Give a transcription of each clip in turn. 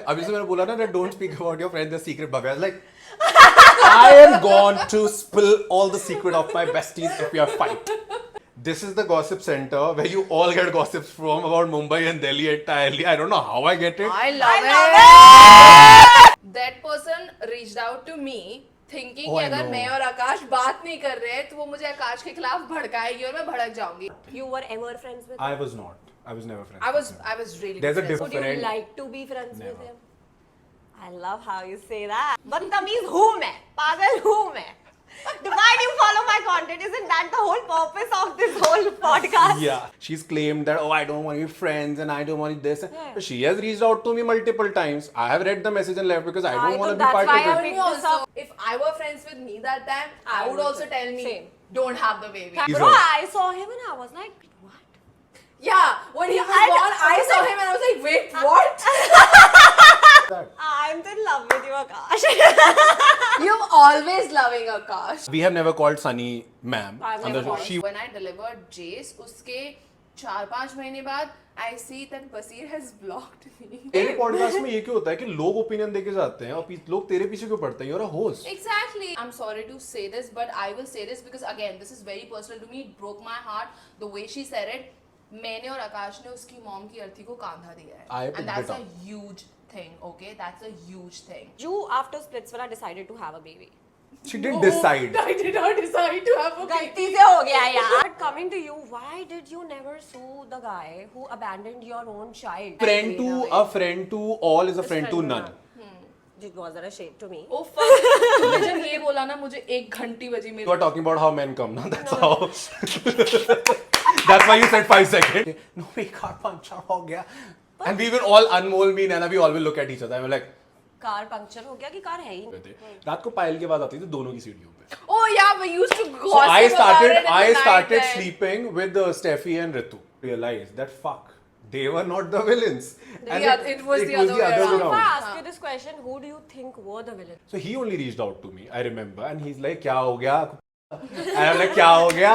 अभी से मैंने बोला ना that don't speak about your friends, the secret Bhavya is like I am going to spill all the secret of my besties if we are fight. This is the gossip center where you all get gossips from about Mumbai and Delhi entirely. I don't know how I get it. I love it. That person reached out to me thinking Oh, कि I अगर know. मैं और आकाश बात नहीं कर रहे तो वो मुझे आकाश के खिलाफ भड़काएगी और मैं भड़क जाऊंगी. You were ever friends with him? I was not. I was never friends. I was with him. I was really There's a good friends. difference. Would you friend. like to be friends Never. with him? I love how you say that. बदतमीज हूँ मैं, पागल हूँ मैं. Why do you follow my content? Isn't that the whole purpose of this whole podcast? Yeah, she's claimed that, oh, I don't want to be friends and I don't want this. Yeah. But she has reached out to me multiple times. I have read the message and left because I don't want to be that's part why of I it. picked Me this also, up. if I were friends with me that time, I would also say tell me, same. don't have the baby. He's Bro, wrong. I saw him and I was like, what? Yeah, when he was born, I saw him and I was like, wait, what? That. I'm in love with you, Akash. You're always loving Akash. We have never called Sunny ma'am. I've on the never show. called. She When I delivered Jace, उसके 4-5 महीने बाद I see that Basir has blocked me. तेरे podcast में ये क्यों होता है कि लोग ओपिनियन देके जाते हैं और लोग तेरे पीछे क्यों पड़ते हैं? You're a host. Exactly. I'm sorry to say this, but I will say this because again, this is very personal to me. It broke my heart the way she said it. मैंने और आकाश ने उसकी mom की अर्थी को कांधा दिया है. I picked And that's it a up. huge thing, okay? That's a huge thing. You, after Splitsvilla, decided to have a baby. She didn't decide. I did not decide to have a baby. गलती से हो गया यार. But coming to you, why did you never sue the guy who abandoned your own child? Friend to a friend to all is a friend to none. It wasn't a shame to me. Oh fuck! तूने जब ये बोला ना मुझे 1 घंटी बजी मेरी. You are talking about how men come, no? That's how. That's why you said 5 seconds. No, we can't punch out हो गया. And we will all Anmol, me, Naina, we all will look at each other. I'm like, car puncture हो गया कि car है ही नहीं. रात को पायल की बात आती थी दोनों की सीढ़ियों पे. Oh yeah, we used to gossip So I about it in the I night started time. sleeping with Steffi and Ritu. Realized that fuck, they were not the villains. And it was the other way around. If I ask you this question, who do you think were the villains? So he only reached out to me. I remember, and he's like, क्या हो गया? And I'm like, क्या हो गया?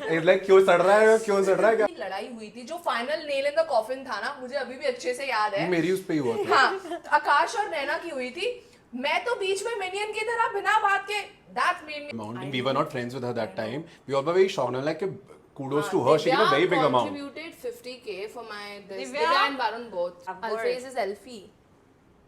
He's like, क्यों सड़ रहा है? क्यों सड़ रहा है? क्या? लड़ाई हुई थी जो final nail in the coffin था ना, मुझे अभी भी अच्छे से याद है. मेरी उस पे ही हुआ था. हाँ, आकाश और नैना की हुई थी. मैं तो बीच में मिनियन की तरह बिना बात के that made me. Amount, and we were not friends with her that time. We all were very shocked. I'm like, kudos to her. She gave a very big amount. Contributed 50k for my this. Divya? Divya and Varun both. I've heard. Alface is Elfie.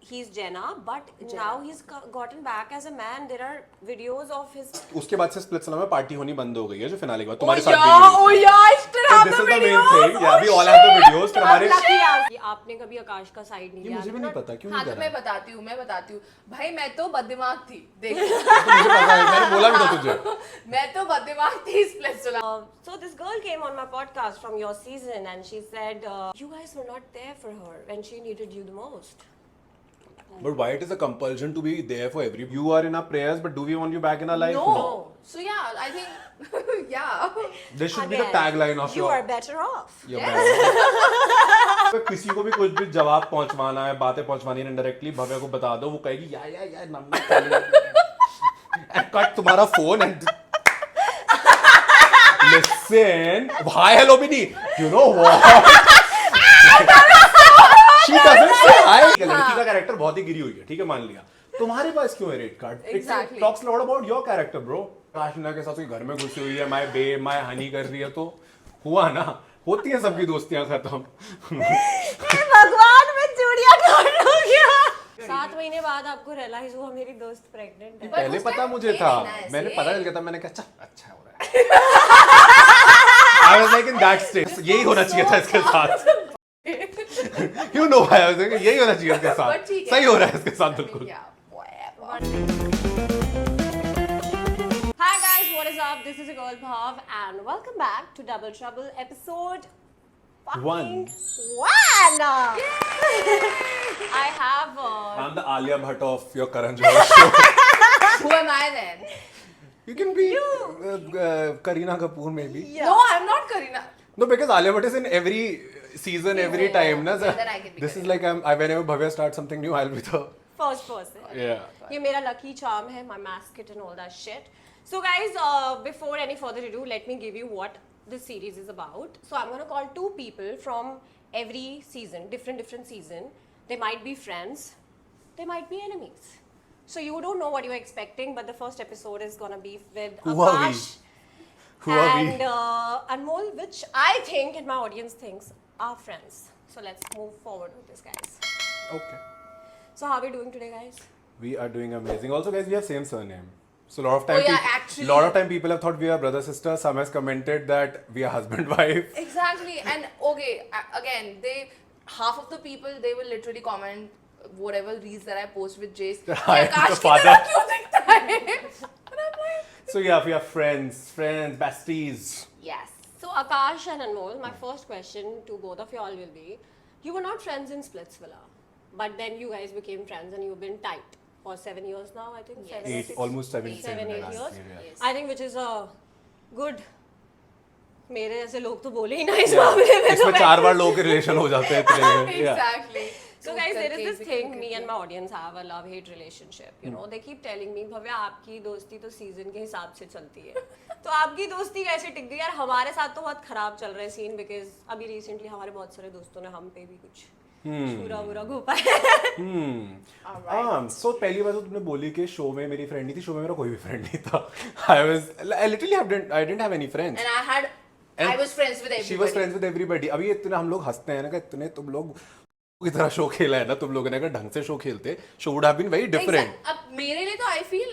He's Jenna, but now he's gotten back as a man. There are videos of his. उसके बाद से Splitsvilla में party होनी बंद हो गई है जो फिनाले के बाद Oh तुम्हारे साथ yeah, भी oh हुई थी. yeah, I still So have this the is the main videos. thing. Yeah, we all have the videos. फिर हमारे Lucky आपने कभी आकाश का साइड नहीं ये लिया. मुझे भी नहीं पता क्यों हाँ नहीं तो करा. मैं बताती हूँ भाई मैं तो बददिमाग थी देख तो मुझे पता है मैंने बोला भी था तुझे. मैं तो बददिमाग थी इस place So this girl came on my podcast from your season and she said you guys were not there for her when she needed you the most. But why it is a compulsion to be there for every? You are in our prayers, but do we want you back in our life? No. So yeah, I think yeah. This should be the Again, tagline of you your. are better off. your band. अगर किसी को भी कुछ भी जवाब पहुंचवाना है, बातें पहुंचवानी है indirectly, भव्या को बता दो, वो कहेगी या नम्मा and cut तुम्हारा phone and listen. Hi, hello, Bini. You know what? She doesn't say hi. लड़की का कैरेक्टर बहुत ही गिरी हुई है, ठीक है मान लिया. तुम्हारे पास क्यों है red card? Exactly. It talks a lot about your character, bro. काशना के साथ कोई घर में घुसी हुई है, माय बे, माय हनी कर रही है तो हुआ ना. होती है सबकी दोस्तियां खत्म. भगवान मैं चूड़ियां तोड़ लूंगी. 7 महीने बाद आपको रियलाइज हुआ मेरी दोस्त प्रेग्नेंट है. पहले उसका पता मुझे ये था. है ना ऐसे. मैंने पता चल गया था. मैंने कहा चल अच्छा हो रहा है. I was like in that state. यही होना चाहिए था इसके साथ. You know why I was like यही होना चाहिए इसके साथ. But ठीक है. सही हो रहा है इसके साथ बिल्कुल. Yeah, whatever. Hi guys, what is up? This is your girl Bhav and welcome back to Double Trouble episode fucking one. I have I'm the Alia Bhatt of your Karan Johar show. Who am I then? You can be Kareena Kapoor maybe. No, I'm not Kareena. No, because Alia Bhatt is in every season, every time. Na, then I can be this is Kareena. like whenever Bhavya starts something new, I'll be the first person. yeah. ये मेरा lucky charm है, my mascot and all that shit. So guys, before any further ado, let me give you what this series is about. So I'm gonna call 2 people from every season, different season. They might be friends, they might be enemies. So you don't know what you're expecting, but the first episode is gonna be with Who are we? Akash Who are we? and Anmol, which I think and my audience thinks are friends. So let's move forward with this, guys. Okay. So how are we doing today, guys? We are doing amazing. Also, guys, we have same surname. So a lot of time, Oh, yeah, actually. lot of time people have thought we are brother sister. Some has commented that we are husband wife. Exactly. And okay, again, half of the people, they will literally comment whatever reels that I post with Jace. I am "Akash the की father." तरह क्यों दिखता है? And I'm like, So yeah, we are friends, besties. yes. So Akash and Anmol, my first question to both of y'all will be, you were not friends in Splitsvilla, but then you guys became friends and you've been tight for 7 years now, I think. Yes. 7 or 6? Almost 7 7, 8 years. Yes. I think which is a good. मेरे जैसे लोग तो बोले ही ना इस मामले में इसमें 4 बार लोगों के रिलेशन हो जाते हैं इतने में. Yeah. Exactly. So guys, there is this thing, me and my audience have a love-hate relationship. You know, they keep telling me, Bhavya आपकी दोस्ती तो सीजन के हिसाब से चलती है. तो आपकी दोस्ती कैसे टिक गई यार? हमारे साथ तो बहुत खराब चल रहा है सीन, because अभी recently हमारे बहुत सारे दोस्तों ने हम पे भी कुछ छुरा वुरा घोपा है. So पहली बार तो तुमने बोली कि शो में मेरी फ्रेंड नहीं थी. शो में मेरा कोई भी फ्रेंड नहीं था. I literally didn't have any friends. And I was friends with everybody. She was friends with everybody. अभी इतने हम लोग हंसते हैं ना कि इतने तुम लोग की तरह शो खेला है ना तुम लोगों ने. अगर ढंग से शो खेलते show would have been very different. अब मेरे लिए तो आई फील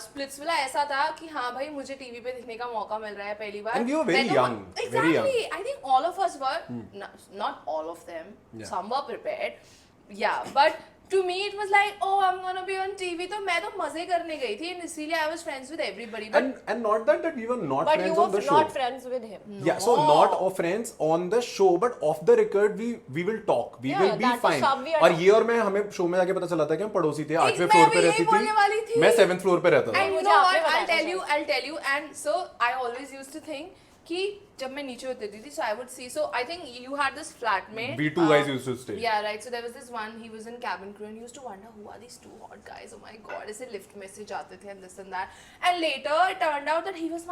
स्प्लिट्सविला ऐसा था कि हाँ भाई मुझे टीवी पे दिखने का मौका मिल रहा है पहली बार. And we were very young, very young. Exactly. I think all of us were not all of them. Yeah. Some were prepared. Yeah, but to me it was like, oh, I'm gonna be on TV. तो मैं तो मजे करने गई थी and इसीलिए I was friends with everybody. But And not that we were not But you friends were on the show. not friends with him. Yeah, so not of friends on the show, but off the record we will talk. We Yeah, will be that तो fine. सब we are और talking. ये और मैं हमें show में जाके पता चला था कि हम पड़ोसी थे. 8वें मैं फ्लोर भी पे यही रहती बोलने वाली थी. थी. मैं 7th फ्लोर पे रहता था. And you मुझे know आपने what? बताया I'll tell you. And so I always used to think कि जब मैं नीचे उतरती थी, so I would see. So I think you had this flatmate. We two guys used to stay. Yeah, right. So there was this one. He was in cabin crew and he used to wonder who are these two hot guys. Oh my God, ऐसे lift में से जाते थे and this and that. And later it turned out that he was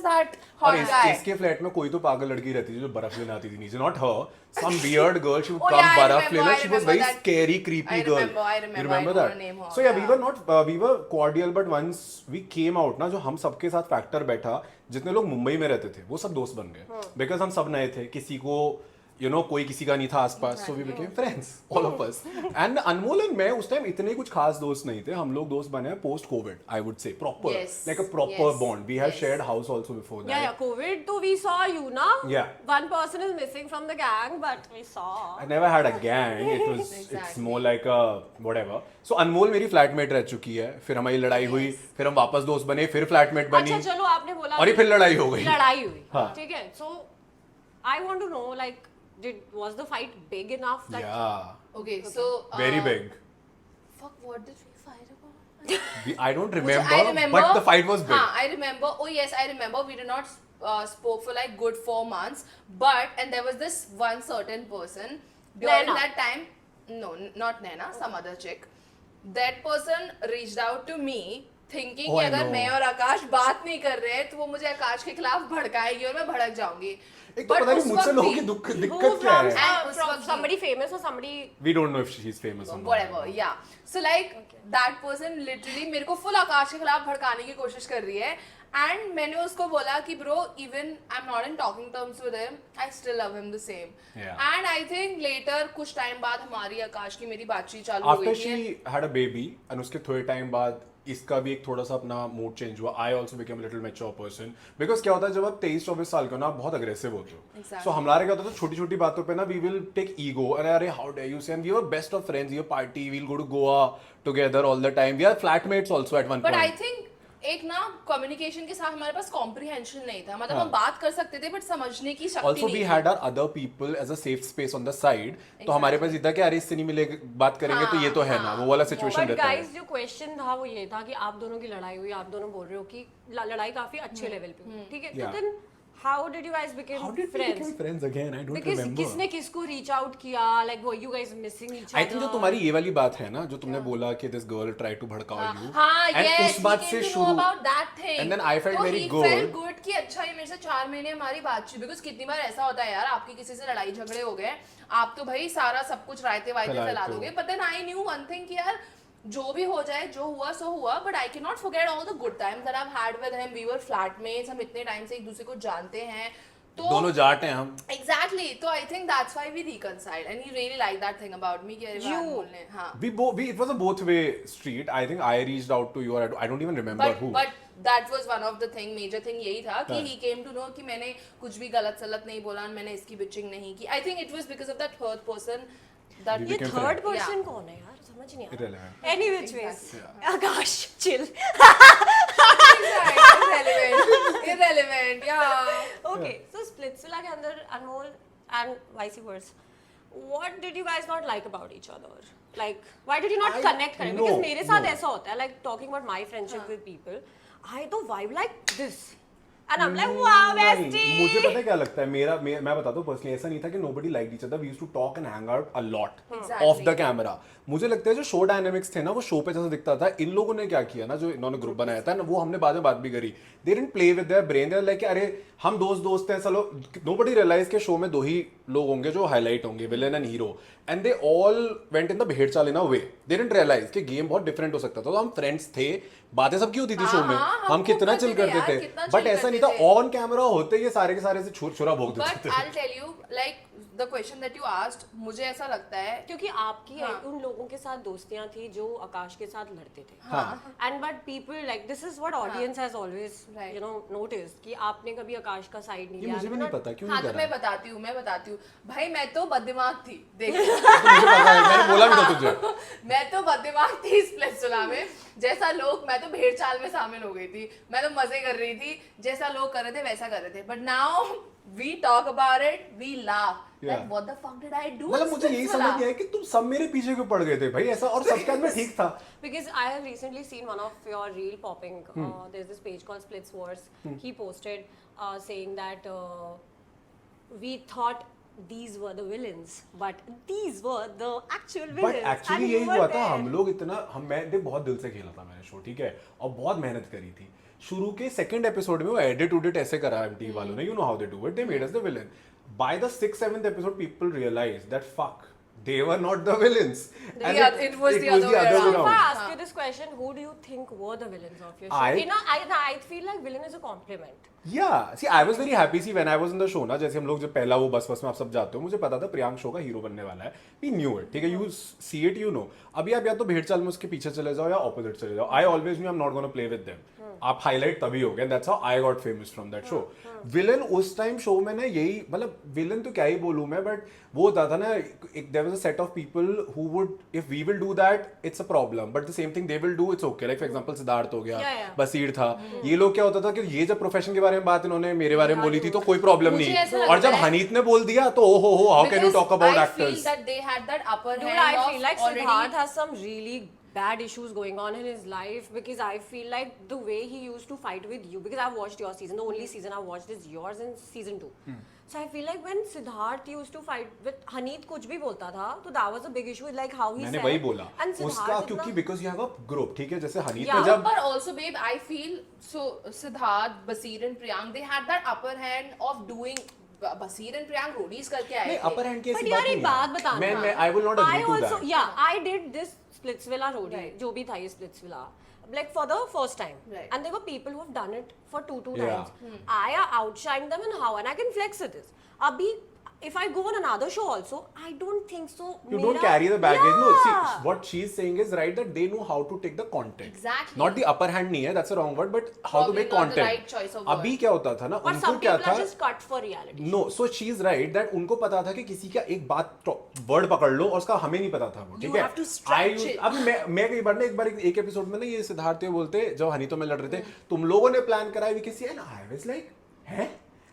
that और hot guy. इसके flat में कोई तो पागल लड़की रहती थी जो बर्फ लेने आती थी नीचे. Not her. Some weird girl. She would Oh, come yeah, I बर्फ remember, लेने. I She was remember very that. scary, creepy girl. I remember. You I remember don't that? name her, So yeah, we yeah. were not. We were cordial, but once we came out ना, जो हम सबके साथ factor बैठा, जितने लोग मुंबई में रहते थे वो सब दोस्त बन गए. Because हम सब नए थे. किसी को कोई किसी का नहीं था आसपास. So we became friends, all of us. And Anmol and मैं उस टाइम इतने कुछ खास दोस्त नहीं थे. हम लोग दोस्त बने post COVID, I would say, proper, Yes. like a proper Yes. bond. We have Yes. shared house also before that. Yeah, COVID, तो we saw you, na? Yeah. One person is missing from the gang, but we saw. I never had a gang. It was it's Exactly. more like a whatever. So अनमोल मेरी flatmate रह चुकी है. फिर हमारी लड़ाई हुई. फिर हम वापस दोस्त बने. फिर फ्लैटमेट बनी. अच्छा चलो आपने बोला और ये फिर लड़ाई हो गई. लड़ाई हुई. हाँ. ठीक है. So I want to know, like, was the fight big enough that Yeah. Okay, so Very big. Fuck, what did we fight about? I don't Which remember, I remember, but the fight was big. I remember. Oh yes, I remember. We did not spoke for like good 4 months, and there was this one certain person during Naina. that time. No, not Naina, some other chick. That person reached out to me thinking Oh, कि I अगर know. मैं और आकाश बात नहीं कर रहे तो वो मुझे आकाश के खिलाफ भड़काएगी और मैं भड़क जाऊंगी. एक तो But पता नहीं उस मुझसे वक्त लोगों भी- की who दिक्कत क्या from, है. And उस from वक्त भी- somebody famous or somebody We don't know if she's famous or not. whatever, yeah. So like that person literally मेरे को full आकाश के खिलाफ भड़काने की कोशिश कर रही है. And मैंने उसको बोला कि bro, even I'm not in talking terms with him, I still love him the same. Yeah. And I think later कुछ time बाद हमारी आकाश की मेरी बातचीत चालू हो After गई she थी. had a baby and उसके थोड़े टाइम बाद इसका भी एक थोड़ा सा अपना मूड चेंज हुआ. I also became a little mature person because क्या होता है जब आप 23-24 साल के हो ना आप बहुत अग्रेसिव होते हो. Exactly. So हमारे क्या होता था छोटी छोटी बातों पे ना we will take ego. अरे how dare you say, and we were best of friends. We party, we'll go to Goa together all the time. We are flatmates also at one But I point. think एक ना communication के साथ हमारे पास comprehension नहीं था. मतलब हाँ. हम बात कर सकते थे बट समझने की शक्ति Also नहीं we थी. had our other people as a safe space on the side. तो हमारे पास इतना कि अरे इससे नहीं मिलेगा बात करेंगे तो ये तो है ना. वो वाला सिचुएशन but रहता है. guys जो क्वेश्चन था वो ये था कि आप दोनों की लड़ाई हुई, आप दोनों बोल रहे हो कि लड़ाई काफी अच्छे लेवल पे हुई. ठीक है. Yeah. तो then how did you guys become How did we friends? become friends again? I don't Because remember. किसने किसको रीच आउट किया, like were you guys missing each I other? think जो तुम्हारी ये वाली बात है ना जो तुमने बोला कि this girl tried to भड़काओ you. हाँ, And yes, उस बात he से came to know शुरू. about that thing. And then I felt तो very he good. felt good कि अच्छा ये मेरे से 4 महीने हमारी बातचीत, because कितनी बार ऐसा होता है यार आपकी किसी से लड़ाई झगड़े हो गए, आप तो भाई सारा सब कुछ रायते वायते फैलाए फैला तो। दोगे, but then I knew one thing कि यार जो भी हो जाए, जो हुआ सो हुआ, but I can not forget all the good times that I have had with him. We were flatmates, हम इतने टाइम से एक दूसरे को जानते हैं. तो दोनों जाट हैं हम. Exactly. So I think that's why we reconciled, and he really liked that thing about me. कि अरे बात बोलने, हाँ. It was a both way street. I think I reached out to you, or I don't even remember who. But that was one of the major thing यही था कि हाँ. he came to know कि मैंने कुछ भी गलत सलत नहीं बोला, मैंने इसकी bitching नहीं की. I think it was because of that third person. That We ये became थर्ड friends. पर्सन कौन है यार, समझ नहीं आ रहा. Irrelevant. Any which ways. Akash chill. irrelevant, yeah. Okay, so Splitsvilla के अंदर अनमोल and vice versa. What did you guys not like about each other? Like, why did you not connect? Because मेरे साथ ऐसा होता है, like talking about my friendship with people, I तो vibe like this. And I'm like, wow, bestie. मुझे पता है क्या लगता है, मैं बताता हूँ पर्सनली, ऐसा नहीं था कि nobody liked each other. We used to talk and hang out a lot off the camera. मुझे लगता है जो शो डायनामिक्स थे ना, वो शो पे जैसा दिखता था. इन लोगों ने क्या किया ना, जो इन्होंने ग्रुप बनाया था ना, वो हमने बाद में बात भी करी. They didn't play with their brain. They were like, अरे हम दोस्त हैं, चलो. Nobody realized कि शो में दो ही लोग होंगे जो हाईलाइट होंगे, villain and hero. And they all went in the भेड़ चाल in a way. They didn't realize कि गेम बहुत डिफरेंट हो सकता था. तो हम फ्रेंड्स थे, बातें सबकी होती थी शो में, हम कितना चिल करते थे. बट ऐसा नहीं था, ऑन कैमरा होते ये सारे के सारे से छुरा भोग देते But थे. I'll tell you, like the question that you asked, मुझे ऐसा लगता है क्योंकि आपकी उन लोगों के साथ दोस्तियां थी जो आकाश के साथ लड़ते थे. हाँ. And but people like this is what audience has always Right. you know noticed कि आपने कभी आकाश का साइड नहीं ये लिया. मुझे भी नहीं पता क्यों हाँ नहीं तो करा. मैं बताती हूँ भाई, मैं तो बददिमाग थी. देख तो मुझे पता है, मैंने बोला भी था तुझे. मैं तो बददिमाग थी स्प्लिट्सविला में. जैसा लोग, मैं तो भेड़ चाल में शामिल हो गई थी. मैं तो मजे कर रही थी, जैसा लोग कर रहे थे वैसा कर रहे थे. But now we talk about it, we laugh. Yeah. Like what the fuck did I do? मतलब मुझे यही समझ नहीं आया कि तुम सब मेरे पीछे क्यों पड़ गए थे भाई ऐसा, और सबके अंदर ठीक था. Because I have recently seen one of your reel popping. There's this page called Splits Wars. He posted saying that we thought these were the villains, but these were the actual villains. But actually and यही you were हुआ था. there. हम लोग इतना मैंने बहुत दिल से खेला था मैंने शो, ठीक है, और बहुत मेहनत करी थी. शुरू के सेकंड एपिसोड में वो एडिट ऐसे करा एमटी वालों ने, you know how they do it, they made us the villain. By the 6th-7th episode, people realized that fuck, they were not the villains. And it was the other way So around. if I ask you this question, who do you think were the villains of your show? I feel like villain is a compliment. Yeah, see, I was very happy. See, when I was in the show ना, जैसे हम लोग जब पहला वो बस में आप सब जाते हो, मुझे पता था प्रियांक शो का हीरो बनने वाला है. We knew it, ठीक है, you see it, you know. अभी आप या तो भेड़ चाल में उसके पीछे चले जाओ या ऑपोजिट चले जाओ. I always knew I'm not gonna play with them. आप हाईलाइट तभी हो गए. That's how I got famous from that show. Villain उस टाइम शो में ना यही, मतलब विलन तो क्या ही बोलूं मैं, बट वो होता था ना, there was a set of people who would, if we will do that it's a problem, but the same thing they will do, it's okay. Like for example Siddharth हो गया, बसीर था. ये लोग क्या होता था कि ये जब प्रोफेशन के बारे में बात इन्होंने मेरे बारे में बोली थी तो कोई प्रॉब्लम नहीं, और जब हनीत ने बोल दिया तो ओहो हो, how can you talk about actors. I feel that they had that upper Dude, hand I of feel like already. Siddharth has some really bad issues going on in his life, because I feel like the way he used to fight with you, because I've watched your season, the only season I've watched is yours in season 2. So I feel like when Siddharth used to fight with Haneet, कुछ भी बोलता था, तो that was a big issue with like how he मैंने said. वही बोला And Siddharth उसका, इतना- क्योंकि because you have a group, ठीक है, जैसे हनीत Yeah, ने जब But also, babe, I feel so. Siddharth, Basir, and Priyank, they had that upper hand of doing. Basir and Priyank roadies करके आए नहीं, थे. अपर हैंड की But ऐसी यार बात एक नहीं बात है. बताना. मैं I will not agree I to also, that. yeah, I did this Splitsvilla roadie, Right. जो भी था ये Splitsvilla, like for the first time. Right. And there were people who have done it for two Yeah. times. I outshined them in how, and I can flex with this. Abhi, if I go on another show also, I don't think so. You don't carry the baggage. No, see, Yeah. what she's saying is right, that they know how to take the content. Exactly. Not the upper hand नहीं है, that's a wrong word, but how to Probably make not the content. right choice of अभी word. क्या होता था ना, But उनको some क्या people था, are just cut for reality. no, so she's right that उनको पता था कि किसी का एक बात वर्ड पकड़ लो और उसका हमें नहीं पता था वो, ठीक है. have to stretch it. अब मैं कई बार ना, एक एपिसोड में ना ये सिद्धार्थ ये बोलते जब हनीतो में लड़ रहे थे, तुम लोगों ने प्लान करा है किसी, एंड आई वाज लाइक, हैं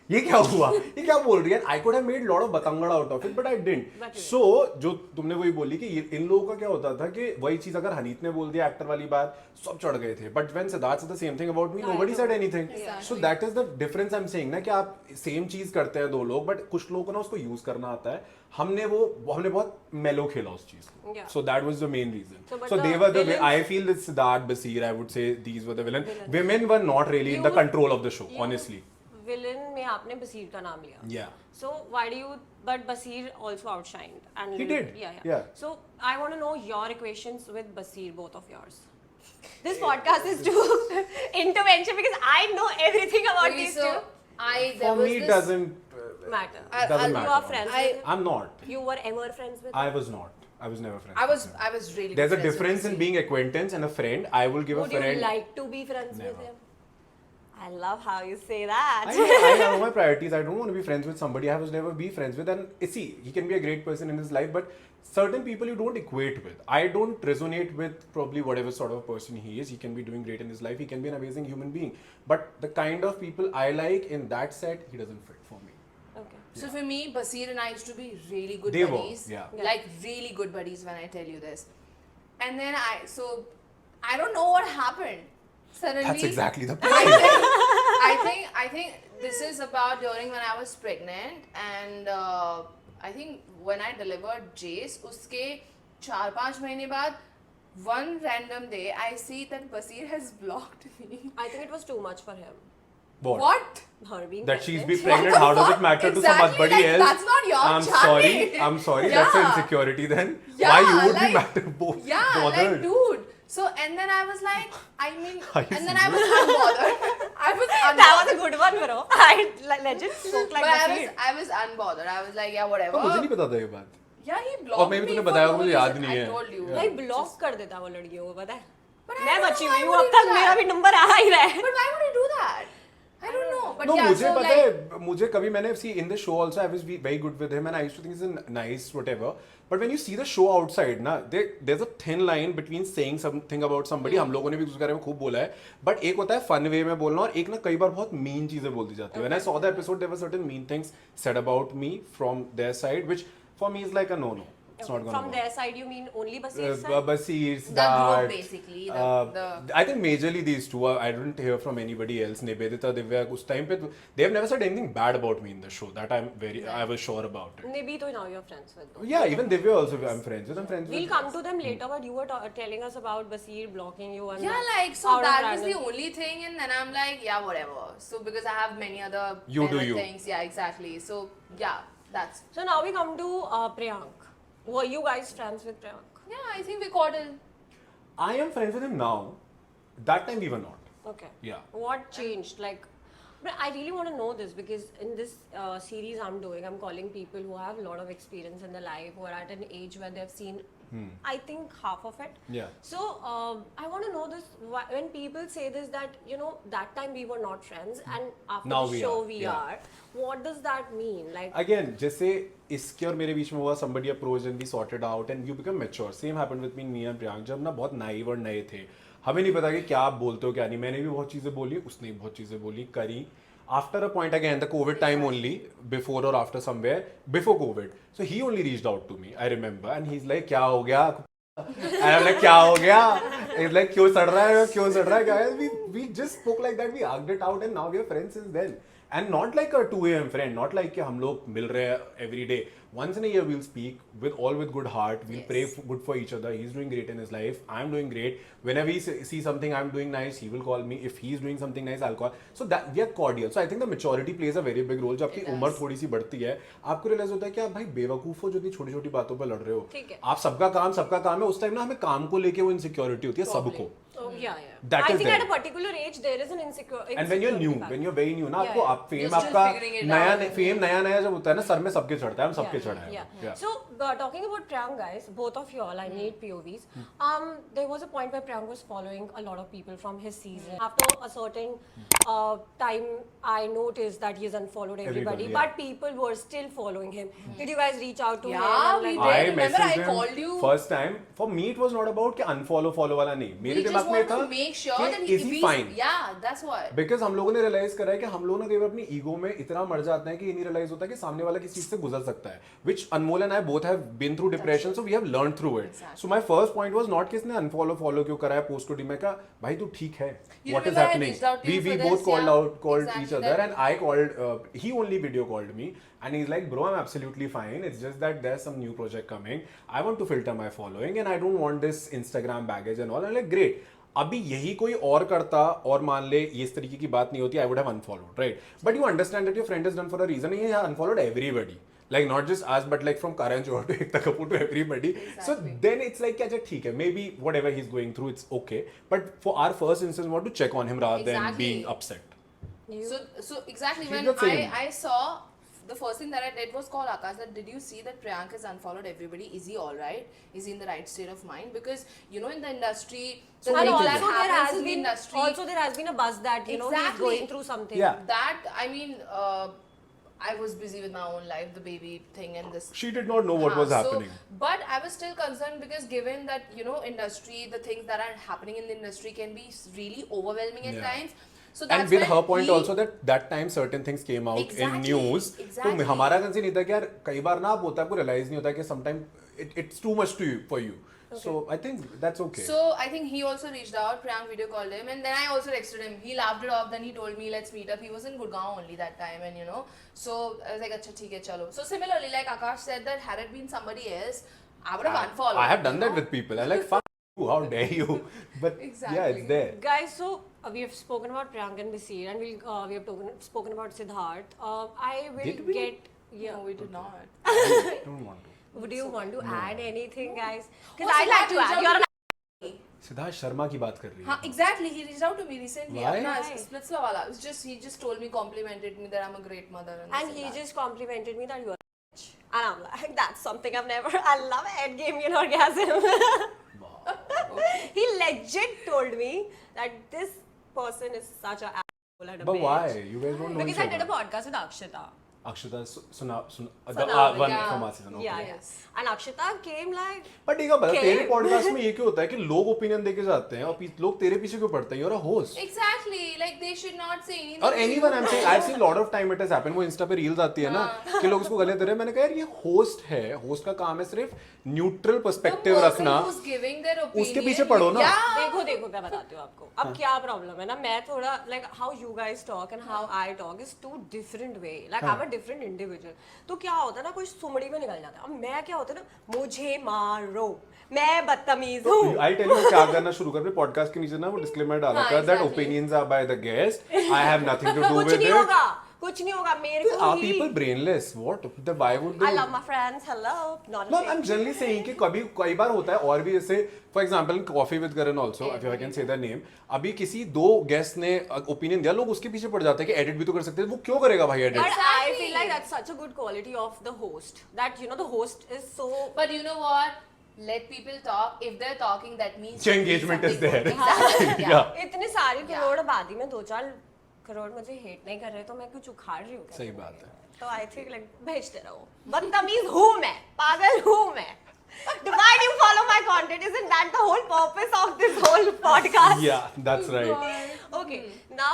ये क्या हुआ, ये क्या बोल रही है. I could have made lot of बतंगड़ out of it, but I didn't. So जो तुमने वही बोली कि इन लोगों का क्या होता था कि वही चीज अगर हनीत ने बोल दिया एक्टर वाली बात, सब चढ़ गए थे. But when Siddharth said the same thing about me, nobody said anything. So that is the difference I am saying ना, कि आप सेम चीज करते हैं दो लोग, बट कुछ लोगों को ना उसको यूज करना आता है. हमने बहुत मेलो खेला उस चीज को. Yeah. So that was the main reason. So, but So they the were the villains- I feel that Siddharth, Basir, I would say these were the villain. Women were not really in the control of the show, honestly. villain में आपने बसीर का नाम लिया. Yeah. So why do you? But Basir also outshined. And He did. Yeah. So I want to know your equations with Basir, both of yours. This podcast is too intervention because I know everything about Okay, these so two. there For was me, it this- doesn't Matter. doesn't You matter. are friends I- with him? I'm not. You were ever friends with him? I was not. I was never friends. I with him. was really. There's a good friends with difference in Basir. being acquaintance and a friend. I will give Would a friend. you like to be friends with Never. him? I love how you say that. I have my priorities. I don't want to be friends with somebody I was never be friends with. And see, he can be a great person in his life, but certain people you don't equate with. I don't resonate with probably whatever sort of person he is. He can be doing great in his life. He can be an amazing human being. But the kind of people I like in that set, he doesn't fit for me. Okay. So for me, Basir and I used to be really good They were, buddies. yeah. Like really good buddies when I tell you this. And then I don't know what happened. Suddenly, That's exactly the I point. think this is about during when I was pregnant, and I think when I delivered Jace, उसके 4-5 महीने बाद, one random day I see that Basir has blocked me. I think it was too much for him. What? Her being That she's pregnant. been pregnant, how does it matter to some Exactly, somebody like, else? that's not your I'm child. sorry. I'm sorry. That's an Yeah. insecurity then. Yeah, Why you would like- be matter Yeah, bothered? like dude. So and then I was like, I mean, Are you and then I was unbothered. I was unbothered. That was a good one, bro. I legit spoke like But Basir. I was unbothered. I was like, yeah, whatever. मुझे नहीं पता था ये बात. Yeah, he blocked और maybe me तूने for बताया, no मुझे याद reason. नहीं I है. told you. Yeah. भाई ब्लॉक कर देता वो लड़कियों को, पता है? But I मैं don't बची know हुई why हूँ, would अब he तक do मेरा that? भी नंबर आ ही रहा है. But why would he do that? I don't know. But No, yeah, मुझे so पता like, है, मुझे कभी मैंने see in the show also I was very good with him and I used to think he's a nice whatever. But when you see the show outside ना, there's a thin line between saying something about somebody. हम लोगों ने भी उसके बारे में खूब बोला है. But एक होता है fun way में बोलना और एक ना कई बार बहुत mean चीजें बोल दी जाती है. When I saw the episode, there were certain mean things said about me from their side, which for me is like a no-no. It's not gonna From work. their side, you mean only Basir's side? Basir's, The group that, basically, I think majorly these two. I didn't hear from anybody else. Nivedita, Divya, उस time पे they have never said anything bad about me in the show. That I was sure about it. Maybe to now you're friends with them. Yeah, even Divya also I'm friends with. I'm friends We'll with. come to them later, but you were telling us about Basir blocking you and yeah, that. like so Out of that was the random. only thing, and then I'm like, yeah, whatever. So because I have many other You do better you. things, yeah, exactly. So yeah, that's So now we come to Priyank. Were you guys friends with Priyank? yeah. I think we caught it. I am friends with him now. That time we were not. Okay. Yeah. What changed? Like, but I really want to know this because in this series I'm doing, I'm calling people who have a lot of experience in their life, who are at an age where they've seen, I think, half of it. Yeah. So I want to know this. When people say this, that you know, that time we were not friends, and after Now the we show are, we yeah. are. What does that mean? Like, Again, जैसे इसके और मेरे बीच में हुआ, somebody approached and we sorted out and you become mature. Same happened with me and Priyank. जब ना बहुत naive और नए थे, हमें नहीं पता कि क्या आप बोलते हो क्या नहीं. मैंने भी बहुत चीजें बोली, उसने भी बहुत चीजें बोली, करी. After a point again, the COVID time only, before or after somewhere, before COVID. So he only reached out to me, I remember, and he's like, क्या हो गया? And I'm like, क्या हो गया? He's like, क्यों सड़ रहा है? क्यों सड़ रहा है? Guys, we just spoke like that, we hugged it out, and now we are friends since then. And not like a 2 a.m. friend, not like कि हम लोग मिल रहे हैं every day. Once in a year we'll speak with good heart. We'll Yes. pray good for each other. He's doing great in his life. I'm doing great. Whenever he see something I'm doing nice, he will call me. If he's doing something nice, I'll call. So that we are cordial. So I think the maturity plays a very big role. जब आपकी It उम्र does. थोड़ी सी बढ़ती है, आपको realize होता है कि आप भाई बेवकूफ हो जो इतनी छोटी छोटी बातों पर लड़ रहे हो. ठीक है. आप सबका काम है. उस टाइम ना हमें काम को लेके वो इनसिक्योरिटी होती है सबको. oh, yeah. That I is think there. at a particular age there is an insecurity. And when you're new, when you're very new, ना Yeah, आपको yeah. आप फेम You're still आपका figuring it out. फेम नया जब होता है ना sir में सबके चढ़ता है, हम सबके चढ़ा है. Yeah. So talking about Priyank, guys, both of you all, I need POVs. There was a point where Priyank was following a lot of people from his season. After a certain time, I noticed that he has unfollowed everybody, Everybody, but people were still following him. Did you guys reach out to him? Yeah, and we like, did. I Remember messaged I him called you? first time. For me, it was not about कि unfollow follow वाला नहीं. मेरे We just दिमाग में want था to make sure कि that is he fine? Yeah, that's what. Because हम लोगों ने realize करा है कि हम लोग ना कई बार अपनी ego में इतना मर जाते हैं कि ये नहीं realize होता कि सामने वाला किसी चीज से गुजर सकता है. Which Anmol and I both have been through depression, so we have learned through it. Exactly. So my first point was not कि इसने unfollow follow क्यों करा है post को मैं कहा भाई तू ठीक है. You What is remember I happening? reached out to you We for both this, called yeah. called Exactly each other that. and I called. He only video called me. And he's like, bro, I'm absolutely fine. It's just that there's some new project coming. I want to filter my following and I don't want this Instagram baggage and all. I'm like, great. अभी यही कोई और करता और मान ले ये इस तरीके की बात नहीं होती, I would have unfollowed, right? But you understand that your friend is done for a reason. He has unfollowed everybody, like not just us but like from Karan Johar to Ekta Kapoor to everybody. So then it's like yeah, theek hai, maybe whatever he's going through it's okay, but for our first instance we want to check on him rather than Exactly. being upset. So exactly She's when the same. I saw the first thing that I did was call Akash that did you see that Priyank has unfollowed everybody? Is he all right? Is he in the right state of mind? Because you know in the industry, the And things also that there happens has in the been industry. there has been a buzz that you know he's Exactly. going through something. Yeah. That I mean, I was busy with my own life, the baby thing and this. She did not know what was happening. But I was still concerned because given that you know industry, the things that are happening in the industry can be really overwhelming at Yeah. times. So that's And with when her point he- also that time certain things came out in Exactly, news. exactly. तो हमारा concern नहीं था कि यार कई बार ना आप होता है आपको रियलाइज नहीं होता कि sometimes it's too much to you for you. So I think that's okay. So I think he also reached out. Priyank video called him, and then I also texted him. He laughed it off. Then he told me, "Let's meet up." He was in Gurgaon only that time, and you know, so I was like, "Acha, theek hai, chalo." So similarly, like Akash said, that had it been somebody else, I would have unfollowed. I have done you that know? with people. I'm like, fuck you, how dare you? But yeah, Exactly. it's there. Guys, so we have spoken about Priyank and Basir, and we have spoken about Siddharth. I will Did we? get No, we did not. I don't want to. Would you want to add anything, guys? Oh, Because I'd like to Siddharth add. You're an Siddharth Sharma की बात कर रही हाँ, है. exactly. He reached out to me recently. Why? अपना Why? Splitsvilla वाला. It's just he just told me, complimented me that I'm a great mother. and this he that. just complimented me that you're a bitch. And I'm like, that's something I've never. I love it. Gave me an orgasm. He legit told me that this person is such a asshole and a But bitch. why? You guys don't know Because each I did a other. podcast with Akshita. Akshita, the Sonali, one yeah. from our season. Okay. Yeah, Yes. yeah. And Akshita came like, But एक बात बता, Okay. तेरे podcast में ये क्यों होता है कि लोग ओपिनियन देके जाते हैं और लोग तेरे पीछे क्यों पड़ते हैं? You're a host. Exactly. Like they should not say anything. और to anyone you. I'm saying I've seen lot of time it has happened. वो इंस्टा पे रील्स आती है ना कि लोग उसको गलत दे रहे हैं. मैंने कहा यार ये होस्ट है, होस्ट का काम है सिर्फ न्यूट्रल The पर्सपेक्टिव person रखना. who's giving their opinion. उसके पीछे पढ़ो ना. Yeah. देखो देखो मैं बताती हूँ आपको अब क्या प्रॉब्लम है ना मैं थोड़ा like how you guys talk and how I talk is two different way like I'm a different individual तो क्या होता है ना कोई सुमड़ी में निकल जाता है अब मैं क्या होता है ना मुझे मारो मैं बदतमीज हूँ आई टेल यू क्या करना शुरू कर. पॉडकास्ट के नीचे ना वो डिस्क्लेमर डाला हाँ, था that exactly. Opinions are by the guest. I have nothing to do कुछ विद नहीं इट. होगा कुछ नहीं होगा मेरे को Are he people brainless? What? The why would they? I love my friends hello not No, I'm generally saying कि कई बार होता है और भी जैसे for example Coffee with Karan also if I can say the name. अभी किसी दो गेस्ट ने ओपिनियन दिया लोग उसके पीछे पड़ जाते हैं कि एडिट भी तो कर सकते हैं. वो क्यों करेगा भाई edit? But I Exactly. feel like that's such a good quality of the host that you know the host is so But you know what? Let people talk. If they're talking, that means The engagement is something there. good. Exactly. Yeah. इतने सारे करोड़ आबादी में 2-4 करोड़ मुझे hate नहीं कर रहे तो मैं कुछ उखाड़ रही हूँ क्या? सही बात है. तो आई थिंक लाइक भेजते रहो बदतमीज हूँ मैं पागल हूँ मैं Why do you follow my content? Isn't that the whole purpose of this whole podcast? Yeah, that's right. Okay, now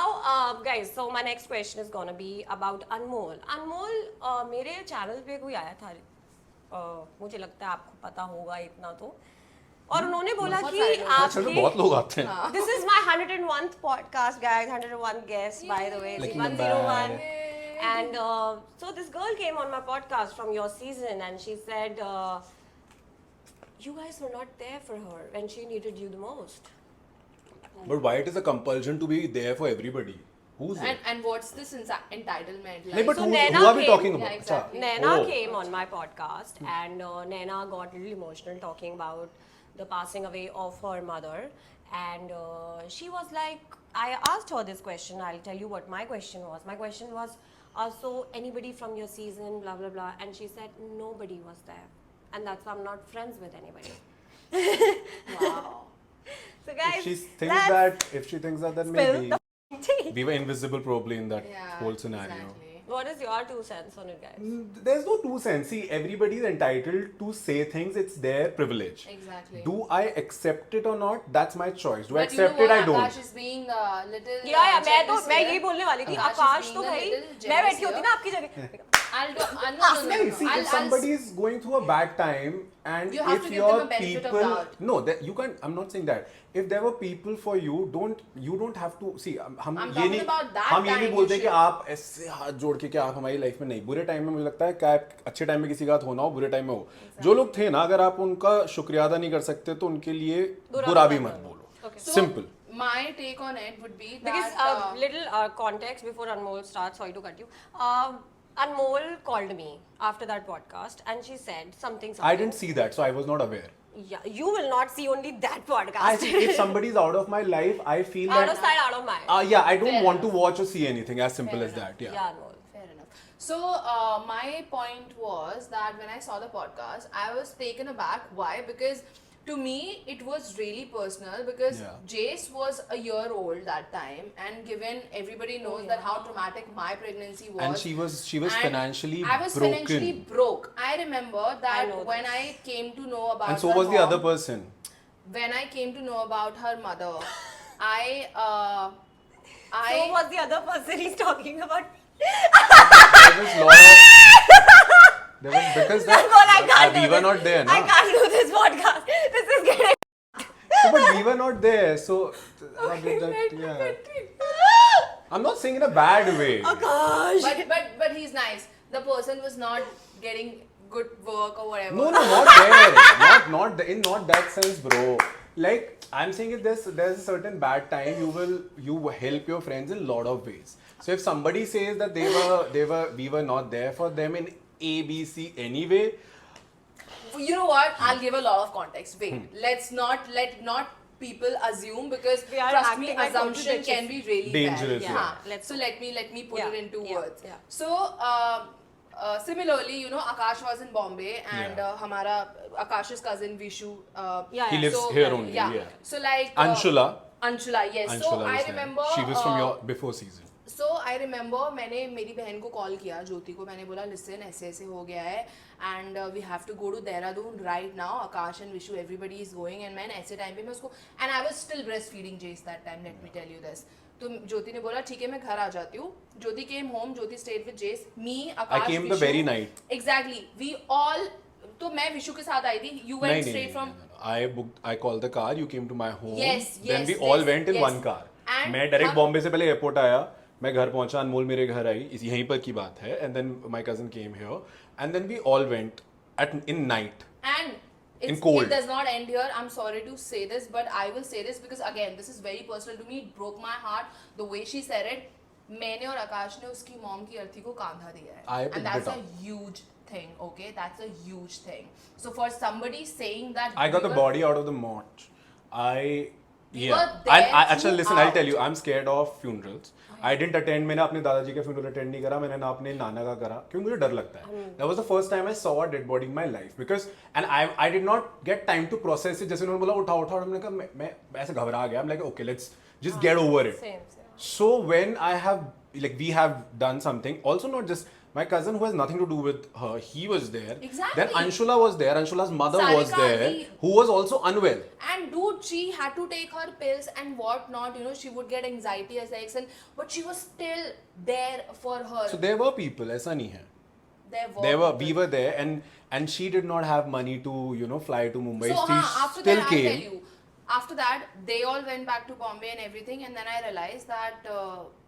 guys, so my next question is gonna be about Anmol. Anmol मेरे channel पे कोई आया था मुझे लगता है आपको पता होगा इतना तो और उन्होंने बोला बहुत कि सारे लोग अच्छा तो बहुत आपके लोग आते हैं. This is my 101th podcast, guys. 101 guests, by the way. Lucky 101. number. And so this girl came on my podcast from your season, and she said, "You guys were not there for her when she needed you the most." But why it is a compulsion to be there for everybody? Who's it? And what's this entitlement? नहीं, but So who Naina are we came- talking Yeah, about? exactly. अच्छा. Naina Oh. came on my podcast, and Naina got a little emotional talking about the passing away of her mother. And she was like, I asked her this question. I'll tell you what my question was. My question was, so anybody from your season, blah blah blah. And she said nobody was there, and that's why I'm not friends with anybody. Wow. So guys, If she thinks that, then spill maybe the tea. we were invisible probably in that Yeah. whole scenario. Exactly. What is your 2 cents on it, guys? There's no two cents. See, everybody is entitled to say things. It's their privilege. Exactly. Do I accept it or not? That's my choice. Do I But you know accept it? what? I don't. Akash is being little. या मैं तो jealous मैं here. यही बोलने वाली थी Akash is आकाश तो being a भाई little मैं jealous बैठी होती here. ना आपकी जगह I'll do. No. See, if somebody is going through a bad time and You have if to give your them a benefit of people doubt. no that you can't I'm not saying that if there were people for you don't have to see हम I'm ये talking नहीं about that हम ये नहीं time बोलते you कि should- आप ऐसे हाथ जोड़ के क्या आप हमारी लाइफ में नहीं बुरे टाइम में मुझे लगता है क्या अच्छे टाइम में किसी का हाथ होना हो बुरे टाइम में हो जो लोग थे ना अगर आप उनका शुक्रिया अदा नहीं कर सकते तो उनके लिए बुरा भी मत बोलो So, Simple. My take on it would be Because that little context before Anmol starts, sorry to cut you. Anmol called me after that podcast and she said something. I didn't see that, so I was not aware. Yeah, you will not see only that podcast. I think if somebody's out of my life, I feel out that. of sight, out of mind. Yeah, I don't Fair want to enough. watch or see anything. As simple Fair as enough. that. Yeah, Anmol. fair enough. So my point was that when I saw the podcast, I was taken aback. Why? Because to me it was really personal because Yeah. Jace was a year old that time, and given everybody knows that how traumatic my pregnancy was, And she was and financially I was broken. financially broke. I remember that know when this. I came to know about And so her was the mom, other person. when I came to know about her mother, So I was the other person he's talking about? There was lot of. There was because Anmol, I can't do we were this. not there, I na? can't do this podcast. This is getting. So, but we were not there, so how did that? Yeah. I'm not saying in a bad way. Oh gosh. but he's nice. The person was not getting good work or whatever. No, not there. Not that sense, bro. Like I'm saying, if there's a certain bad time, you help your friends in a lot of ways. So if somebody says that we were not there for them in A, B, C anyway, You know what? I'll give a lot of context. Wait, Hmm. let not people assume, because We are trust me, acting like total assumption bitches. can be really Dangerous, bad. yeah. Haan. So let me put Yeah, it into yeah, words. yeah. So similarly, Akash was in Bombay, and Yeah. hamara Akash's cousin Vishu. Yeah, he yeah. lives so, here only. Yeah. Yeah. So like Anshula. Anshula, yes. Anshula So was I there. remember She was from your before season. So I remember मैंने मेरी बहन को call किया, ज्योति को. मैंने बोला listen ऐसे ऐसे हो गया है and we have to go to Dehradun right now. Akash and Vishu everybody is going. And मैंने ऐसे टाइम पे मैं उसको, and I was still breast feeding Jess that time, let me tell you this. तो ज्योति ने बोला ठीक है मैं घर आ जाती हूँ. Jyoti came home, Jyoti stayed with Jess, me, Akash, came the very night. Exactly we all. तो मैं विशु के साथ आई थी. You went straight from. I called the car. You came to my home. Yes, Then yes, we all yes, went in yes. one car. And मैं direct हम- बॉम्बे से पहले एयरपोर्ट आया, मैं घर पहुंचा, अनमोल मेरे घर आई, यहीं पर की बात है. And then my cousin came here, and then we all went in night. And In cold. it does not end here. I'm sorry to say this, but I will say this because again, this is very personal to me. It broke my heart the way she said it. मैंने और आकाश ने उसकी mom की अर्थी को कांधा दिया है. I picked And that's it a up. huge thing, okay? That's a huge thing. So for somebody saying that I got we the were- body out of the morgue. We Yeah. were there Actually, listen, I'll tell you, throughout. I'm scared of funerals. I didn't attend. मैंने अपने दादाजी का funeral attend नहीं करा, मैंने ना अपने नाना का करा, क्योंकि मुझे डर लगता है. That was the first time I saw a dead body in my life because and I did not get time to process it. जैसे उन्होंने बोला उठाओ, मैंने कहा मैं ऐसे घबरा गया. I'm like, okay, let's just get over it. Same. So when we have done something, also not just my cousin who has nothing to do with her, he was there. Exactly. Then Anshula was there. Anshula's mother was Sarika, there, the- who was also unwell. And dude, she had to take her pills and whatnot. She would get anxiety attacks, but she was still there for her. So there were people. ऐसा नहीं है. We were there, and she did not have money to fly to Mumbai. So She after still that, came. I'll tell you. After that, they all went back to Bombay and everything, and then I realized that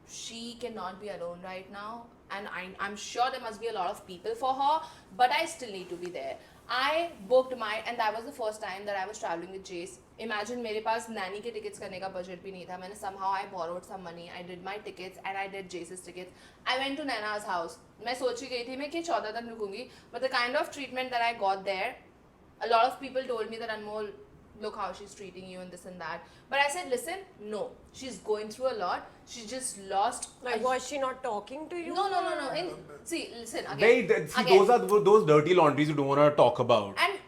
she cannot be alone right now, and I'm sure there must be a lot of people for her, but I still need to be there. I booked and that was the first time that I was traveling with Jace. Imagine मेरे पास nanny के tickets करने का budget भी नहीं था. मैंने somehow I borrowed some money. I did my tickets and I did Jace's tickets. I went to Naina's house. मैं सोच ही गई थी मैं कि 14 दिन रुकूंगी. But the kind of treatment that I got there, a lot of people told me that Anmol, look how she's treating you and this and that. But I said, listen, no, she's going through a lot. She just lost. Like, was she not talking to you? No. See, listen again. See, those are those dirty laundries you don't want to talk about. And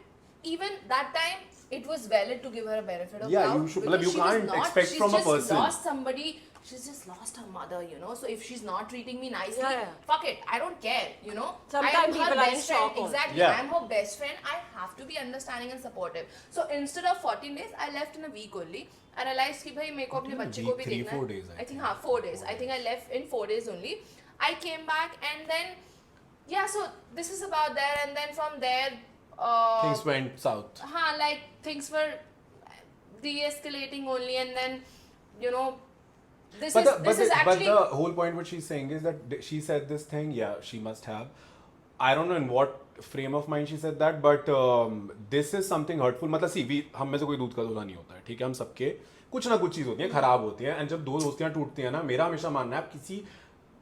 even that time, it was valid to give her a benefit of Yeah, doubt. you should- because you she was can't not- expect from a She's person. just lost somebody. She's just lost her mother, So if she's not treating me nicely, Yeah. fuck it. I don't care, Sometimes I am her people are in best shock friend. also. Exactly. Yeah. I am her best friend. I have to be understanding and supportive. So instead of 14 days, I left in a week only. I realized कि भाई मेरे को अपने बच्चे को भी Week, 3-4 देखना days, है. I I think 4 days. I think I left in 4 days only. I came back and then so this is about there, and then from there Things went south. like things were de-escalating only, and then this is actually the whole point what she's saying is that she said this thing. Yeah, she must have. I don't know in what frame of mind she said that, but this is something hurtful. मतलब सी हम में से कोई दूध का दूल्हा नहीं होता है, ठीक है, हम सबके कुछ ना कुछ चीज़ होती है, खराब होती है, एंड जब दो दोस्तियां टूटती हैं ना, मेरा हमेशा मानना है आप किसी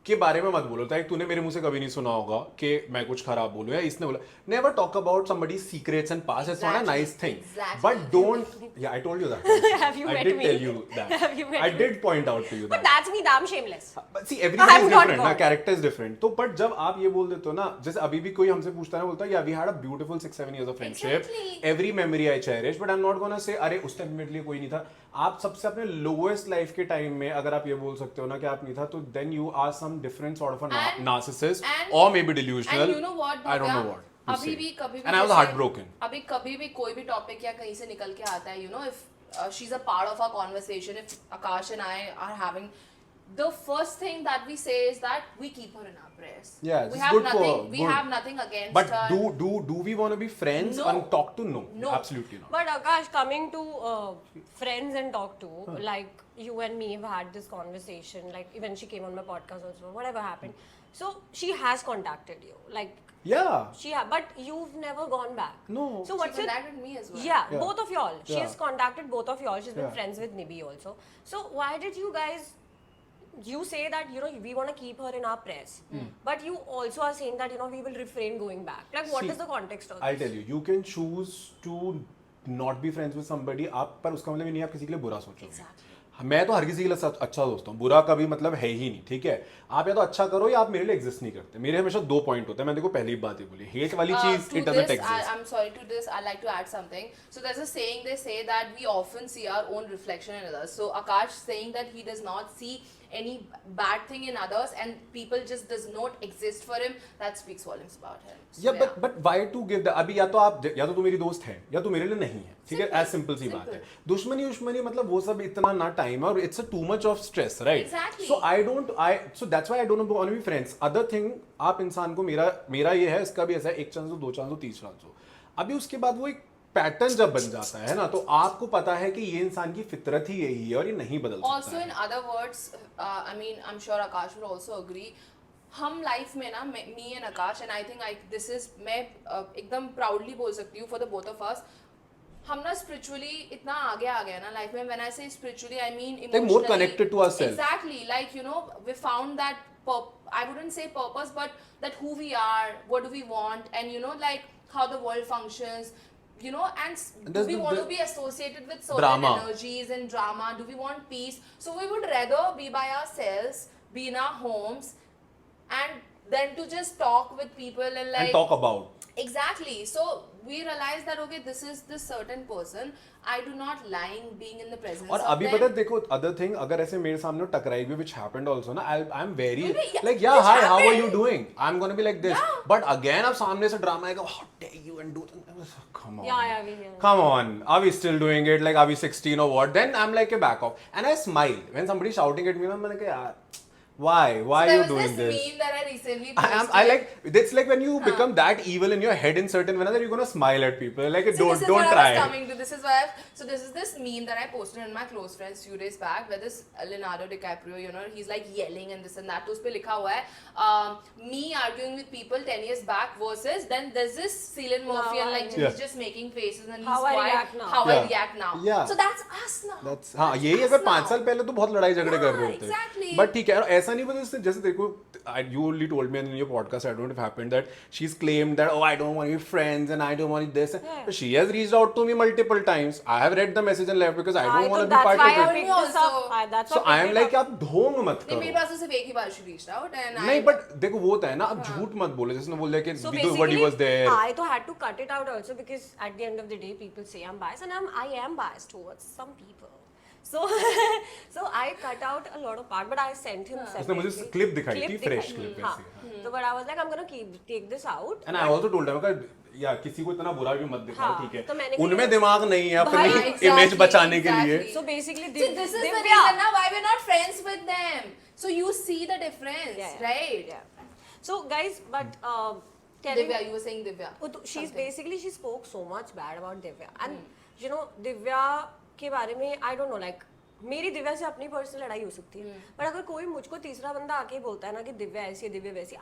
के बारे में मत बोलो। लाइक तूने मेरे मुंह से कभी नहीं सुना होगा कि मैं कुछ खराब बोलूं या इसने बोला, never talk about somebody's secrets and past, it's not a nice thing, but don't, yeah I told you that, Have you I met did me? tell you that, Have you met I me? did point out to you But that. that's me, damn shameless. But see, everybody I'm is not different, ना God. character is different. तो but जब आप ये बोल देते हो ना, जैसे अभी भी कोई हमसे पूछता है ना, बोलता है, yeah, we had a beautiful 6-7 years of friendship. Exactly. Every memory I cherish, but I'm not gonna say, अरे उस टाइम मेरे लिए कोई नहीं था. आप सबसे अपने lowest life के टाइम में अगर आप ये बोल सकते हो ना कि आप नहीं था, तो then you are some different sort of a narcissist or maybe delusional. And you know what, I don't know Bhavya? what. to अभी say. भी कभी भी And I was जैसे- heartbroken. अभी कभी भी कोई भी टॉपिक या कहीं से निकल के आता है, you know, if she's a part of our conversation, if Akash and I are having, the first thing that we say is that we keep her in our prayers. Yeah, we it's have good nothing. for We good. have nothing against But her. do we want to be friends No. and talk to? No, No. absolutely not. But Akash, coming to friends and talk to, like you and me have had this conversation, like even she came on my podcast also, whatever happened. So she has contacted you, like Yeah. but you've never gone back. No. So She what's it? contacted me as well. Yeah, Yeah. both of y'all. She Yeah. has contacted both of y'all. She's been Yeah. friends with Nibby also. So why did you guys? You say that you know we want to keep her in our press, but you also are saying that you know we will refrain going back. Like what See, is the context of I'll this? tell you, you can choose to not be friends with somebody, आप पर उसका मतलब ये नहीं आप किसी के लिए बुरा सोचो। Exactly. मैं तो हर किसी के लिए अच्छा दोस्त हूँ, बुरा कभी मतलब है ही नहीं, ठीक है। आप या तो अच्छा करो या आप मेरे लिए एग्जिस्ट नहीं करते। मेरे हमेशा 2 पॉइंट होते हैं, मैंने देखो पहली बात ही बोली, हेट वाली चीज To it doesn't this, exist. I'm sorry to this. I'd like to add something. So there's a saying they say that we often see our own reflection in others. So Akash saying that he does not see any bad thing in others and people just does not exist for him, that speaks volumes about him. So, या but why to give the, अभी या तो आप या तो तू मेरी दोस्त है या तो मेरे लिए नहीं है, ठीक है, एज सिंपल सी बात है। दुश्मनी मतलब वो सब इतना ना टाइम है और it's a too much of stress, right? Exactly. So that's why I don't want to be friends. Other thing, आप इंसान को मेरा ये है, इसका भी ऐसा है, 1 चांस हो, 2 चांस हो, 3 चांस हो। अभी उसके बाद वो एक पैटर्न जब बन जाता है ना, तो आपको पता है कि ये इंसान की फितरत ही यही है और ये नहीं बदल सकता Also, in other words, I mean, I'm sure Akash will also agree. हम लाइफ में ना, me and Akash, and I think this is, मैं एकदम proudly बोल सकती हूँ for the both of us, हम ना spiritually इतना आगे आ गए ना लाइफ में. When I say spiritually, I mean emotionally. more connected to ourselves. Exactly, like you know, we found that I wouldn't say purpose, but that who we are, what do we want, and you know, like how the world functions. You know, and do there's we the- want the to be associated with certain drama. energies and drama? Do we want peace? So we would rather be by ourselves, be in our homes, and then to just talk with people and like and talk about. exactly. So we realized that okay, this is this certain person. I do not like being in the presence और of अभी them. पता है, देखो other thing, अगर ऐसे मेरे सामने टकराई भी, which happened also ना, I am very Yeah, like, या which hi, how are happened. You doing, I am gonna be like this, but again अब सामने से ड्रामा आएगा, how dare you and do, come on, Yeah, we hear. come on, are we still doing it, like are we 16 or what? Then I'm like a back off and I smile when somebody shouting at me ना, मैंने कहा यार why So are there you was doing this this? meme that I recently I posted. like, it's like when you become that evil in your head in certain manner that you're gonna smile at people, like See, this don't is what I try. was coming to. This is why so this is this meme that I posted in my close friends few days back where this Leonardo DiCaprio, you know, he's like yelling and this and that. तो उस पे लिखा हुआ है me arguing with people 10 years back versus then there's this Cillian Murphy and like Yeah. he's just making faces and How he's I quiet. react now. How I Yeah. react now. Yeah. So that's us now. That's हाँ, यही us अगर now. 5 साल पहले तो बहुत लड़ाई झगड़े कर रहे होते exactly. बट ठीक है, और ऐसा नहीं पता, जैसे देखो, you only told me in your podcast, I don't know if it happened, that she's claimed that, oh, I don't want to be friends and I don't want this. Yeah. But she has reached out to me multiple times. I have read the message and left because I don't want to be that's part why of I it. picked this up. Also. That's So why I am like, आप ढोंग मत नहीं, मेरे करो। पास तो सिर्फ एक ही बार she reached out and नहीं, I बट देखो वो होता है ना, आप झूठ मत बोलो, जैसे ना बोल दिया कि So what he was there. I तो had to cut it out also because at the end of the day, people say I'm biased, and I am biased towards some people. So, so I cut out a lot of part, but I sent him separately. उसने मुझे clip दिखाई थी, fresh दिखाई। clip हाँ, ऐसी, तो but I was like, I'm gonna take this out. And I also told him, या किसी को इतना बुरा भी मत दिखाओ, हाँ, ठीक तो है, मैंने उनमें कहा- दिमाग नहीं है भाई, अपनी exactly, इमेज बचाने के लिए। exactly. So basically, See, this is the Divya. reason now why we're not friends with them. So you see the difference, Yeah, right? Yeah. So guys, but telling Divya, you were saying Divya. Oh, तो she's something. basically she spoke so much bad about Divya, and you know Divya के बारे में I don't know, like मेरी दिव्या से अपनी personal लड़ाई हो सकती है, पर अगर कोई मुझको तीसरा बंदा आके बोलता है ना कि दिव्या ऐसी है, दिव्या वैसी,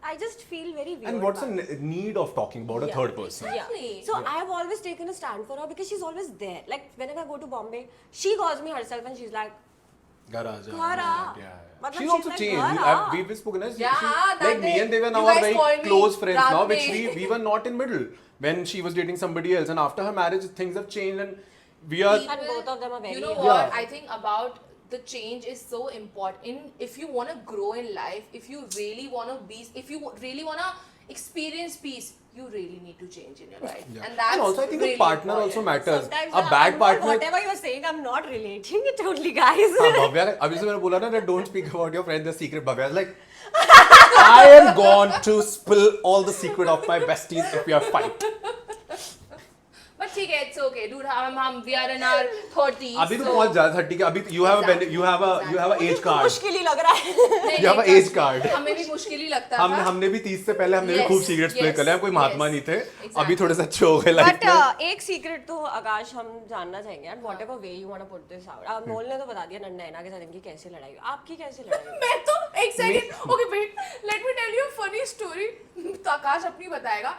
I just feel very weird. And what's the need of talking about a third person? Exactly. So I have always taken a stand for her because she's always there. Like whenever I go to Bombay, she calls me herself and she's like, Garaja. Gara. Yeah. Matlab She's she's also like, changed. Gara. We've spoken as Yeah, that like me day and Devya now you are guys very called me close friends now, Raat which mein. we were not in middle when she was dating somebody else, and after her marriage things have changed, and we are. And both of them are very You know young. what? Yeah. I think about the change is so important. If you want to grow in life, if you really want to be, if you really want to experience peace, you really need to change in your life. Yeah. And that's also I think really a partner important. also matters. Sometimes A bad partner. whatever you're saying, I'm not relating it totally, guys. हाँ, भव्या अभी से मैंने बोला ना that don't speak about your friends the secret. Bhavya is like, I am going to spill all the secret of my besties if we are fight. But ठीक है, it's okay, dude. हम we are in our 30s. अभी तो so- पहुंच जा 30 के अभी you have a you have a age card. मुश्किल ही लग रहा है. नहीं, You have नहीं, a age card. हमें भी मुश्किल ही लगता हमने था. हमने भी 30 से पहले हमने भी Yes, खूब सीक्रेट्स प्ले yes, कर लिया, कोई महात्मा yes, नहीं थे. exactly. अभी थोड़े से अच्छे हो गए लाइफ बट में. एक सीक्रेट तो आकाश हम जानना चाहेंगे यार, whatever way you want to put this out. अब मोल ने तो बता दिया नैना के साथ इनकी कैसे लड़ाई हुई, आपकी कैसे लड़ाई हुई? मैं तो एक second okay wait let me tell you a funny story. तो आकाश अपनी बताएगा.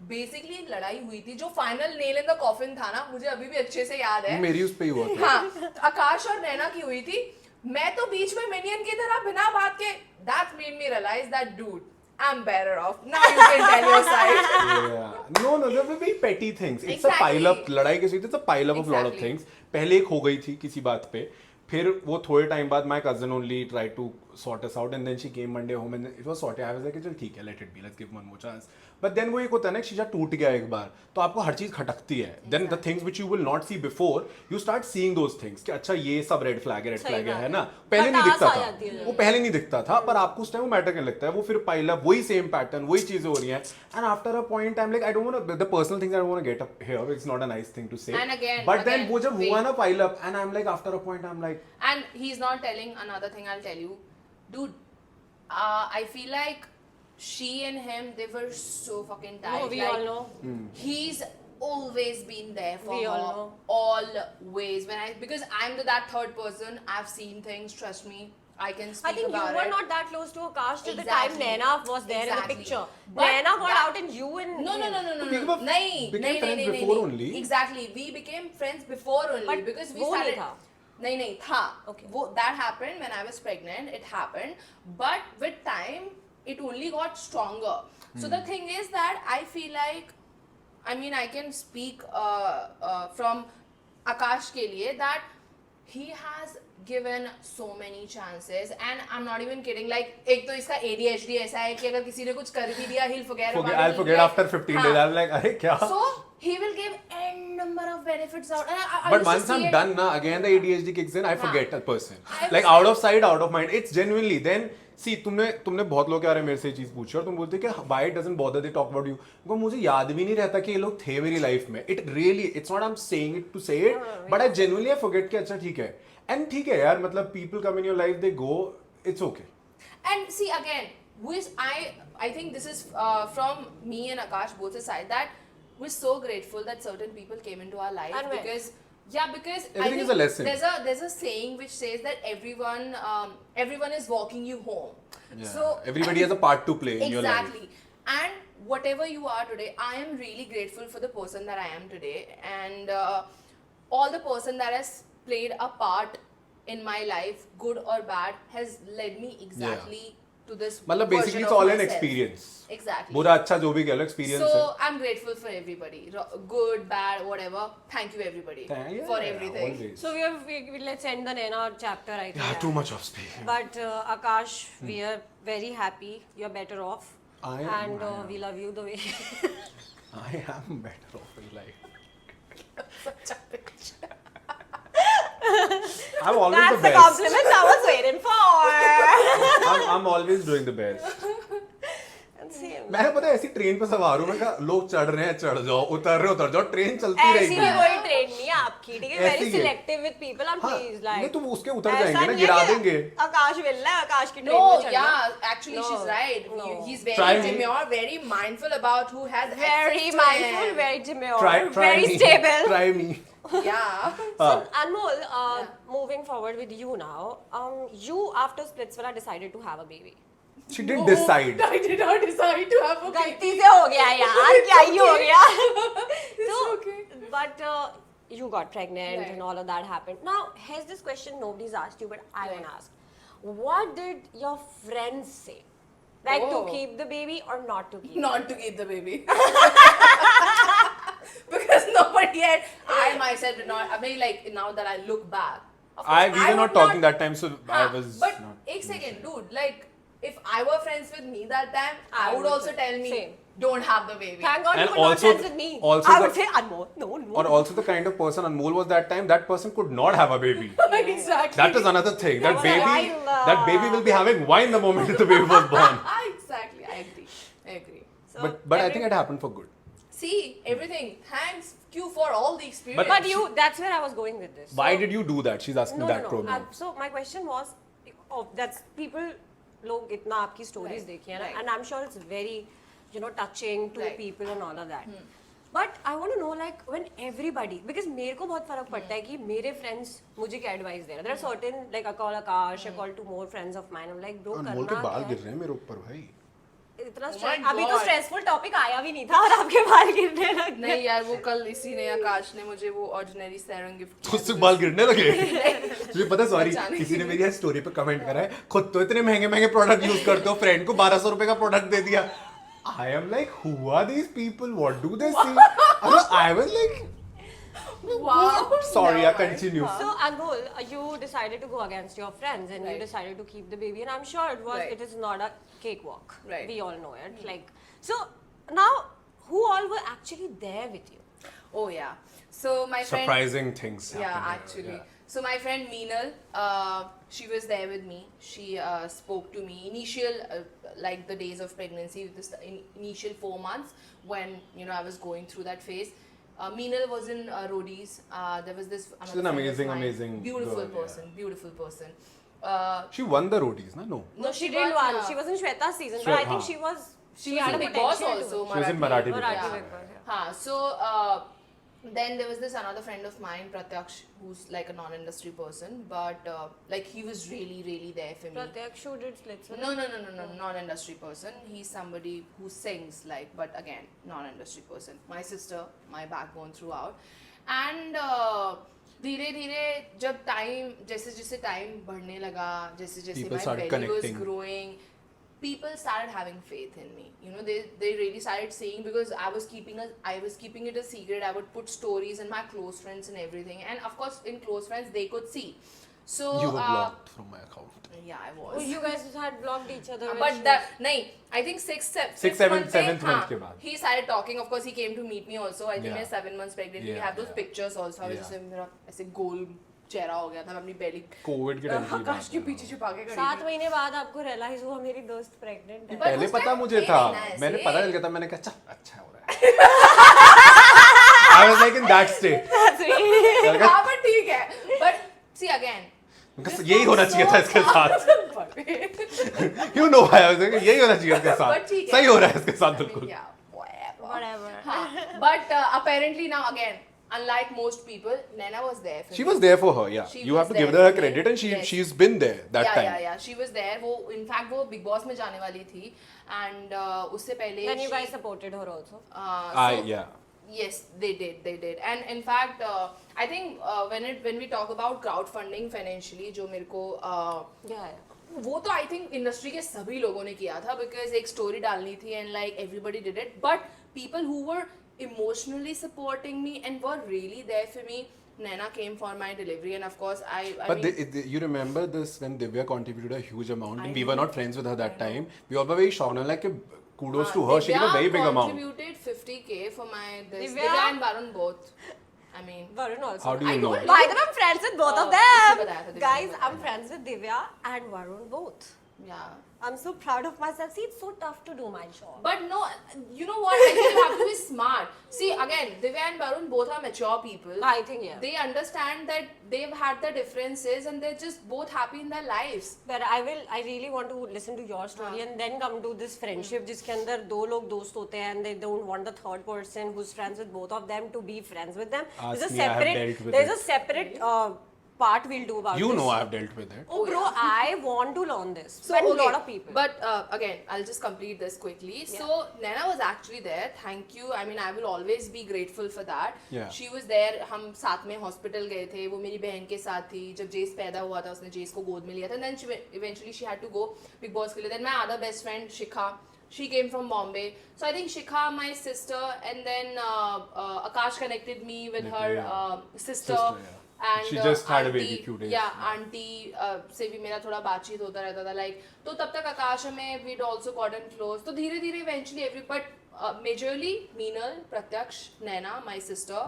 बेसिकली लड़ाई हुई थी, जो final nail in the coffin था ना, मुझे अभी भी अच्छे से याद है. मेरी उस पे ही हुआ था. हाँ, आकाश और नैना की हुई थी. मैं तो बीच में मिनियन की तरह बिना बात के that made me realize that dude I'm better off. Now you can tell your side. Yeah. No, there will be petty things. It's a Exactly. pile up. लड़ाई कैसी थी? It's a pile up of lot of Exactly. things. पहले एक हो गई थी किसी बात पे, फिर वो थोड़े टाइम बाद my cousin only tried to sort us out, and then she came Monday home and it was sorted. I was like, चल ठीक है, let it be, let's give one more chance. But then वो एक होता है ना, शीशा टूट गया एक बार, तो आपको हर चीज खटकती है. Then the things which you will not see before, you start seeing those things. कि अच्छा ये सब red flag है ना. पहले नहीं हताश दिखता आ था. जाती है. वो पहले नहीं दिखता था, पर आपको उस टाइम वो मैटर करने लगता है. वो फिर पाइल अप, वही सेम पैटर्न, वही चीजें हो रही हैं. And after a point, I'm like, I don't want to. The personal things I don't want to get up here. It's not a nice thing to say. And again, but then वो जब wait. हुआ ना pile up, and I'm like, after a point, I'm like, And he's not telling another thing. I'll tell you, dude. I feel like she and him, they were so fucking tight. No, we like, all know. He's always been there for We her. all know. Always. Because I'm that third person. I've seen things. Trust me. I can speak I think you about were it. not that close to Akash till the Exactly. time Naina was there in the Exactly. picture. But Naina got that- out and you and No. We were- नहीं, became नहीं, friends नहीं, before नहीं. only. Exactly. We became friends before only But because we वो नहीं started. था. नहीं था. Okay. वो that happened when I was pregnant. It happened, but with time, it only got stronger. So the thing is that I feel like, I mean, I can speak from Akash के लिए that he has given so many chances, and I'm not even kidding. Like एक तो इसका ADHD ऐसा है कि अगर किसी ने कुछ कर भी दिया, he'll forget about it. I'll He'll forget be after 15 days. I'm like, अरे क्या? So he will give n number of benefits out. And I But used to once see I'm it. done, na, again the ADHD kicks in. I forget a person. I Like was- out of sight, out of mind. It's genuinely. Then see, तुमने बहुत लोग के बारे में मेरे से ये चीज पूछी और तुम बोलते कि why it doesn't bother they talk about you. क्योंकि मुझे याद भी नहीं रहता कि ये लोग थे मेरी लाइफ में. It really, it's not I'm saying it to say it, but I genuinely forget कि अच्छा ठीक है. And ठीक है यार, मतलब people come in your life, they go. It's okay. And see again, I think this is from me and Akash both aside that we're so grateful that certain people came into our life And when? because because I Everything think is a lesson. There's a saying which says that everyone is walking you home. Yeah. So Everybody has a part to play in your life. exactly. And whatever you are today, I am really grateful for the person that I am today, and all the person that has played a part in my life, good or bad, has led me exactly to this. मतलब version basically it's of all an myself. experience. Exactly. बुरा अच्छा जो भी कह लो experience So है. I'm grateful for everybody, good, bad, whatever. Thank you everybody Yeah, for everything. always. So let's end the Naina chapter, I think. Yeah, too much of speaking. But Akash, we are very happy. You're better off. I am. And we love you the way. I am better off in life. Such a bitch. I'm always That's the the best. compliment I was waiting for. I'm always doing the best. And see, मैंने पता है ऐसी train पे सवार हूँ, मैं कहा लोग चढ़ रहे हैं चढ़ जाओ, उतर रहे उतर जाओ, ट्रेन चलती ऐसी रहेगी। भी कोई ट्रेन नहीं है आपकी, ठीक है? ऐसी वेरी है। Selective with people, I am हाँ, प्लीज लाइक नहीं तो वो उसके उतर जाएंगे ना, गिरा देंगे। आकाश मिलना है, आकाश की ट्रेन No, में चढ़ना। yeah, actually No, she's right. no. He's very Try me. demure, very mindful about who has Very access to mindful, him. very demure, Try very me. stable. Try me. Yeah. So Anmol, moving forward with you now, you after Splitsvilla decided to have a baby. She didn't decide. I did not decide to have a baby. गलती से हो गया यार, क्या ही हो गया? It's okay. But you got pregnant Right. and all of that happened. Now, here's this question nobody's asked you, but I want to Right. ask. What did your friends say? Like to Oh. keep the baby or not to keep? Not to keep the baby. Because nobody had, I myself did not, I mean like now that I look back. of course, We were would not talking that time, so I हाँ, was but not. एक second, dude, like if I were friends with me that time, I would would also say- tell me, same. don't have the baby. Thank God And you were not also friends the- with me. also I the- would say Anmol, no. Or also the kind of person Anmol was that time, that person could not have a baby. Exactly. That is another thing. That was baby, wild. that baby will be having wine the moment the baby was born. Exactly, I agree. I agree. So, But I think it happened for good. See, everything. Thanks you for all the experience. But you, that's where I was going with this. Why So- did you do that? She's asking No, that no, no. problem. So my question was, that's people, लोग इतना आपकी stories Right, देखी है ना, right. and I'm sure it's very, touching to Right. people and all of that. But I want to know like when everybody, because मेरे को बहुत फर्क पड़ता है कि मेरे friends मुझे क्या advice दे रहे हैं. There are certain like I call Akash, I call two more friends of mine. I'm like bro अनमोल करना के बाल क्या गिर है? रहे हैं मेरे ऊपर भाई. इतना Oh stress, my अभी तो God. stressful topic आया भी नहीं था और आपके बाल गिरने लग गए. नहीं यार वो कल इसी ने आकाश ने मुझे वो ऑर्डिनरी सेरम गिफ्ट तो उससे बाल गिरने लगे. तुझे पता, सॉरी, अचानक किसी ने मेरी स्टोरी पे कमेंट करा है, खुद तो इतने महंगे महंगे प्रोडक्ट यूज करते हो, फ्रेंड को 1200 रुपए का प्रोडक्ट दे दिया. I am like, who are these people? What do they see? I was like, Wow. sorry, Never I mind. continue. So Anmol, you decided to go against your friends and you Right. decided to keep the baby, and I'm sure Right. it is not a cakewalk. Right. We all know it. Like, so now, who all were actually there with you? Oh yeah. So my friend. Surprising things Yeah, happened. actually. So my friend Meenal, she was there with me. She spoke to me initial, like the days of pregnancy, initial 4 months when I was going through that phase. Meenal was in Rhodey's. There was this. She's an another friend of amazing, mine. amazing beautiful girl, person. yeah. Beautiful person. She won the roadies, na? No. No, she didn't won, want. She was in Shweta's season, but I think she was. She had was a in Big Boss potential also. to. She was in Marathi Big Marathi Boss. Big Boss, yeah. Haan, so then there was this another friend of mine, Pratyaksh, who's like a non-industry person, but like he was really, really there for me. Pratyak, who did splits? No, non-industry person. He's somebody who sings, like, but again, non-industry person. My sister, my backbone throughout. And धीरे धीरे जब time जैसे time बढ़ने लगा, जैसे People my started belly was connecting. growing, people started having faith in me. They really started saying, because I was keeping it a secret. I would put stories in my close friends and everything, and of course in close friends they could see. So You were blocked from my account. yeah, I was. Oh, you guys had blocked each other. when But she that nahi, I think sixth, seventh month हाँ, के बाद. he started talking. Of course, he came to meet me also. I think Yeah. मैं 7 months pregnant. We Yeah, have those yeah. pictures also. I was Yeah. जैसे मेरा ऐसे गोल चेहरा हो गया था. मैं अपनी belly कोविड के टाइम की आकाश बात के है. पीछे छुपा के खड़ी 7 थी. महीने बाद आपको रियलाइज हुआ मेरी दोस्त प्रेग्नेंट है. But पहले उस पता time मुझे थे था, ना ऐसे. मैंने पता चल गया था, मैंने कहा चल अच्छा हो रहा है. I was like in that state. मैंने कहा, हाँ, but ठीक है. But see again. यही होना चाहिए था इसके साथ. You know why I was like, यही होना चाहिए इसके साथ. But ठीक है. सही हो रहा है इसके साथ बिल्कुल. Yeah, whatever. Whatever. हाँ, but apparently now again, unlike most people, Naina was there for She me. was there for her, yeah. She You have was to give there her for me. credit, and Yes. she's been there that yeah, time. Yeah, she was there. वो in fact वो Big Boss में जाने वाली थी, and उससे पहले Then you she- guys supported her also. Yeah. Yes, they did. And in fact, I think when we talk about crowdfunding financially, जो मेरे को Yeah. वो तो आई थिंक इंडस्ट्री के सभी लोगों ने किया था, बिकॉज एक स्टोरी डालनी थी and like everybody did it, but people who were emotionally supporting me and were really there for me, Naina came for my delivery, and of course I But mean, you remember this when Divya contributed a huge amount, and we were not friends with her that time. We all were very shocked. And like, kudos to her. She gave a very big amount. contributed 50K for my this. Divya? Divya and Varun both. I mean, Varun also. How do you I know? don't By the way, I'm friends with both of इसी them. बताया था Divya Guys, ने I'm friends with Divya and Varun both. Yeah. I'm so proud of myself. See, it's so tough to do my job. But no, you know what? I think you have to be smart. See, again, Divya and Barun both are mature people. I think, yeah. They understand that they've had the differences and they're just both happy in their lives. But I really want to listen to your story and then come to this friendship जिसके अंदर दो लोग दोस्त होते हैं and they don't want the third person who's friends with both of them to be friends with them. Ask me, I have dealt with There's it. a separate part we'll do about You this. know I've dealt with it. Oh, bro, I want to learn this. So, But a okay, lot of people. But again, I'll just complete this quickly. So, Naina was actually there. Thank you. I mean, I will always be grateful for that. Yeah. She was there. हम साथ में hospital गए थे. वो मेरी बहन के साथ थी. जब जेस पैदा हुआ था, उसने जेस को गोद में लिया था. And then eventually she had to go Big Boss के लिए. Then my other best friend Shikha, she came from Bombay. So I think Shikha, my sister, and then Akash connected me with her sister. yeah. And She just had a baby auntie, few days. yeah, aunty से भी मेरा थोड़ा बातचीत होता रहता था like तो तब तक आकाश में we'd also gotten close तो धीरे धीरे eventually but majorly Meenal, Pratyaksh, Naina, my sister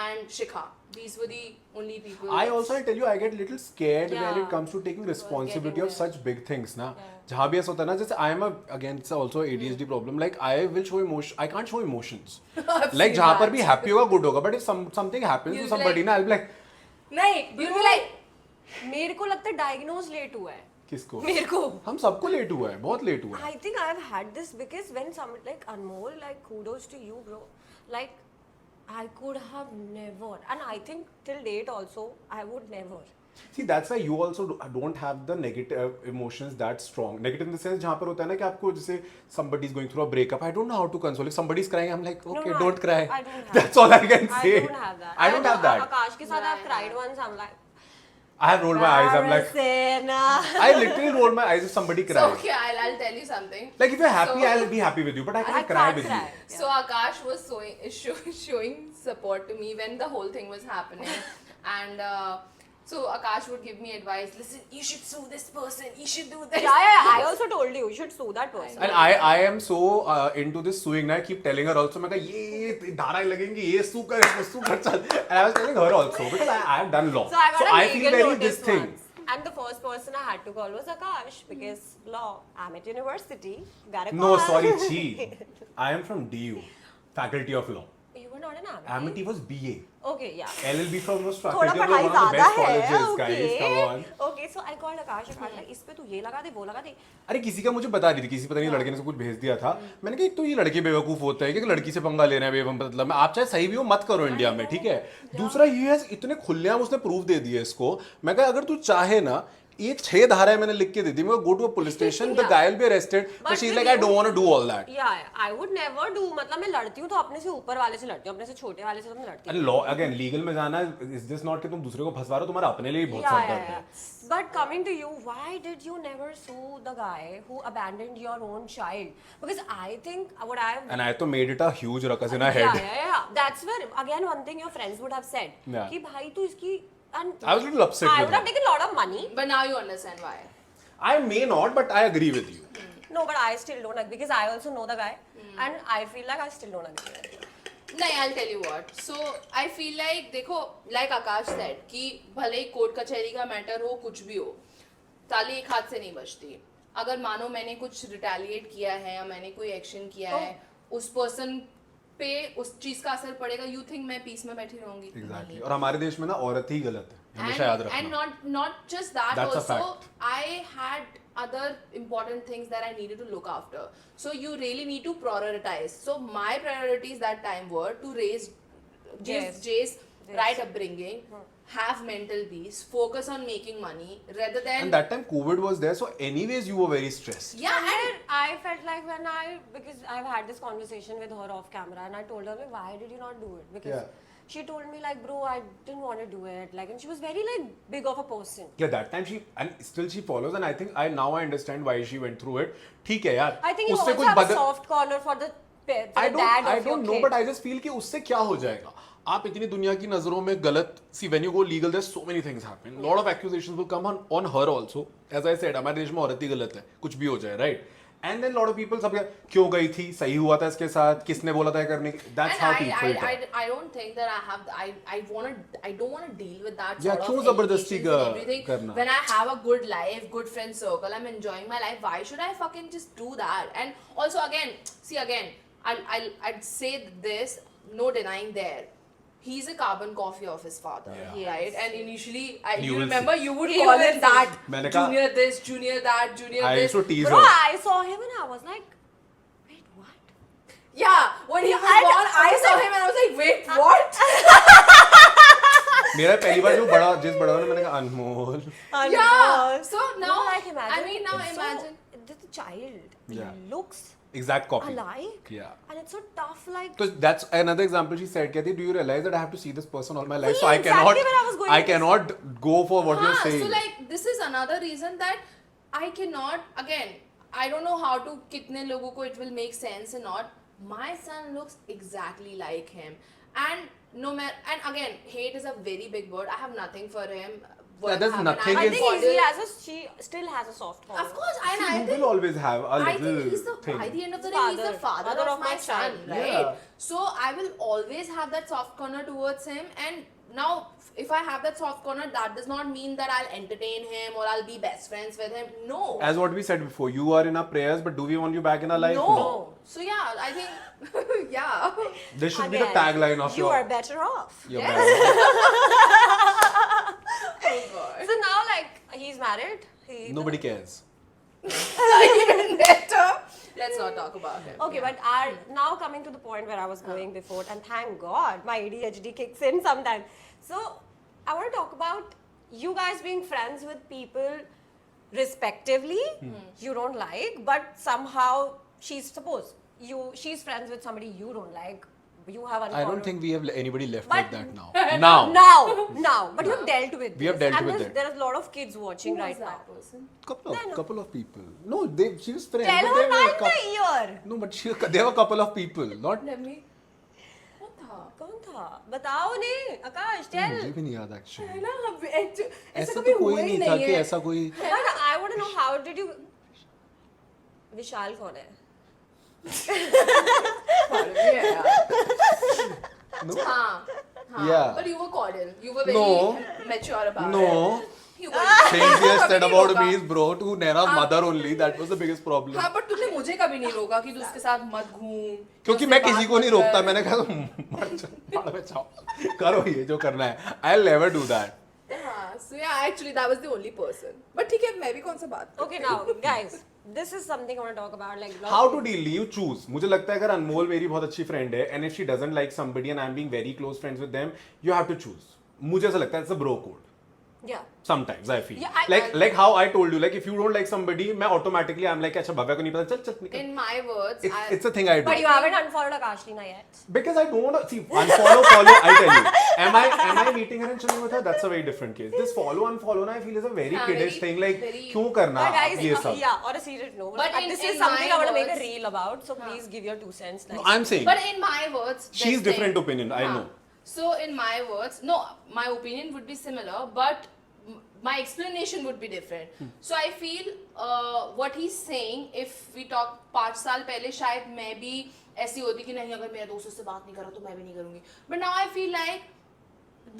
and Shikha. These were the only people. I also, I tell you, I get little scared when Yeah. it comes to taking responsibility getting of such big things, na. जहाँ भी ऐसा होता है ना, जैसे I am again, it's also ADHD problem. Like I will show emotion, I can't show emotions. Like जहाँ पर भी happy होगा, good होगा. But if something happens You'll to be somebody, like- ना, I'll be like, नहीं you'll be like मेरे को लगता है डायग्नोज लेट हुआ है किसको? मेरे को हम सबको लेट हुआ है, बहुत लेट हुआ है. I think I've had this because when some like Anmol, like kudos to you, bro. Like I could have never, and I think till date also I would never. See, that's why you also don't have the negative emotions that strong. Negative in the sense जहाँ पर होता है ना कि आपको जैसे somebody is going through a breakup. I don't know how to console. If somebody is crying, I'm like, okay, No, don't cry. I don't have That's all I can I say. don't have that. I don't have that. Akash के साथ I've cried once. I'm like, I have rolled my eyes. I'm like, Sena. I literally roll my eyes if somebody so cries. okay I'll tell you something. Like if you're happy, So- I'll be happy with you, but I can't cry with you. So Akash was showing support to me when the whole thing was happening, and so Akash would give me advice. Listen, you should sue this person. You should do this. Yeah. I also told you should sue that person. And I am so into this suing now. I keep telling her also. मैं कहा ये धाराएं लगेंगी, ये sue कर, इसको sue कर चल. And I was telling her also because I have done law. So I got a feel legal very notice this thing. once. And the first person I had to call was Akash because law. I'm at university. Gotta No, call. sorry, chi. I am from DU, Faculty of Law. You were not an Amity. Amity was BA. Okay, yeah. LLB from was थोड़ा Faculty of Law, पढ़ाई one of the ज़्यादा best है. colleges, guys. Come on. Okay, so I called Akash. Akash like इस पे तू ये लगा दे, वो लगा दे. अरे किसी का मुझे बता रही थी, किसी पता नहीं लड़के ने से कुछ भेज दिया था. मैंने कहा एक तो ये लड़के बेवकूफ होते हैं कि लड़की से पंगा लेना है बेवकूफ मतलब आप चाहे सही भी हो मत करो इंडिया में, ठीक है. दूसरा ये है इतने खुलेआम उसने प्रूफ दे दिए इसको. मैं कहा अगर तू चाहे ना ये 6 धाराएं मैंने लिख के दी थी. मैं go to a police station, the guy will be arrested, but she is like I don't want to do all that. Yeah, I would never do. मतलब मैं लड़ती हूँ तो अपने से ऊपर वाले से लड़ती हूँ, अपने से छोटे वाले से तो मैं लड़ती हूँ. अरे लॉ अगेन लीगल में जाना इज दिस नॉट कि तुम दूसरे को फंसवा रहे हो, तुम्हारा अपने लिए ही बहुत Yeah, सब yeah, दर्द है. yeah. But coming to you, why did you never sue the guy who abandoned your own child? Because I think what I've And I तो made it a huge ruckus in her yeah, head. yeah, yeah. That's where again one thing your friends would have said. Yeah. कि भाई तू इसकी and I was a little upset I with would have her. taken a lot of money. But now you understand why. I may not, but I agree with you. No, but I still don't agree because I also know the guy, and I feel like I still don't agree with you. नहीं I'll tell you what. So I feel like देखो like आकाश said कि भले ही court कचहरी का matter हो कुछ भी हो ताली एक हाथ से नहीं बजती. अगर मानो मैंने कुछ रिटेलिएट किया है या मैंने कोई एक्शन किया है उस पर्सन पे उस चीज का असर पड़ेगा. यू थिंक मैं पीस में बैठी रहूंगी? Exactly. और हमारे देश में ना औरत ही गलत है, हमेशा याद रखना. And not just that That's a also fact. I had other important things that I needed to look after. So you really need to prioritize. So my priorities that time were to raise Yes. Jay's right upbringing, have mental peace, focus on making money rather than And that time COVID was there, so anyways you were very stressed. yeah and I felt like when because I've had this conversation with her off camera and I told her like why did you not do it because Yeah. she told me like bro I didn't want to do it like and she was very like big of a person. Yeah, that time she and still she follows, and I think I understand why she went through it. ठीक है यार. I think you उससे also कुछ have a बदल. soft corner for the I dad of your don't know, kid. but I just feel कि उससे क्या हो जाएगा. आप इतनी दुनिया की नजरों में गलत. See, when you go legal, there's so many things happen. Lot of accusations will come on her also. As I said, हमारे देश में औरत ही गलत है. कुछ भी हो जाए, right? And then lot of people सब क्यों गई थी, सही हुआ था इसके साथ, किसने बोला था करने, that's And how people talk. I don't think that I don't want to deal with that Yeah, sort क्यों of जबरदस्ती allegations and everything. करना? When I have a good life, good friend circle, I'm enjoying my life. Why should I fucking just do that? And also again, I'd say this, no denying there. He's a carbon copy of his father, Yeah. right? And initially, You you will remember see. you would You call will him see. that मैंने कहा- junior this, junior that, junior I this. used to tease Bro, her. I saw him and I was like, wait, what? Yeah, when he was And born, I saw him and I was like, wait, what? मेरा पहली बार जो जिस बड़ा ने मैंने कहा अनमोल. Yeah. So No, now, like imagine. I mean, now so, imagine. the child Yeah. looks Exact copy. alike. Yeah. And it's so tough, like. So that's another example she said, Kathy, do you realize that I have to see this person all my life? Wait, So I exactly cannot, where I was going I with this. cannot go for what you're saying. So like this is another reason that I cannot, again, I don't know how to kitne logo ko it will make sense or not. My son looks exactly like him, and no matter, and again, hate is a very big word. I have nothing for him. Yeah, there's nothing I is- think she still has a soft corner. Of course, and I You think will always have a I little think he's the thing. by the end of the day he's the father of my son, right? Yeah. So I will always have that soft corner towards him, and now if I have that soft corner, that does not mean that I'll entertain him or I'll be best friends with him. No. As what we said before, you are in our prayers, but do we want you back in our life? No. So yeah, I think yeah. This should be the Again, tagline of you your. are better off. your Yes. band. Oh god. So now, like, he's married. Nobody cares. Even better. Let's not talk about him. Okay, but are now coming to the point where I was going before, and thank God my ADHD kicks in sometime. So I want to talk about you guys being friends with people respectively you don't like, but somehow she's she's friends with somebody you don't like. You have unfollowed. I don't think we have anybody left But- like that now. Now, but you've dealt with We have this, dealt and with there's- it. There are a lot of kids watching Who was right now. that person? Couple of people. No, she was friends. Tell but her there were not a in coup- the ear. No, but there were a couple of people. Not. Let me. What the? कौन था? बताओ ने, आकाश, tell. मुझे भी नहीं याद actually. है ना अब ऐसा ऐसा कभी तो कोई हुआ ही नहीं था नहीं कि है. ऐसा कोई. But I want to know how did you. विशाल कौन है? No. हाँ. Yeah. But you were cordial. You were very No. mature about it. No. You were. Things he has said कभी नहीं about रोका. me is bro to Naira's mother only. That was the biggest problem. हाँ, but तूने मुझे कभी नहीं रोका कि तू उसके साथ मत घूम. क्योंकि उससे मैं बात किसी को मत नहीं कर. रोकता. मैंने कहा मर जाओ, भाड़ में जाओ. करो ये जो करना है. I'll never do that. हाँ, so yeah, actually that was the only person. But ठीक है, मैं भी कौन सा बात करती Okay, now, guys, this is something I want to talk about. Like, How to deal? You choose. मुझे लगता है अगर अनमोल मेरी बहुत अच्छी फ्रेंड है and if she doesn't like somebody and I'm being very close friends with them, you have to choose. मुझे ऐसा लगता है it's a bro code. Yeah. Sometimes I feel Yeah, like how I told you, like if you don't like somebody, मैं automatically I'm like अच्छा भव्या को नहीं पता, चल निकल. In my words, It's a thing I do. But you haven't unfollowed Akashlina yet. Because I don't want to see unfollow. I tell you, am I meeting her and chilling with her? That's a very different case. This unfollow, I feel is a very हाँ, kiddish very- thing. Like very- क्यों करना But guys, ये सब? yeah, on a serious note, But this in is something my I want to make a words- reel about. So please give your 2 cents. No, Nice. I'm saying. But in my words, She's this different thing- opinion, I हाँ. know. So in my words, no, my opinion would be similar, but my explanation would be different. So I feel what he's saying, if we talk 5 साल पहले शायद मैं भी ऐसी होती कि नहीं अगर मेरा दोस्त उससे बात नहीं कर रहा तो मैं भी नहीं करूँगी. But now I feel like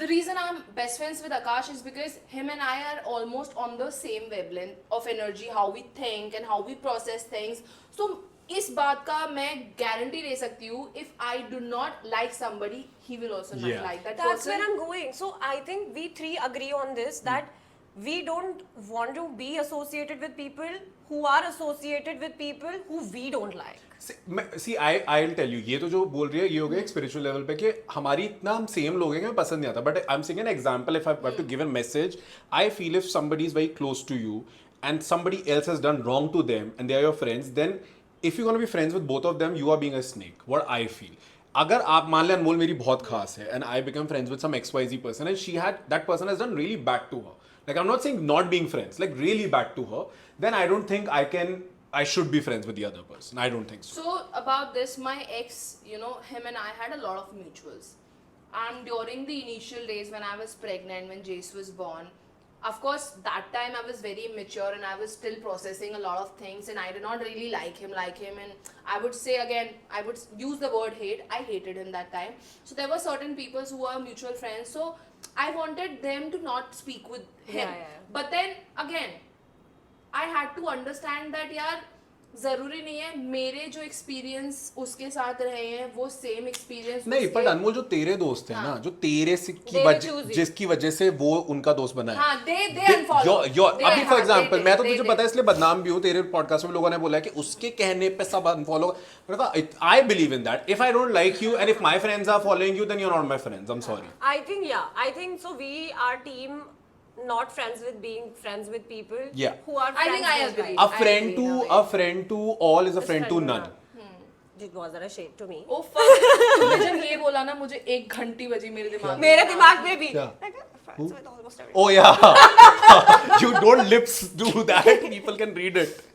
the reason I'm best friends with Akash is because him and I are almost on the same wavelength of energy, how we think and how we process things. So इस बात का मैं guarantee ले सकती हूँ if I do not like somebody, he will also not Yeah. like that That's person. where I'm going. So I think we 3 agree on this that we don't want to be associated with people who are associated with people who we don't like. I'll tell you, ये तो जो बोल रही है ये हो गया एक spiritual level पे कि हमारी इतना हम same लोग हैं कि हमें पसंद नहीं आता. But I'm saying an example, if I have to give a message, I feel if somebody is very close to you and somebody else has done wrong to them and they are your friends, then if you're going to be friends with both of them, you are being a snake. What I feel. अगर आप मान लें अनमोल मेरी बहुत खास है and I become friends with some XYZ person and that person has done really bad to her. Like I'm not saying not being friends, like really bad to her, then I don't think I should be friends with the other person. I don't think so. So about this, my ex, him and I had a lot of mutuals. And during the initial days when I was pregnant, when Jace was born, of course, that time I was very immature and I was still processing a lot of things, and I did not really like him. And I would say again, I would use the word hate. I hated him that time. So there were certain people who were mutual friends. So I wanted them to not speak with him. Yeah. But then again, I had to understand that यार जरूरी नहीं है मेरे जो experience उसके साथ रहे हैं वो सेम एक्सपीरियंस नहीं, पर अनमोल जो तेरे दोस्त हैं ना, जो तेरे से की They वजह choose it. जिसकी वजह से वो उनका दोस्त बना है, हाँ they unfollow. अभी फॉर एग्जांपल मैं तो तुझे पता है इसलिए बदनाम भी हूँ, तेरे पॉडकास्ट में लोगों ने बोला है कि उसके कहने पे सब unfollow. I believe in that, if I don't like you and if my friends are following you then you are not my friends, I am sorry. I think so. We are team not friends with being friends with people Yeah. who are I think friends I with agree. guys. a friend to all is a friend to none. It wasn't a shade to me. Oh fuck. तूने जब ये बोला ना मुझे एक घंटी बजी मेरे दिमाग में। मेरे दिमाग में भी क्या? Like, friends with almost everyone. Oh yeah. You don't lips do that, people can read it.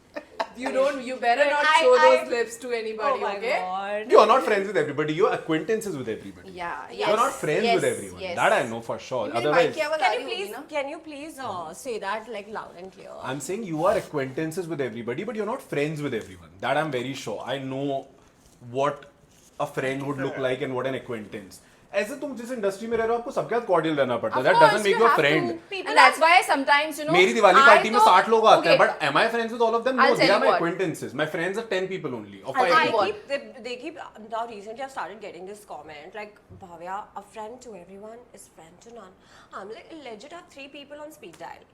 You better not I- show I- those lips to Oh anybody, my okay? god. You are not friends with everybody, you are acquaintances with everybody. Yeah, You are not friends with everyone. That I know for sure. Otherwise, Can you please say that like loud and clear? I'm saying you are acquaintances with everybody, but you're not friends with everyone. That I'm very sure. I know what a friend would look like and what an acquaintance. ऐसे तुम जिस industry में रह रहे हो आपको सबके साथ कॉर्डियल रहना पड़ता है. That doesn't make you a friend. And that's why sometimes, you know, मेरी दिवाली पार्टी में 60 लोग आते हैं, okay, but am I friends with all of them? No, I'll they tell are you my what. acquaintances. My friends are 10 people only, or I'll 5 tell you people. what. They keep now recently I've started getting this comment like Bhavya, a friend to everyone is friend to none. I'm like legit have 3 people on speed dial.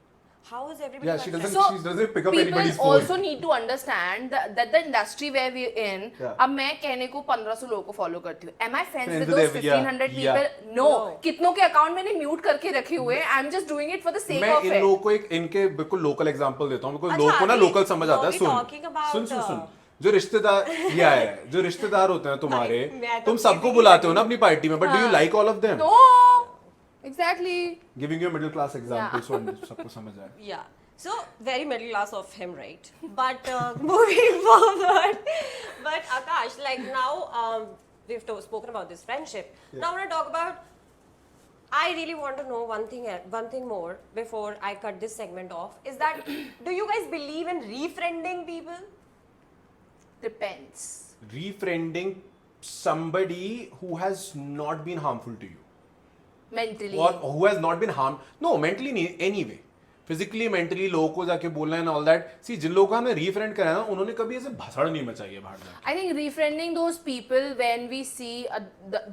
How is everybody? Yeah, my she friend? doesn't. She doesn't pick up anybody's people phone. also need to understand that the industry where we're in, Yeah. अब मैं कहने को 1500 लोगों को follow करती हूँ. Am I friends with with those every- yeah, 1500 yeah. people? No. कितनों के अकाउंट मैंने म्यूट करके रखे हुए हैं. I'm just doing it for the sake मैं of इन it. लोगों को एक इनके बिल्कुल लोकल एग्जांपल देता हूँ, बिकॉज़ अच्छा, लोगों को ना अभी लोकल समझ आता है. we talking about, सुन जो रिश्तेदार जो रिश्तेदार होते हैं तुम्हारे, मैं तो तुम सबको बुलाते हो ना अपनी पार्टी में, but do you like all of them? No. Exactly. Giving you middle class example so सबको समझ आए. Yeah. So very middle class of him, right? But moving forward, but Akash, like now we've spoken about this friendship. Yeah. Now I want to talk about. I really want to know one thing more before I cut this segment off. Is that do you guys believe in refriending people? Depends. Refriending somebody who has not been harmful to you, Mentally. or who has not been harmed. No, mentally नहीं, anyway. Physically mentally लोगों को जाके बोलना है all that. सी जिन लोगों को हमने रीफ्रेंड करा ना, उन्होंने कभी ऐसे भसड़ नहीं मचाई है बाहर जाके. I think refriending those people when we see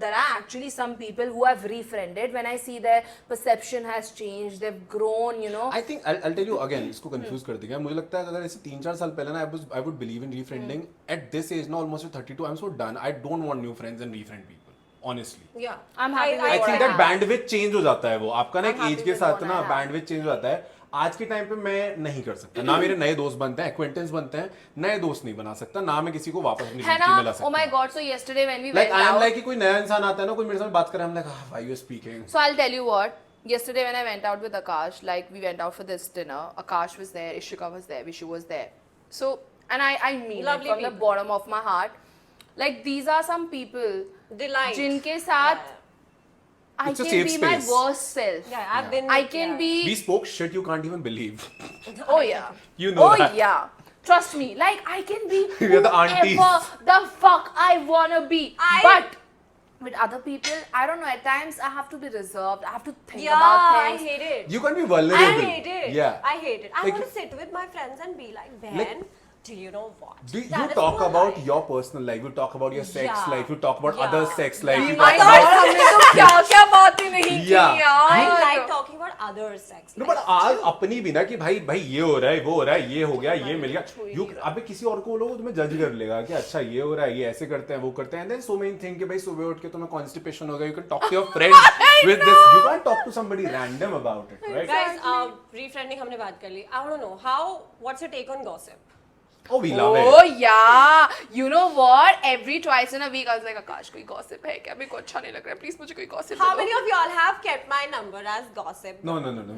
there are actually some people who have refriended when I see their perception has changed, they've grown, you know. I think I'll tell you again, इसको confuse कर देगा. मुझे लगता है अगर ऐसे 3-4 साल पहले ना I would believe in refriending. At this age now, almost at 32, I'm so done. I don't want new friends and refriend people. Honestly. Yeah. I'm happy with I what think I that have. bandwidth change हो जाता है वो. आपका ना I'm एक happy as के with साथ what ना I have. bandwidth change हो जाता है. आज के टाइम पे मैं नहीं कर सकता. ना मेरे नए दोस्त बनते हैं, acquaintance बनते हैं, नए दोस्त नहीं बना सकता. ना मैं किसी को वापस अपनी है जिंदगी में ला ना? सकता. Oh my god, so yesterday when we Like went I am out. like कि कोई नया इंसान आता है ना, कोई मेरे साथ बात करे, I'm like, why you speaking? So I'll tell you what. Yesterday when I went out with Akash, like we went out for this dinner. Akash was there, Ishika was there, Vishu was there. So and I mean it Lovely from the people. bottom of my heart. Like these are some people Delight. जिनके साथ I It's a can safe be my space. worst self. Yeah, I've been. I can yeah. We be. spoke shit you can't even believe. Oh yeah. You know Oh that. yeah. Trust me. Like I can be You're the aunties. whoever the fuck I wanna be. I- But with other people, I don't know. At times I have to be reserved. I have to think Yeah, about I things. hate it. You can't be vulnerable. I hate it. Yeah. I hate it. I Like- want to sit with my friends and be like, Ben, do you know what? Do That you is talk so about high. your personal life? You talk about your sex Yeah. life. You talk about Yeah. other sex life. Yeah. You My talk God, about. हमने तो क्या-क्या बातें नहीं की Yeah. I यार. like talking about other sex. No, but आज अपनी भी ना कि भाई ये हो रहा है, वो हो रहा है, ये हो गया, ये मिल गया. You अबे किसी और को लोग तुम्हें जज कर लेगा कि अच्छा ये हो रहा है, ये ऐसे करते हैं, वो करते हैं. And then so many things कि भाई सुबह उठ के तुम्हें constipation हो गया. You can talk to your friends with this. You can't talk to somebody random about it, right? Guys, refriending हमने बात कर ली. I want to know what's your take on gossip? Oh, we love Oh it. yeah. You know what? Every twice in a week I was like, Akash, कोई gossip है क्या? मेरे को अच्छा नहीं लग रहा है. Please मुझे कोई gossip How दे दो. many of y'all have kept my number as gossip? No.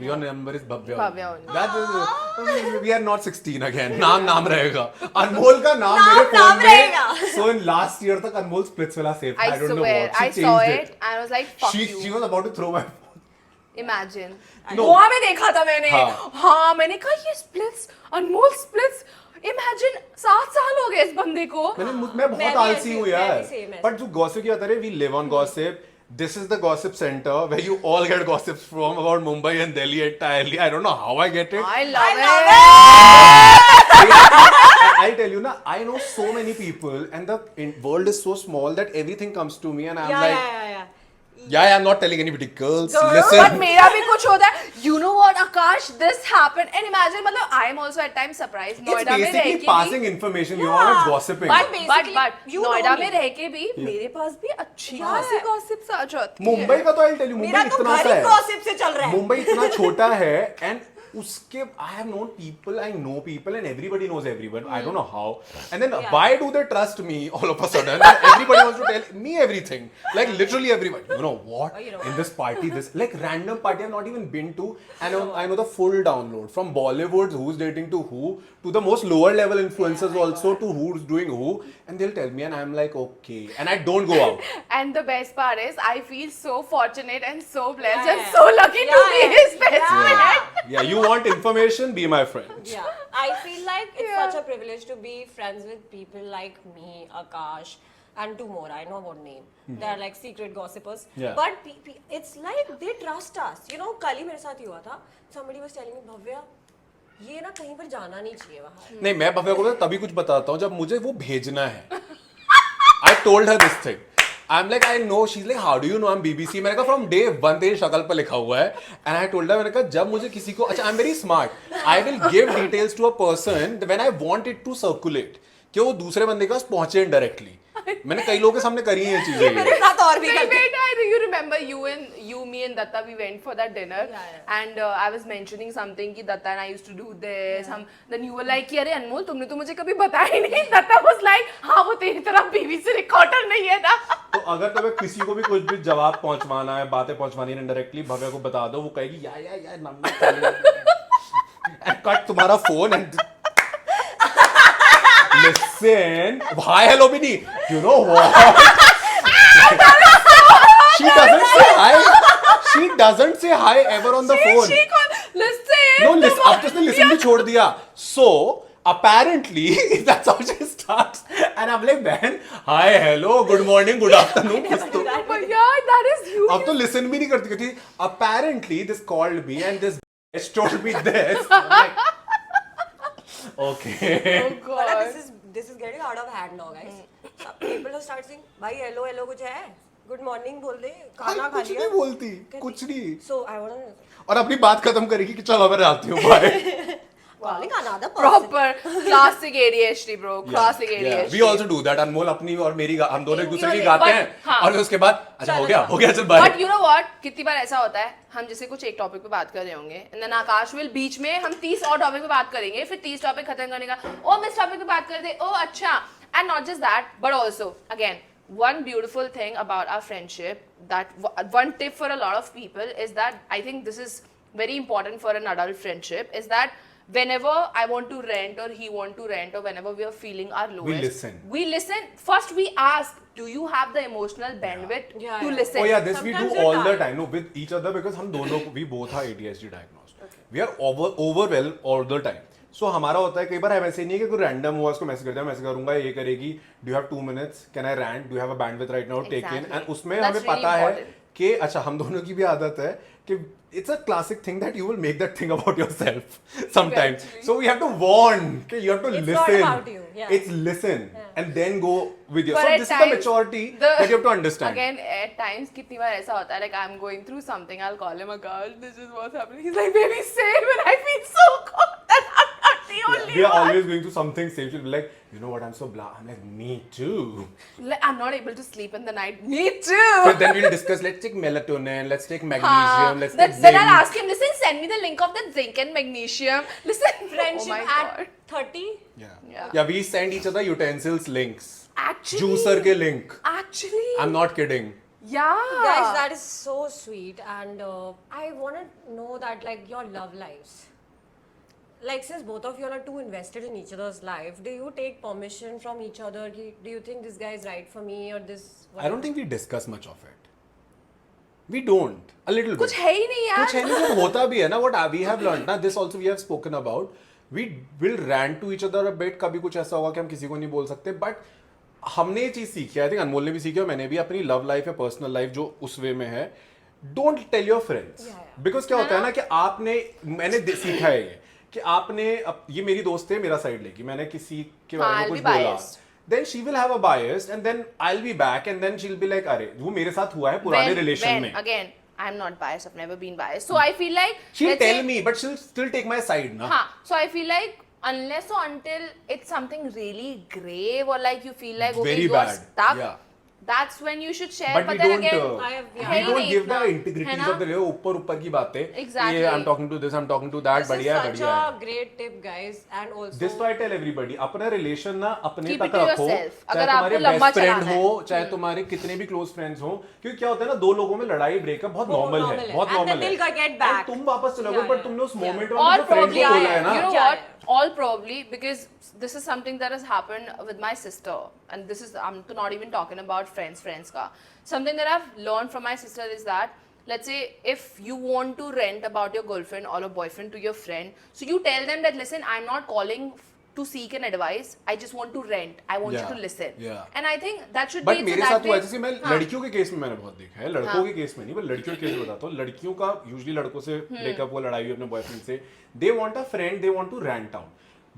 Your number is Bhavya. Bhavya only. That is, we are not 16 again. नाम रहेगा. अनमोल का नाम नाम मेरे फोन रहेगा. में. So in last year तक अनमोल Splitsvilla saved. I I don't know swear, what. She I changed saw it. it and I was like, fuck She you. was about to throw my phone. Imagine. No. Goa में देखा था मैंने. हाँ. हाँ, मैंने कहा ये splits, अनमोल splits. Imagine 7 साल हो गए इस बंदे को. मैं बहुत भी आलसी ऐसी हूँ हूँ, यार. मैं भी same ऐसी. बट जो गॉसिप की बात है, we live on gossip. This is the gossip center where you all get gossips from about Mumbai and Delhi entirely. I don't know how I get it. I love it. I'll tell you, na, I know so many people, and the world is so small that everything comes to me, and I'm like, yeah, I'm not telling anybody. Girls, listen. But मेरा भी कुछ होता है. You know what, Akash? This happened. And imagine, मतलब I am also at times surprised. It's Noida में रह basically के passing भी. information. You are not gossiping. But basically, you Noida know में me. रह के भी मेरे पास भी अच्छी खासी गॉसिप्स आ जाती है. मुंबई का तो I'll tell you, मेरा मुंबई तो इतना घर सा ही है. गॉसिप से चल रहा है. मुंबई इतना छोटा है, and उसके I have known people, I know people, and everybody knows everyone. I don't know how. And then why do they trust me all of a sudden? And everybody wants to tell me everything. Like literally everyone. You know what? In this party, this like random party I've not even been to, and I know the full download from Bollywood, who's dating to who, to the most lower level influencers also, to who's doing who, and they'll tell me, and I'm like, okay, and I don't go out. And the best part is, I feel so fortunate and so blessed Yeah, and yeah. so lucky to be Yeah, his best yeah. friend. Yeah, you want information? Be my friend. Yeah, I feel like it's Yeah. such a privilege to be friends with people like me, Akash, and two more. I know about name. They're like secret gossipers. Yeah. But it's like they trust us. You know, कल ही मेरे साथ ही हुआ था. Somebody was telling me, Bhavya, ये ना कहीं पर जाना नहीं चाहिए बाहर. नहीं, मैं भव्या को तभी कुछ बताता हूँ जब मुझे वो भेजना है. I told her this thing. I'm like, I know. She's like, how do you know I'm BBC? मैंने कहा from day one तेरी शक्ल पर लिखा हुआ है. And I told her, मैंने कहा जब मुझे किसी को, अच्छा, I'm very smart. I will give details to a person when I want it to circulate. कि वो दूसरे बंदे के पास पहुंचे indirectly. मैंने कई लोगों के सामने करी हैं ये चीजें. मेरे साथ और भी Wait, करते. wait, you remember you, me and Datta, we went for that dinner. Yeah. And I was mentioning something कि Datta and I used to do this. Then you were like कि अरे अनमोल तुमने तो मुझे कभी बताया ही नहीं. Datta was like हाँ वो तेरी तरह BBC रिकॉर्डर नहीं है ना. तो अगर तुम्हें किसी को भी कुछ भी जवाब पहुंचवाना है, बातें पहुंचवानी है indirectly, भव्या को बता दो, वो कहेगी या नंबर and cut तुम्हारा phone and listen, hi, hello, Bini. You know what? She doesn't say hi. She doesn't say hi ever on the phone. Listen. No, listen. अब तो उसने listen भी छोड़ दिया. So apparently that's how she starts. And I'm like, man, hi, hello, good morning, good afternoon. कुछ तो. But yeah, that is huge. अब तो listen भी नहीं करती कहती. Apparently this called me and this bitch told me this. I'm like, okay. Oh God. This is getting out of hand now, guys. People will start saying, भाई hello hello कुछ है? Good morning बोल दे. खाना खा कुछ लिया? नहीं बोलती, कुछ नहीं. So I want to. और अपनी बात खत्म करेगी कि चलो मैं जाती हूँ, bye. Calling another person. Proper classic ADHD, bro. Classic Yeah, ADHD. we also do that. अनमोल अपनी और मेरी हम दोनों एक दूसरे की But गाते हैं हाँ. और फिर उसके बाद अच्छा चलो, हो गया चल bye. But you know what? कितनी बार ऐसा होता है हम जैसे कुछ एक टॉपिक पे बात कर रहे होंगे and then आकाश will बीच में हम 30 और टॉपिक पे बात करेंगे फिर 30 टॉपिक खत्म करने का ओ मैं इस टॉपिक पे बात कर दे ओ अच्छा and not just that but also again one beautiful thing about our friendship that one tip for a lot of people is that I think this is very important for an adult friendship is that whenever I want to rent or he want to rent or whenever we are feeling our lowest We listen. first we ask do you have the emotional bandwidth Yeah, to yeah. listen Oh yeah, this we Sometimes do you're all the tired. time. No, with each other because हम दोनों we both are ADHD diagnosed. We are overwhelmed all the time. So हमारा होता है कई बार ऐसे नहीं है कि कोई रैंडम हुआ उसको मैसेज करता है मैसेज करूंगा ये करेगी do have 2 minutes can I rant do have a bandwidth right now take in Exactly. And उसमें That's हमें really पता है important. कि अच्छा हम दोनों की भी आदत है कि it's a classic thing that you will make that thing about yourself sometimes. Eventually. So we have to warn कि you have to It's not listen. about you, yeah. It's listen and then go with your. But So at this is the times, maturity the- that you have to understand. Again, at times, कितनी बार ऐसा होता है, like I'm going through something, I'll call him a girl, this is what's happening. He's like, baby, say it when I feel so cold that I'm not the only We are one. always going through something same. She'll be like, you know what, I'm so blah. I'm like, me too. Like, I'm not able to sleep in the night. Me too. But then we'll discuss, let's take melatonin, let's take magnesium, let's take Then I'll zinc. ask him, listen, send me the link of that zinc and magnesium. Listen, Friendship oh my at God. 30. Yeah. Yeah, we send each other utensils links. Actually. Juicer ke link. Actually. I'm not kidding. Yeah. Guys, that is so sweet, and I want to know that like your love lives. Like since both of you are too invested in each other's life, do you take permission from each other? Do you think this guy is right for me or this? I don't think we discuss much of it. We don't. A little bit. कुछ है ही नहीं यार. कुछ है नहीं, जो होता भी है ना. What we have learned ना, this also we have spoken about. We will rant to each other a bit. कभी कुछ ऐसा होगा कि हम किसी को नहीं बोल सकते. But हमने ये चीज सीखी है. I think अनमोल ने भी सीखी और मैंने भी अपनी लव लाइफ या पर्सनल लाइफ जो उस वे में है. Don't tell your friends. Because क्या होता है ना कि आपने मैंने सीखा है ये कि आपने ये मेरी दोस्त है, मेरा साइड लेगी, मैंने किसी के बारे में I'll कुछ be बोला. biased. Then she will have a bias and then I'll be back and then she'll be like अरे वो मेरे साथ हुआ है पुराने रिलेशन में. Again, I'm not biased. I've never been biased. So I feel like She'll let's tell say- me, but she'll still take my side, na. हाँ. So I feel like unless or until it's something really grave or like you feel like okay Very you are bad. stuck, Yeah. that's when you should share. But But we then don't, again, we है ही don't नहीं give the इतना, है integrities ना? of the ऊपर की बातें. Exactly. ये I'm talking to this, I'm talking to that. This is बढ़िया है, such बढ़िया है. a great tip, guys, and also. This तो I tell everybody. अपना रिलेशन ना अपने Keep तक it to रखो. yourself. चाहे अगर तुम्हारे आपको लंबा बेस्ट फ्रेंड चलाना है. हो, चाहे तुम्हारे कितने भी क्लोज फ्रेंड्स हो, क्योंकि क्या होता है ना, दो लोगों में लड़ाई ब्रेकअप बहुत नॉर्मल है, बहुत And नॉर्मल then है. they'll get back. तुम वापस चलोगे, Yeah, पर yeah. तुमने उस मोमेंट में All अपने फ्रेंड probably, को बोला है ना. you know Yeah, what? All probably because this is something that has happened with my sister, and this is I'm not even talking about friends ka. Something that I've learned from my sister is that let's say if you want to rent about your girlfriend or a boyfriend to your friend, so you tell them that listen, I'm not calling to seek an advice. I just want to rent. I want you Yeah, to listen. yeah. And I think that should but be मेरे so साथ that हुआ way- जैसे मैं हाँ. लड़कियों के case में मैंने बहुत देखा है, लड़कों हाँ. के केस में नहीं, पर लड़कियों के केस में बताता हूँ. लड़कियों का यूजुअली लड़कों से हम्म। ब्रेकअप हुआ, लड़ाई हुई अपने बॉयफ्रेंड से, they want a friend, they want to rant down.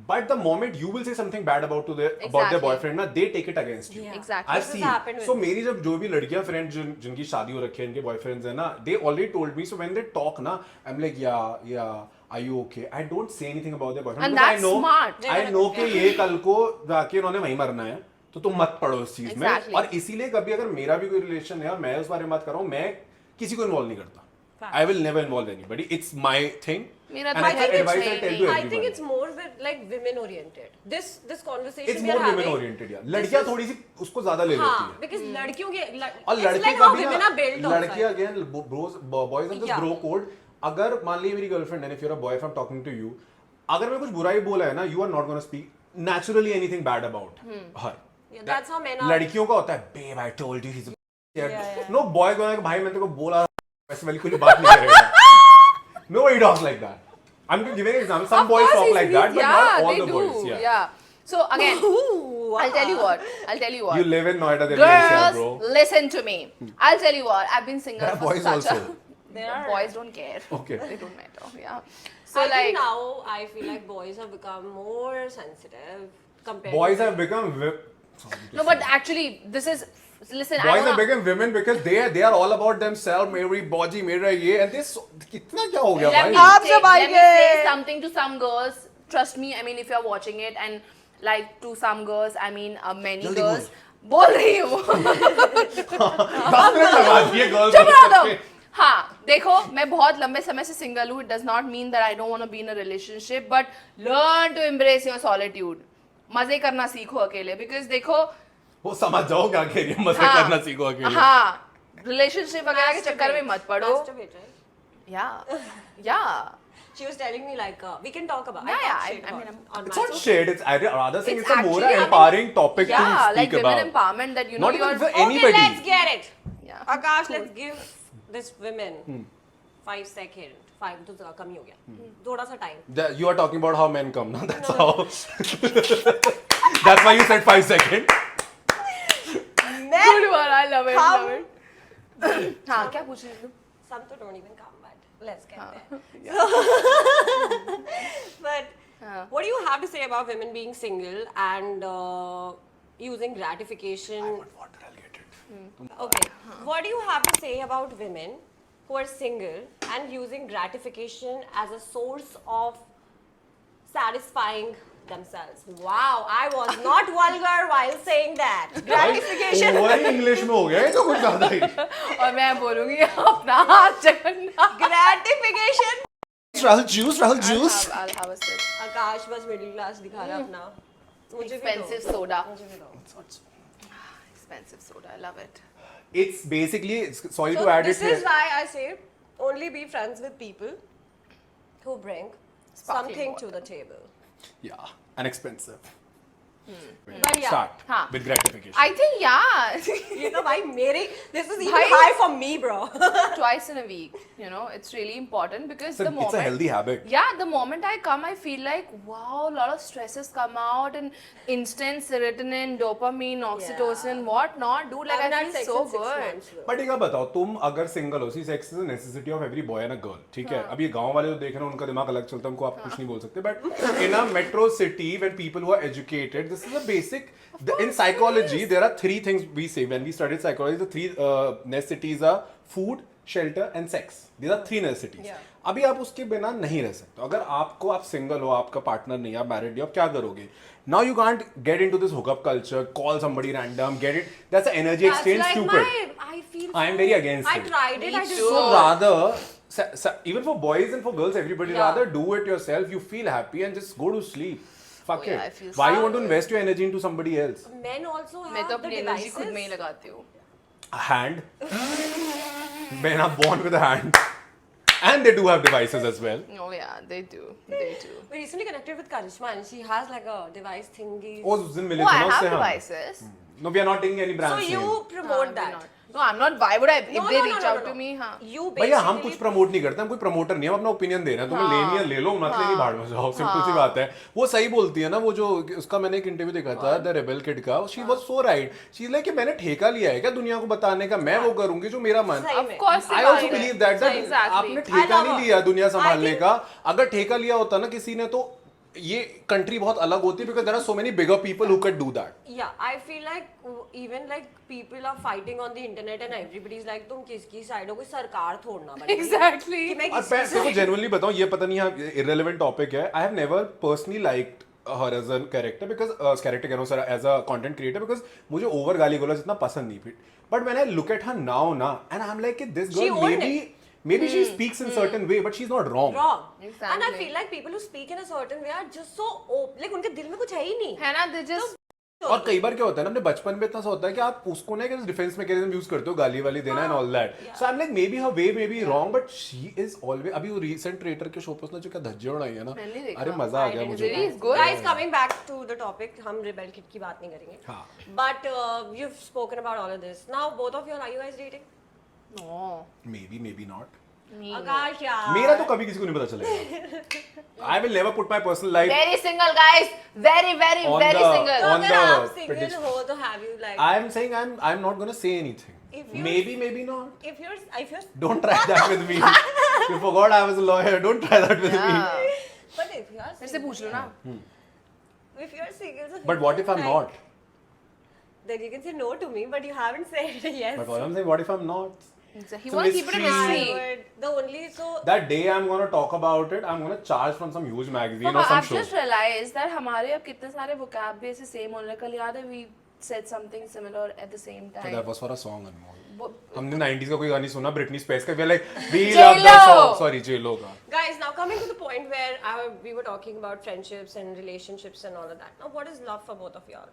But the moment you will say something bad about their Exactly. boyfriend, ना, they take it against you. Yeah. Exactly. I've This has seen. happened with So me. मेरी जब जो भी लड़कियां friend जिनकी शादी हो रखी है, इनके बॉयफ्रेंड्स है ना, they already told me. So when they talk ना, I'm like yeah, are you okay? I don't say anything about their boyfriend And because that's smart. I know कि ये कल को जाके उन्होंने वहीं मरना है, तो तुम मत पड़ो उस चीज में. Exactly. और इसीलिए कभी अगर मेरा भी कोई रिलेशन है और मैं उस बारे में बात कर रहा हूँ, मैं किसी को इन्वॉल्व नहीं करता. I will never involve anybody. It's my thing. मेरा And तो it's I think advice it's I tell to नहीं. I think everyone. it's more with like women oriented. This conversation It's we more are women having. oriented, यार. लड़कियां थोड़ी सी उसको ज्यादा ले लेती हाँ, है. because लड़कियों के और it's लड़के like का how भी women ना, are built also. लड़के again boys have this Yeah. Bro code. अगर मान लीजिए मेरी गर्लफ्रेंड है, if you are a boy, if I am talking to you, अगर मैं कुछ बुराई बोला है ना, you are not gonna speak naturally anything bad about her. Yeah, that's how men are. लड़कियों का होता है, babe I told you he is yeah. No. Boy को भाई मैं तेरे को बोला, वैसे वाली कोई बात नहीं करेगा. No, he talks like that. I'm giving an example. Some Of boys course talk it's like me. that, but Yeah, not all they the do. boys. Yeah. So again, Ooh, I'll tell you what. You live in Noida, there is Girls, bro. listen to me. I'll tell you what. I've been single There are for boys such also. a. There are. Boys don't care. Okay. They don't matter. Yeah. So So I think like. now I feel like boys have become more sensitive compared. Boys to have become No, but actually, this is. Listen, I boys have wanna. become women because they are all about themselves. मेरी body, मेरा ये, and this कितना क्या हो गया Let भाई? me, आप say, जब let me आएंगे। say something to some girls. Trust me, I mean, if you're watching it, and like to some girls, I mean, many जल्दी girls. बोल रही हूँ. 10 मिनट लगा दिए girls चुप को रहो तुम. करके. हाँ, देखो मैं बहुत लंबे समय से सिंगल हूँ. It does not mean that I don't want to be in a relationship, but learn to embrace your solitude. मजे करना सीखो अकेले, because देखो. वो समझ जाओ क्या कह रही है, मजे हाँ, करना सीखो अकेले. हाँ, रिलेशनशिप वगैरह के चक्कर में मत पड़ो. Masturbate, right? Yeah. She was telling me like we can talk about. Yeah, talk yeah, shit I mean, about- on It's my not social- shade. It's I'd rather saying It's it's a more actually, I mean, empowering topic to Yeah, speak like women about. empowerment that you know Not even you're. for Okay, anybody. let's get it. Yeah. Akash, let's give this women 5 seconds. 5 तो कम ही हो गया. थोड़ा सा time. You are talking about how men come, no? That's how. That's why you said 5 seconds. Good one, I love it. Come. Love it. हाँ, क्या पूछ रही थी? Some to don't even come, but let's get हाँ. there. But हाँ. what do you have to say about women being single and using gratification? Water, I'll get it. Okay. What do you have to say about women who are single and using gratification as a source of satisfying themselves? Wow, I was not vulgar while saying that. Gratification. वही English में हो गया है तो कुछ ज्यादा ही. और मैं बोलूंगी अपना हाथ Jagananna. Gratification. Rahul juice. I'll have a sip. आकाश बस मिडिल क्लास दिखा रहा है अपना. मुझे भी दो. Expensive soda. मुझे भी दो. Expensive soda. I love it. It's basically, sorry So to add it this is here. why I say only be friends with people who bring Sparkling something water. to the table. Yeah, and expensive. But yeah. Start हाँ. with gratification. I think yeah. ये तो भाई मेरे this is even भाई- high for me, bro. Twice in a week, it's really important because the moment It's a healthy habit. Yeah, the moment I come, I feel like wow, a lot of stresses come out and instant serotonin, dopamine, oxytocin, what not, dude. Like haven't I had feel sex so in 6 good. months, bro. But एक बात बताओ, तुम अगर single हो, see sex is a necessity of every boy and a girl, ठीक है? अब ये गांव वाले जो देख रहे हैं उनका दिमाग अलग चलता है, उनको आप कुछ नहीं बोल सकते, but in a metro city when people who are educated, this is a basic in psychology there are three things we say when we studied psychology. The three necessities are food, shelter and sex. These are three necessities. अभी आप उसके बिना नहीं रह सकते. अगर आप single हो, आपका पार्टनर नहीं, आप मैरिड हो, आप क्या करोगे? Now you can't get into this hookup culture, call somebody random, get it. That's an energy exchange, That's like stupid. I feel I am very against I it. tried it. Me I too. didn't. So rather, even for boys and for girls, everybody Yeah. rather do it yourself. You feel happy and just go to sleep. Fuck Oh, yeah, I it. feel Why so you want to good. invest your energy into somebody else? Men also मैं have तो the अपनी energy devices. खुद में ही लगाती हूँ. A hand. Men are born with a hand. And they do have devices as well. Oh yeah, they do. They do. We recently connected with Karishma and she has like a device thingy. Oh, उस दिन मिले Oh, थे I ना have उससे हम. devices. No, we are not taking any So brands you name. promote we're that. not. No, I'm not. Why would I? If No, they no, reach no, out no, to no. me, हाँ. You भैया हम basically कुछ promote नहीं करते, हम कोई promoter नहीं, हम अपना ओपिनियन दे रहे हैं, तुम्हें लेनी है ले लो, मत लेनी भाड़ में जाओ, सिंपल सी बात है. वो सही बोलती है ना, वो जो उसका मैंने एक इंटरव्यू देखा था द रेबेल किड का, she was so right. She is like कि मैंने ठेका लिया है क्या दुनिया को बताने का, मैं वो करूंगी जो मेरा मन. सही Of में. course, I also believe that Exactly. आपने ठेका I love नहीं her. लिया दुनिया I संभालने think- का. अगर ठेका लिया होता ना किसी ने, तो ये कंट्री बहुत अलग होती, because there are so many bigger people who could do that. Yeah, I feel like even like people are fighting on the internet and everybody's like तुम किसकी साइड हो, कोई सरकार थोड़ना बनेगी. Exactly. कि मैं और किसकी मैं तेरे को side- genuinely बताऊं, ये पता नहीं हाँ irrelevant topic है. I have never personally liked her as a character because character कह रहा हूँ sir, as a content creator, because मुझे over गाली गलौज इतना पसंद नहीं फिर. But when I look at her now ना, and I'm like this She girl owned maybe she speaks in certain way, but she's not wrong. wrong. And I Exactly. feel like people who speak in a certain way are just so like उनके दिल में कुछ है ही नहीं. है ना? They just. और कई बार क्या होता है ना, अपने बचपन में इतना सा होता है कि आप उसको ना डिफेंस मैकेनिज्म यूज करते हो, गाली वाली देना and all that. So I am like may be her way may be wrong, but she is always. अभी वो रीसेंट ट्रेटर के शो पे उसने जो क्या धज्जे उड़ाई है ना, मैंने नहीं देखा. अरे मजा आ गया मुझे. Really is good. Guys, coming back to the topic, हम rebel kid की बात नहीं करेंगे. हाँ. But you've spoken about all of this. Now both of you are you guys dating? No. Maybe not. Me. आकाश यार. मेरा तो कभी किसी को नहीं पता चलेगा. I will never put my personal life Very single, guys. Very, very, On very the- single. तो on अगर the आप single prediction. हो तो have you like I am saying I'm not gonna say anything. If you- Maybe not. if you're Don't try that with me. You forgot I was a lawyer. Don't try that with me. Yeah. but if you are फिर से single, पूछ लो ना. if you're single so But what if I'm like, not? then you can say no to me but you haven't said yes. But what I'm saying, what if I'm not? He It's a wants to keep it a mystery. I mystery. would, the only so That day I'm gonna talk about it, I'm gonna charge from some huge magazine or But some I've show. just realized that हमारे अब कितने सारे vocab भी ऐसे same होने लगे. कल याद है we said something similar at the same So time. that was for a song, Anmol. वो- हमने 90s का कोई गानी सुना, Britney Spears का, we are like, we love the J-Lo! song. Sorry, J-Lo का. guys now coming to the point where we were talking about friendships and relationships and all of that. Now what is love for both of y'all?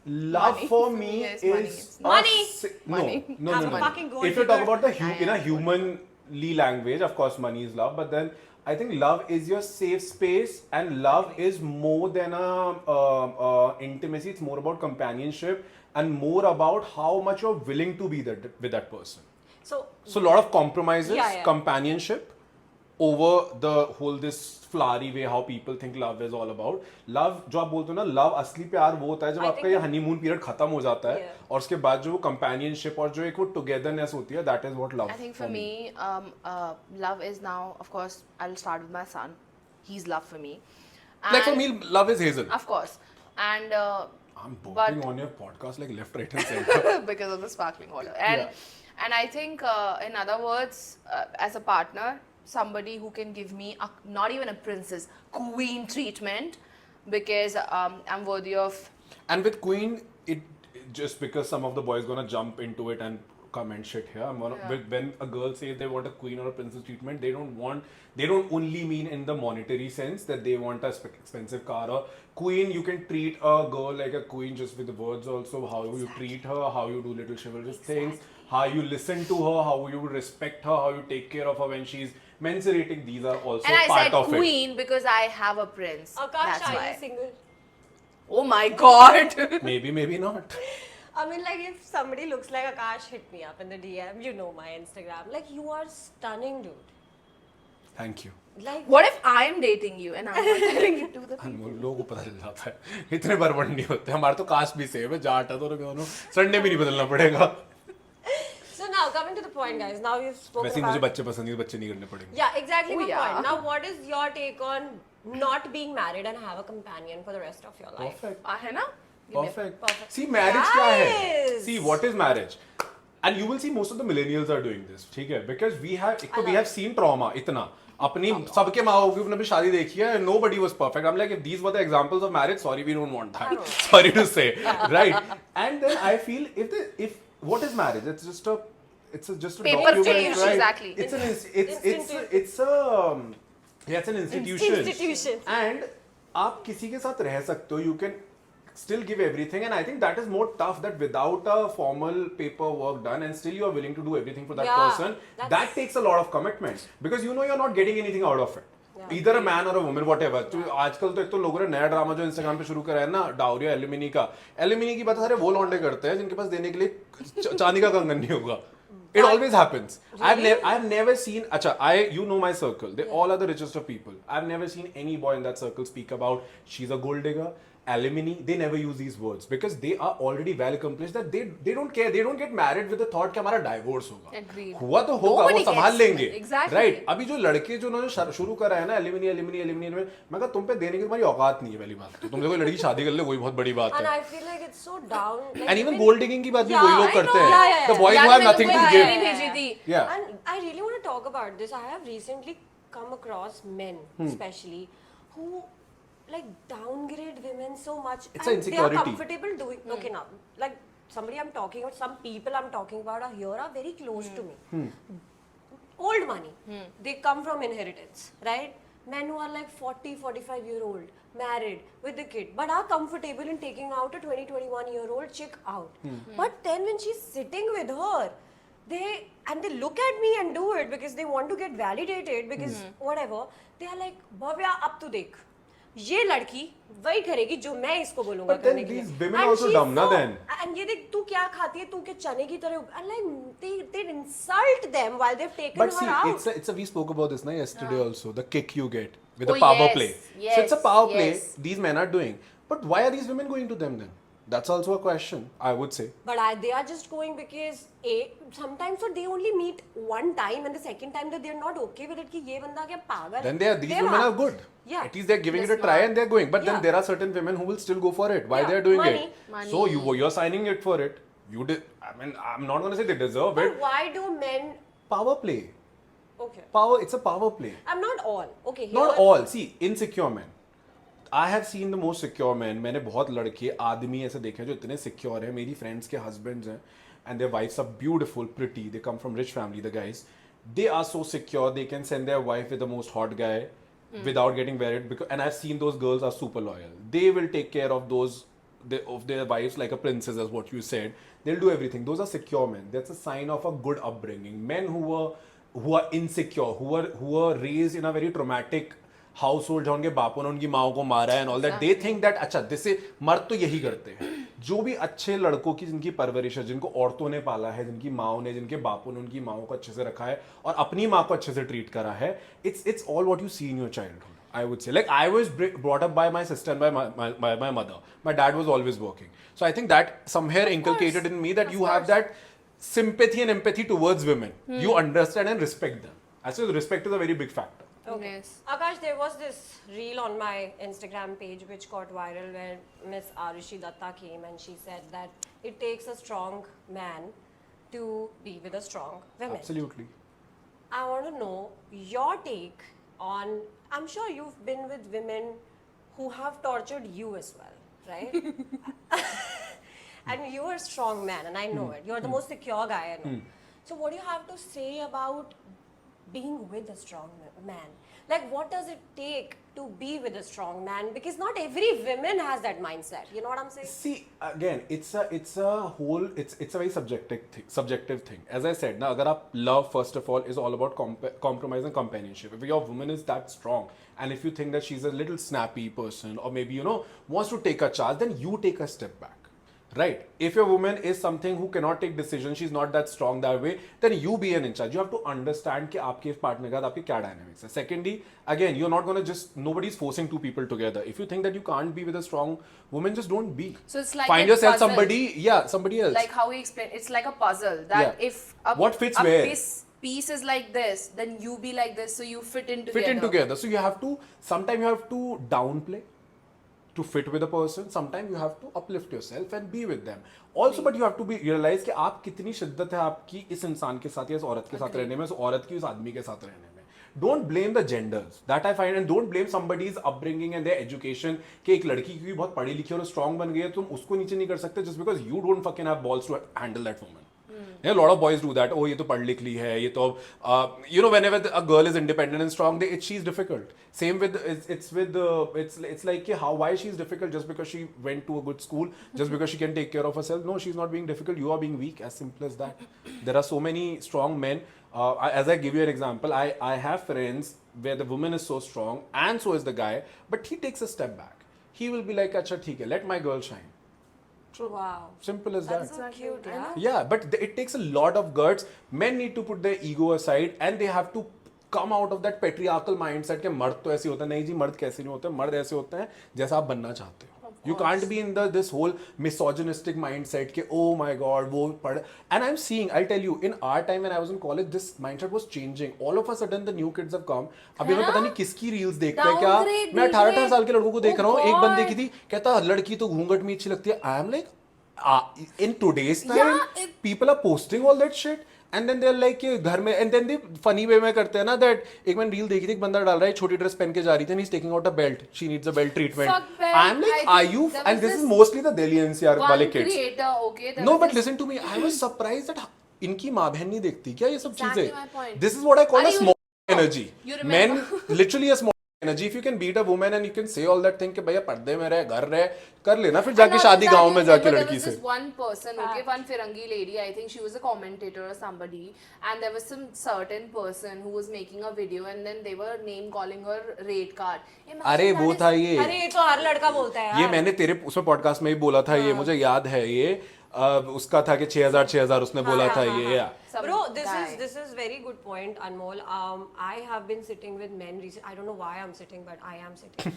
Love Money. for me Yes, is money. a Money. No, Money. no, I'm no, a no. fucking gold If you talk digger. about in a humanly language, of course, money is love. But then I think love is your safe space, and love is more than a intimacy. It's more about companionship and more about how much you're willing to be with that person. So So a lot of compromises, Yeah, yeah. companionship over the whole this flowery way how people think love is all about. Love जो आप बोलते हो ना, love असली प्यार वो होता है जब I आपका think ये हनीमून पीरियड खत्म हो जाता है, Yeah. और उसके बाद जो वो companionship और जो एक वो togetherness होती है, that is what love. I think for me, love is now, of course, I'll start with my son. He's love for me. Like for And- me, love is Hazel. Of course. And I'm burping on your podcast like left, right, and center. because of the sparkling water. And I think, in other words, as a partner, somebody who can give me not even a princess, queen treatment, because I'm worthy of. And with Queen, it just because some of the boys gonna jump into it and comment shit here. When a girl says they want a queen or a princess treatment, they don't only mean in the monetary sense that they want a expensive car or queen. You can treat a girl like a queen just with the words also, how you treat her, how you do little chivalrous things, how you listen to her, how you respect her, how you take care of her when she's menstruating. These are also And I part said of it. queen because I have a prince. Akash, That's are why. you single? Oh my god. Maybe not. I mean, like, if somebody looks like Akash, hit me up in the DM. You know my Instagram. Like, you are stunning, dude. Thank you. Like, What if I am dating you and I'm not telling it to the अनमोल लोगों को पता चल जाता है इतने बर्बाद नहीं होते हमारे तो कास्ट भी सेम है जाट है तो दोनों संडे भी नहीं बदलना पड़ेगा so now coming to the point, guys. Now we've spoken वैसे ही मुझे about. बच्चे पसंद नहीं बच्चे नहीं करने पड़ेंगे Yeah, exactly Oh, my yeah. point. Now, what is your take on not being married and have a companion for the rest of your life? Perfect. है ना? Give me a- Perfect. See, marriage क्या है? Guys! See, what is marriage? And you will see most of the millennials are doing this, ठीक है? Because we have seen trauma इतना अपनी सबके माँ बाप की अपनी शादी देखी है nobody was perfect. I'm like if these were the examples of marriage, sorry we don't want that. Sorry to say, right? And then I feel if what is marriage? It's just a Paper document, stage, right? exactly. It's an institution. Institution. And आप किसी के साथ रह सकते हो, you can still give everything, and I think that is more tough, that without a formal paperwork done and still you are willing to do everything for that Yeah, person, that's- that takes a lot of commitment because you know you're not getting anything out of it. Either a man or a woman, whatever. तो आजकल तो एक तो लोगों ने नया drama जो Instagram पे शुरू करा है ना, डाउरी एलिमिनी की बात सारे वो लौंडे करते हैं जिनके पास देने के लिए चांदी का कंगन नहीं होगा. It always happens. I've never seen. Acha, you know my circle. They all are the richest of people. I've never seen any boy in that circle speak about she's a gold digger, alimony. They never use these words because they are already well accomplished. That they don't care. They don't get married with the thought कि हमारा divorce होगा. Agreed. हुआ तो होगा, वो Nobody संभाल gets लेंगे. exactly. Right. अभी जो लड़के जो उन्होंने शुरू करा है ना एलिमिनी में, मैं कहा तुम पे देने की तुम्हारी औकात नहीं है पहली बात. तो तुमसे कोई लड़की शादी कर ले वही बहुत बड़ी बात And है. I feel like it's so down. Like, And even gold digging की बात भी Yeah, वही लोग I करते know. हैं. Yeah, yeah, The yeah. boys who यार have मैंने nothing to कोई give. नहीं भेजी थी. Yeah. And I really want to talk about this. I have recently come across men, especially, who like downgrade women so much. It's and an insecurity. They are comfortable doing. Okay, now, like somebody I'm talking about, some people I'm talking about are here are very close to me. Old money. They come from inheritance, right? Men who are like 40, 45-year-old, married with a kid, but are comfortable in taking out a 20, 21-year-old chick out. But then when she's sitting with her, they look at me and do it because they want to get validated because whatever. They are like, Bhavya, up to dekh. ये लड़की वही करेगी जो मैं इसको बोलूंगा But then करने के लिए. these women And also she's dumb, na, then? And ये देख तू क्या खाती है, तू के चने की तरह. And like they insult them while they've taken But her see, out. we spoke about this yesterday also, the kick you get with the Oh, power yes, play. yes, So it's a power play yes. these men are doing. But why are these women going to them then? That's also a question, I would say. But they are just going because sometimes so they only meet one time and the second time that they're not okay with it कि ये बंदा क्या पागल है. Then these They're women are not. good. Yeah. At least they're giving it They're a try smart. and they're going. But Yeah. then there are certain women who will still go for it. Why Yeah, they're doing money. it? Money. So you're signing it for it. I mean, I'm not going to say they deserve But it. why do men? Power play. Okay. It's a power play. I'm not all. Okay. Not here- all. See, insecure men. I have seen the most secure men. मैंने बहुत लड़के आदमी ऐसे देखे हैं जो इतने secure हैं. मेरी friends के husbands हैं and their wives are beautiful, pretty. They come from rich family. The guys, they are so secure. They can send their wife with the most hot guy without getting married. And I've seen those girls are super loyal. They will take care of of their wives like a princess, as what you said. They'll do everything. Those are secure men. That's a sign of a good upbringing. Men who are insecure, who were raised in a very traumatic household, जहाँ उनके बापों ने उनकी माओ को मारा है and all that, they think that अच्छा this मर्द तो यही करते हैं. जो भी अच्छे लड़कों की जिनकी परवरिश है, जिनको औरतों ने पाला है, जिनकी माओ ने, जिनके बापों ने उनकी माओं को अच्छे से रखा है और अपनी माँ को अच्छे से ट्रीट करा है, it's all what you see in your childhood. I would say, like I was brought up by my sister and by my mother. My dad was always working, so I think that somewhere inculcated in me that you have that sympathy and empathy towards women. You understand and respect them. I say respect is a very big factor. Okay. Yes. Akash, there was this reel on my Instagram page which got viral where Miss Arushi Datta came and she said that it takes a strong man to be with a strong woman. Absolutely. I want to know your take on. I'm sure you've been with women who have tortured you as well, right? And you're a strong man, and I know it. You're the most secure guy I know. So, what do you have to say about being with a strong man? Like, what does it take to be with a strong man? Because not every woman has that mindset. You know what I'm saying? See, again, it's a very subjective thing. As I said, now, agar aap love first of all is all about compromise and companionship. If your woman is that strong, and if you think that she's a little snappy person, or maybe wants to take a charge, then you take a step back. Right? If your woman is something who cannot take decisions, she's not that strong that way, then you be an in charge. You have to understand कि आपके partner का आपके क्या dynamics है. Secondly, again, you're not gonna nobody's forcing two people together. If you think that you can't be with a strong woman, just don't be. So it's like find a yourself puzzle. somebody else. Like how we explain, it's like a puzzle that Yeah. if What fits where? this piece is like this, then you be like this, so you fit in together. Fit in together. So you have to, sometimes you have to downplay to fit with a person. Sometimes you have to uplift yourself and be with them. Also, but you have to be realize कि आप कितनी शिद्दत है आपकी इस इंसान के साथ या इस औरत के साथ रहने में, इस औरत की उस आदमी के साथ रहने में. Don't blame the genders. That I find, and don't blame somebody's upbringing and their education. कि एक लड़की क्योंकि बहुत पढ़ी लिखी और स्ट्रॉन्ग बन गई है, तुम उसको नीचे नहीं कर सकते just because you don't fucking have balls to handle that woman. Yeah, a lot of boys do that. Oh, ये तो पढ़ लिख ली है, ये तो whenever a girl is independent and strong, she's difficult. Same with it's like why she's difficult just because she went to a good school, just because she can take care of herself. No, she's not being difficult. You are being weak. As simple as that. There are so many strong men. As I give you an example, I have friends where the woman is so strong and so is the guy, but he takes a step back. He will be like, अच्छा ठीक है, let my girl shine. True. Wow. Simple as that. That's so cute, yeah. Yeah, but it takes a lot of guts. Men need to put their ego aside and they have to come out of that patriarchal mindset कि मर्द तो ऐसे होता है. नहीं जी, मर्द कैसे नहीं होते, मर्द ऐसे होते हैं जैसा आप बनना चाहते हो. You can't be in this whole misogynistic mindset कि oh my god वो पढ़. And I'm seeing, I'll tell you, in our time when I was in college, this mindset was changing. All of a sudden the new kids have come. अभी हमें पता नहीं किसकी reels देखते हैं क्या. मैं 18 साल के लड़कों को देख रहा हूँ. एक बंदे की थी कहता लड़की तो घूंघट में अच्छी लगती है. I am like, in today's time, people are posting all that shit. And then they're like घर में, and then they funny way में करते हैं ना that एक मैंने रील देखी थी, एक बंदा डाल रहा है छोटी ड्रेस पहन के जा रही थी and he's taking out a belt, she needs a belt treatment. Fuck belt. I'm like, are you, and this is mostly the Delhi NCR One वाले kids. creator, okay. No, but listen to me, I was surprised that इनकी माँ बहन नहीं देखती क्या ये सब Exactly चीजें. my point. This is what I call Are a you small energy. You remember? Men literally a small energy. If you can beat a woman and you can say all that thing कि भैया पर्दे में रहे, घर रहे, कर लेना, फिर जाके शादी गांव में जाके लड़की से. There was this one person, okay, one Firangi lady, I think she was a commentator or somebody, and there was some certain person who was making a video and then they were name calling her rate card. अरे वो था ये. अरे ये तो हर लड़का बोलता है यार. ये मैंने तेरे उसमें पॉडकास्ट में ही बोला था. ये मुझे याद है. ये उसका था कि 6000 उसने बोला था ये. Bro, this is very good point, Anmol. I have been sitting with men recently. I don't know why I'm sitting, but I am sitting.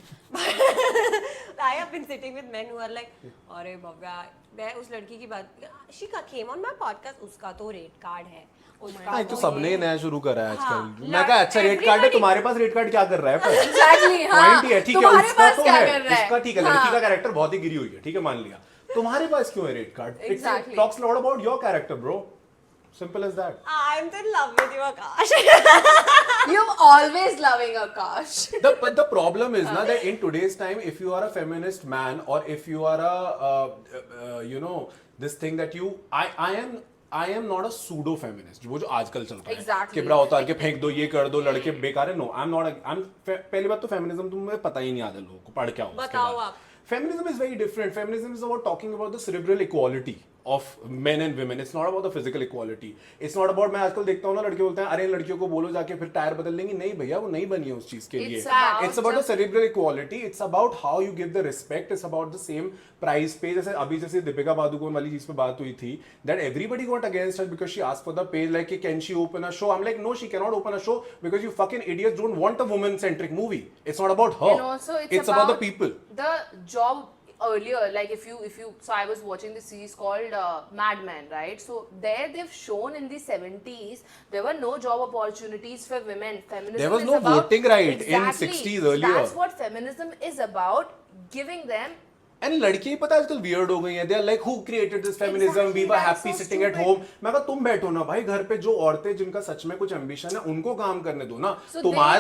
I have been sitting with men who are like, अरे भव्या, मैं उस लड़की की बात, she came on my podcast, उसका तो rate card है. हाँ, तो सबने नया शुरू करा है आजकल. मैं कहा अच्छा रेट कार्ड है, तुम्हारे पास रेट कार्ड क्या कर रहा है? Exactly, हाँ. पॉइंट ही है. ठीक है, उसका तो है, उसका ठीक है, लड़की हाँ. का कैरेक्टर बहुत ही गिरी हुई है. ठीक है, मान लिया. तुम्हारे पास क्यों है rate card? Exactly. It talks a lot about your character, bro. Simple as that. I'm in love with you, Akash. You're always loving Akash. But the problem is na that in today's time, if you are a feminist man or if you are a this thing that I am not a pseudo feminist. वो जो आजकल चल रहा है. Exactly. कि ब्रा उतार के फेंक दो, ये कर दो, लड़के बेकार है. No, I'm पहली बात तो फेमिनिज्म तुम्हें पता ही नहीं आधा लोगों को. पढ़ क्या हो? बताओ आप. Feminism is very different. Feminism is about talking about the cerebral equality of men and women. It's not about the physical equality. It's not about, मैं आजकल देखता हूँ ना लड़के बोलते हैं अरे लड़कियों को बोलो जाके फिर टायर बदल लेंगी. नहीं भैया, वो नहीं बनी है उस चीज के लिए. It's about the cerebral equality. It's about how you give the respect. It's about the same price pay. जैसे अभी जैसे दीपिका पादुकोण वाली चीज पे बात हुई थी that everybody got against her because she asked for the pay, like can she open a show? I'm like no, she cannot open a show because you fucking idiots don't want a woman centric movie. It's not about her. And also it's about the people. The job earlier, like if you so I was watching this series called Mad Men, right? So there they've shown in the 70s there were no job opportunities for women. Feminism there was is no about, voting right exactly, in 60s earlier. That's what feminism is about, giving them and लड़की पता है आजकल weird हो गई है, they are like who created this feminism, we were happy sitting at home. मैं कहा तुम बैठो ना भाई घर पे, जो औरतें जिनका सच में कुछ एम्बिशन है उनको काम करने दो ना।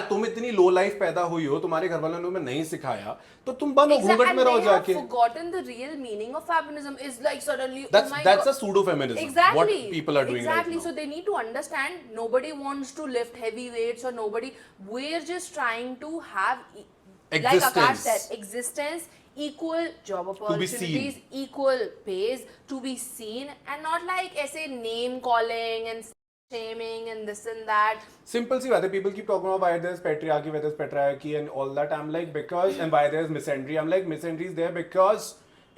तुम इतनी लो लाइफ पैदा हुई हो, तुम्हारे घर वालों ने तुम्हें नहीं सिखाया, तो तुम बनो घूंघट में रहो जाके। Forgotten the real meaning of feminism is like suddenly That's a pseudo feminism. Exactly. What people are doing exactly. right now. So they need to understand nobody wants to lift heavy weights or nobody. We're just trying to have like Existence. Akash said, existence, equal job opportunities, equal pays, to be seen, and not like ऐसे name calling and shaming and this and that. Simple सी बात है, people keep talking about why there's patriarchy, why there's patriarchy and all that. I'm like, because, and why there's misandry. I'm like, misandry is there because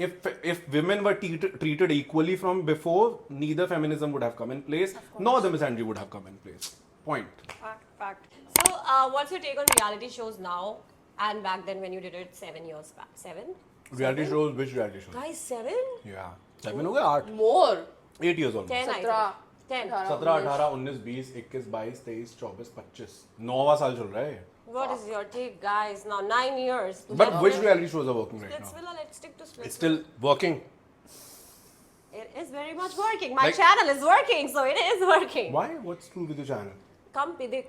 if women were treated equally from before, neither feminism would have come in place, nor the misandry would have come in place. Point. Fact. So, what's your take on reality shows now and back then when you did it 7 years back? 7? Reality shows, which reality shows? Guys, 7? Yeah. 7 हो गए 8. More. 8 years almost. 10, I 17. think. 10. 17, 18, 19, 20, 21, 22, 23, 24, 25. 9वां साल चल रहा है. What is your take, guys? Now 9 years. But which reality shows are working right now? Splitsvilla, let's stick to Splitsvilla. It's still working. It is very much working. My Like- channel is working, so it is working. Why? What's true with your channel? Come, they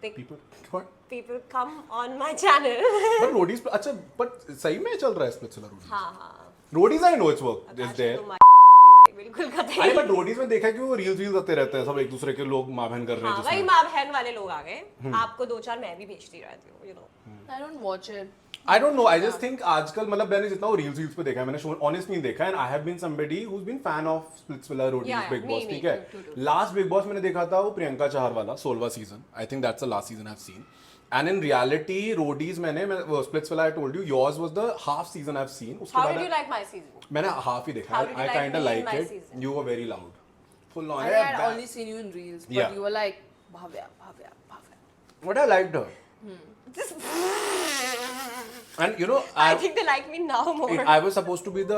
People, what? people come on my channel. But roadies, अच्छा, but सही में चल रहा है Splitsvilla roadies. हाँ. Roadies I know it's work. It's there. तो बिल्कुल अरे कतई. बट रोडीज में देखा कि वो रील्स आते रहते हैं, सब एक दूसरे के लोग माँ बहन कर रहे हैं हाँ, वही जिसमें। माँ बहन वाले लोग आ गए. आपको 2-4 मैं भी भेजती रहती हूँ, you know. I don't watch it. I don't know. I just think आजकल मतलब मैंने जितना वो रील्स पे देखा है, मैंने शो ऑनेस्ट नहीं देखा, and I have been somebody who's been fan of Splitsvilla roadies Yeah, Big me, Boss, me, ठीक है? too. Last Big Boss मैंने देखा था वो प्रियंका चाहर वाला 16वां season. I think that's the last season I've seen. And in reality, roadies मैंने Splitsvilla I told you, yours was the half season I've seen. उसके How बाद did you like my season? मैंने half ही देखा. How did you I like kind of me in liked my it. season? You were very loud. Full on. I Yeah, had bad. only seen you in reels, but Yeah. you were like, Bhavya, Bhavya, Bhavya. What I liked her. And you know, I think they like me now more. I was supposed to be the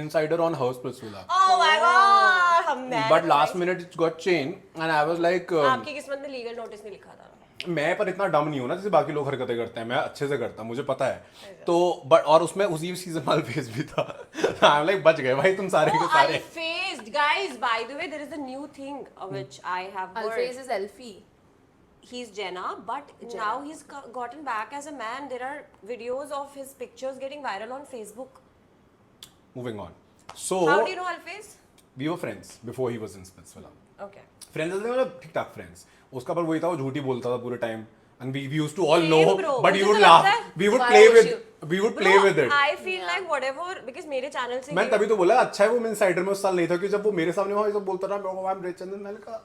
insider on her Splitsvilla. Oh my god, हम mad But हैं last guys. minute it got changed and I was like आपकी किस्मत में legal notice नहीं लिखा था. मैं पर इतना डम नहीं हूं ना जैसे बाकी लोग हरकतें करते हैं, मैं अच्छे से करता हूं, मुझे पता है. तो बट और उसमें उसी सीजन वाला फेस भी था. आई एम लाइक बच गए भाई तुम सारे के Oh, सारे. Alphazed, guys. By the way, there is a new thing which I have heard. Alphase is Elfie. He's Jenna, but now he's gotten back as a man. There are videos of his pictures getting viral on Facebook. Moving on. So How do you know Alphase? we were friends before he was in Splitsvilla. Okay. Friends मतलब ठीक ठाक friends. उसका पर वही था, वो झूठी बोलता था पूरे time, and we used to all Same, know, bro. but मुझे we would तो laugh, लगता है- we would Why play would with, you- we would play with it. I feel like whatever because मेरे चैनल से मैं तभी तो बोला अच्छा है वो मैं साइडर में उस साल नहीं था, कि जब वो मेरे सामने हुआ ये सब बोलता रहा, मैं I'm rich, and then मैंने कहा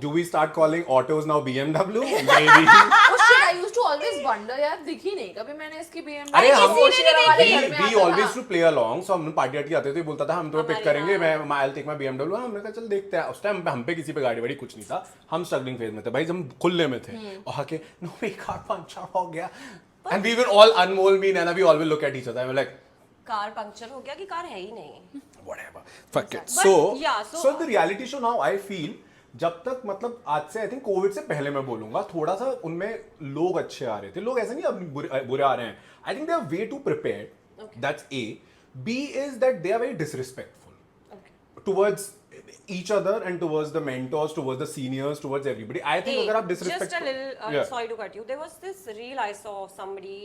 do we start calling autos now BMW? Maybe. Oh shit, I used to always wonder यार, दिखी नहीं कभी मैंने इसकी BMW. अरे हम किसी ने वाले घर में we आता always था. to play along, so हम पार्टी आती आते थे, बोलता था हम तुम्हें पिक करेंगे, मैं I'll take my BMW. हमने कहा चल देखते हैं. उस टाइम हम पे किसी पे गाड़ी वाड़ी कुछ नहीं था, हम स्ट्रगलिंग फेज में थे भाई, हम खुले में थे और आके no we car पंचर हो गया, and we will all Anmol, me, Nana, we all will look at each other and we're like car puncture हो गया कि कार है ही नहीं. whatever, fuck it. But, So yeah, so the reality show now I feel जब तक मतलब आज से आई थिंक कोविड से पहले मैं बोलूंगा थोड़ा सा उनमें लोग अच्छे आ रहे थे, लोग ऐसे नहीं अब बुरे आ रहे हैं. I think they are way too prepared. That's A. B is that they are very disrespectful towards each other and towards the mentors, towards the seniors, towards everybody. I think अगर आप disrespect, just a little Yeah. sorry to cut you. There was this reel I saw of somebody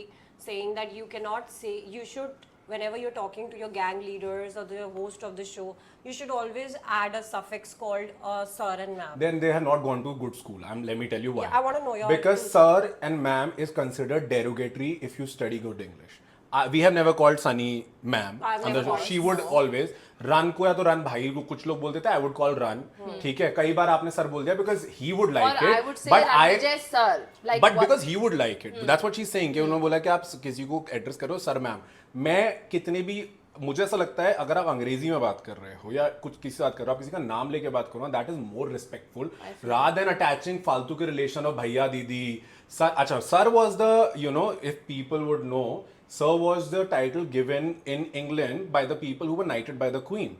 saying that you cannot say, you should, whenever you're talking to your gang leaders or the host of the show, you should always add a suffix called sir and ma'am. then they have not gone to good school. Let me tell you why. Yeah, I wanna know your Because sir and ma'am is considered derogatory if you study good English. We have never called Sunny ma'am. I've on the never show. called She would always run को या तो run भाई को कुछ लोग बोलते थे, I would call run. ठीक है, कई बार आपने सर बोल दिया because he would like Or it. I would say but Ranvijay sir. Like but what- because he would like it. That's what she's saying कि उन्होंने बोला कि आप किसी को एड्रेस करो सर मैम. मैं कितने भी, मुझे ऐसा लगता है अगर आप अंग्रेजी में बात कर रहे हो या कुछ किसी से बात कर रहे हो, आप किसी का नाम लेके बात करो ना, that is more respectful rather than attaching फालतू के रिलेशन ऑफ भैया दीदी. सर, अच्छा sir was the, you know, if people would know, sir was the title given in England by the people who were knighted by the queen,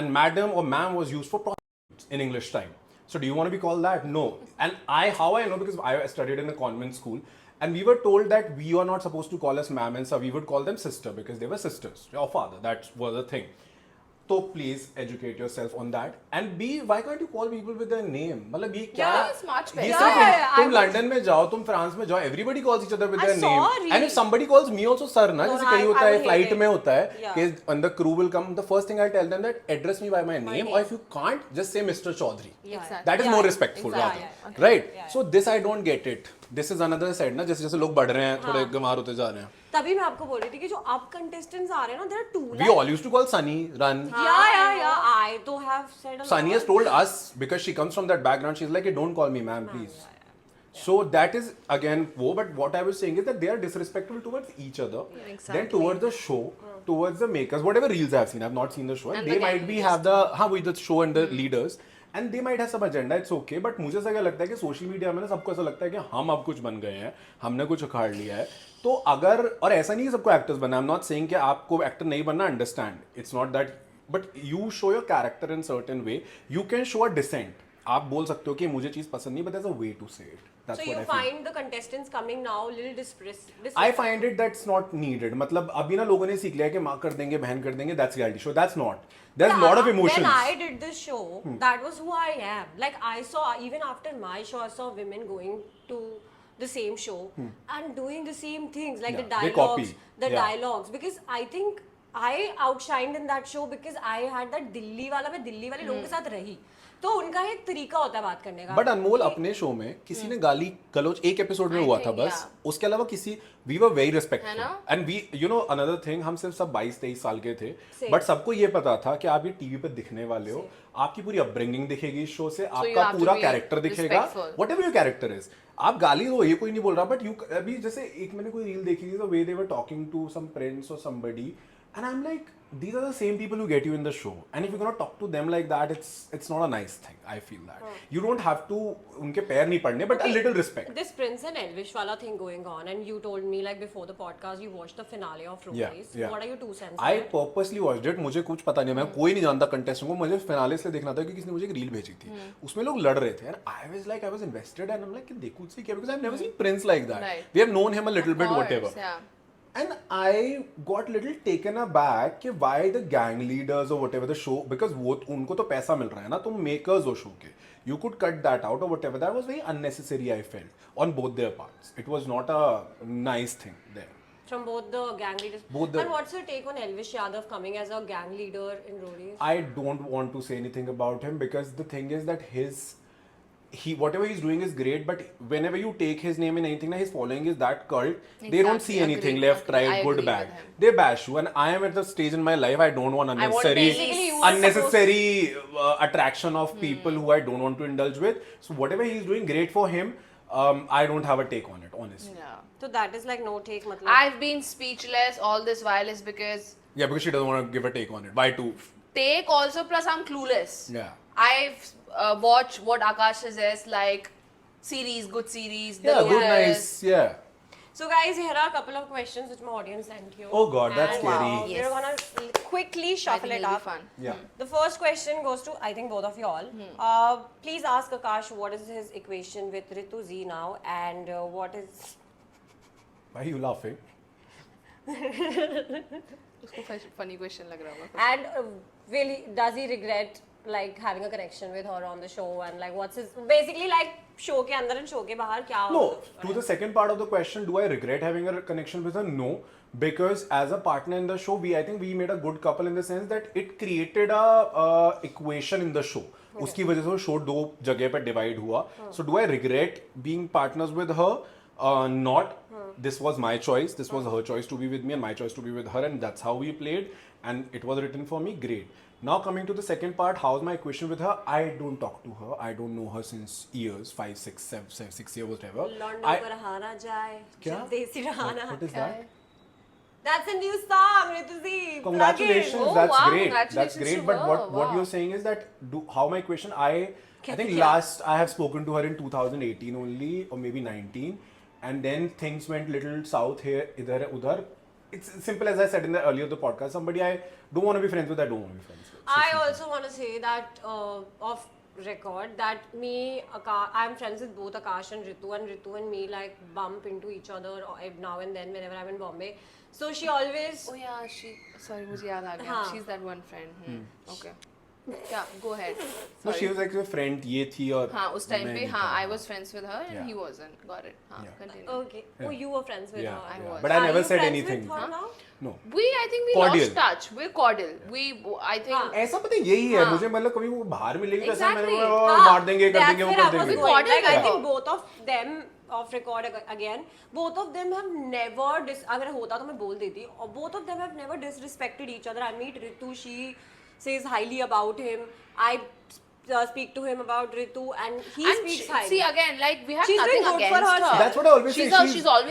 and madam or ma'am was used for prostitutes in English time. So do you want to be called that? No. And how I know, because I studied in a convent school, And we were told that we are not supposed to call us ma'am and sir. We would call them sister because they were sisters or father. That was the thing. So please educate yourself on that. And B, why can't you call people with their name? मतलब ये क्या? Yeah, it's much better. ये Yeah, सिर्फ yeah, I तुम was- London में जाओ, तुम France में जाओ, everybody calls each other with I their saw name. a reel. And if somebody calls me also sir ना, No, जैसे no, कहीं होता I है would फ्लाइट hate में it. होता है Yeah. कि when the crew will come, the first thing I tell them that address me by my name, or if you can't, just say Mr. Chaudhary. Exactly. That is Yeah, more yeah, respectful exactly. rather, Okay. right? Yeah, So this I don't get it. This is another side ना, जैसे जैसे लोग बढ़ रहे हैं, थोड़े गंवार होते जा रहे हैं. तभी मैं आपको बोल रही थी कि जो अब contestants आ रहे हैं ना, there are two. We all used to call Sunny, Run. Yeah. I too have said a Sunny lot. has told us because she comes from that background. She's like, hey, don't call me ma'am, please. So that is again wo. But what I was saying is that they are disrespectful towards each other. exactly. Then towards the show, towards the makers, whatever reels I've seen, I've not seen the show. And And they the might be gang have the with the show and the leaders. And they might have some agenda. It's okay. But मुझे ऐसा क्या लगता है कि social media में ना सबको ऐसा लगता है कि हम अब कुछ बन गए हैं, हमने कुछ उखाड़ लिया है. तो अगर और ऐसा नहीं है सबको एक्टर्स बनना. I'm not saying कि आपको एक्टर नहीं बनना. Understand. It's not that. But you show your character in certain way. You can show a dissent. आप बोल सकते हो कि मुझे चीज पसंद नहीं, but there's a way to say it. That's So what you I feel. find the contestants coming now a little I find it that's not needed. मतलब अभी ना लोगों ने सीख लिया है कि माँ कर देंगे, बहन कर देंगे. That's reality show. That's not. There's a lot of emotions. When I did this show, that was who I am. Like I saw, even after my show, I saw women going to the same show and doing the same things, like Yeah, the they dialogues, copy. Yeah. because I think I outshined in that show because I had that Delhi वाला, मैं दिल्ली वाले लोगों के साथ रही. तो उनका एक तरीका होता है बात करने का. बट अनमोल अपने शो में किसी ने गाली गलौज एक एपिसोड में हुआ था think, बस. yeah. उसके अलावा किसी वी वर वेरी है रिस्पेक्टफुल ना? And we you know another thing हम सिर्फ सब 22-23 साल के थे. Same. बट सबको ये पता था कि आप ये टीवी पे दिखने वाले हो. आपकी पूरी अपब्रिंगिंग दिखेगी इस शो से. you आपका have to पूरा be कैरेक्टर दिखेगा. respectful. What ever your character is. आप गाली दो, ये कोई नहीं बोल रहा. बट यू अभी जैसे एक मैंने कोई रील देखी थी, the way they were talking to some prince और somebody, and I am like these are the same people who get you in the show, and if you're gonna talk to them like that, it's not a nice thing. I feel that you don't have to उनके पैर नहीं पड़ने, but a little respect. This Prince and Elvish wala thing going on, and you told me like before the podcast you watched the finale of Rupees. Yeah. What are your 2 cents? I purposely watched it. मुझे कुछ पता नहीं, मैं कोई नहीं जानता contestant को. मुझे फिनाले इसलिए देखना था क्योंकि किसी ने मुझे एक रील भेजी थी. उसमें लोग लड़ रहे थे, and I was invested, and I'm like देखूं से क्या, because I've never seen Prince like that. Right. We have known him a little bit, Of whatever. course, yeah. And I got little taken aback कि why the gang leaders or whatever the show, because वो उनको तो पैसा मिल रहा है ना, तुम makers हो show के. You could cut that out or whatever. That was very unnecessary, I felt, on both their parts. It was not a nice thing there. From both the gang leaders. Both the- And what's your take on Elvish Yadav coming as a gang leader in Roadies? I don't want to say anything about him because the thing is that whatever he's doing is great, but whenever you take his name in anything, his following is that cult, they don't see Exactly, anything agree, left, right, I good, agree bad. with him. They bash you, and I am at the stage in my life I don't want basically you were unnecessary attraction of people who I don't want to indulge with. So whatever he's doing, great for him. I don't have a take on it, honestly. Yeah. So that is like no take. Matlab. I've been speechless all this while is because Yeah, because she doesn't want to give a take on it. Why to? take also, plus I'm clueless. Yeah. I've watched what Akash says, like series, good series. The Yeah, good, Lotus. nice. Yeah. So guys, here are a couple of questions which my audience sent you. Oh God, that's And, scary. We're gonna quickly I shuffle think it it'll up. be fun. Yeah. The first question goes to I think both of you all. Please ask Akash what is his equation with Ritu Z now, and what is Why are you laughing? उसको funny question लग रहा होगा. and does he regret like having a connection with her on the show, and like what's his basically like show के अंदर and show के बाहर क्या No, to the second part of the question, do I regret having a connection with her? No, because as a partner in the show, I think we made a good couple in the sense that it created a equation in the show. उसकी वजह से वो show दो जगह पे divide हुआ. So do I regret being partners with her? Not. This was my choice. This was her choice to be with me and my choice to be with her, and that's how we played. And it was written for me. Great. Now coming to the second part, how's my equation with her? I don't talk to her. I don't know her since years, 5, 6, 7, 6 years, whatever. लौंडों को रहाना जाए क्या? जब देसी Rehana. What is that? That's a new song, Ritu Z. Congratulations, Oh, that's wow, great. congratulations That's great. to But her, what wow. you're saying is that how my question, I think क्या? last I have spoken to her in 2018 only, or maybe 19, and then things went little south here, idhar, udhar. It's simple as I said in the earlier the podcast. Somebody I don't want to be friends with, I don't want to be friends with. So I simple. also want to say that of record that I'm friends with both Akash and Ritu and me like bump into each other now and then whenever I'm in Bombay. So she always Oh yeah, sorry, मुझे याद आ गया. हाँ. She's that one friend. Okay. Yeah, go ahead. No, she was like your friend. ये थी और हाँ, उस time मैं पे नहीं हाँ, था. I was friends with her and Yeah. he wasn't. Got it. हाँ, Yeah. continue. okay. Oh, you were friends with Yeah, her. I yeah. was. But I Are never you said friends anything. with her now? No. I think we Cordial. lost touch. We're cordial. I think. हाँ. ऐसा पता है, यही है. हाँ. मुझे मतलब कभी वो बाहर मिलेगी वैसा मैंने Exactly. बोला, हाँ, मार देंगे कर that's देंगे वो where I कर was देंगे. going. Recorded Like, I now. think both of them off record again, both of them have never अगर होता तो मैं बोल देती, और both of them have never disrespected each other. I meet Ritu, she says highly about him. I speak to him about Ritu and he And speaks highly. see again, like we have She's nothing doing good for against her. herself. That's what I always say.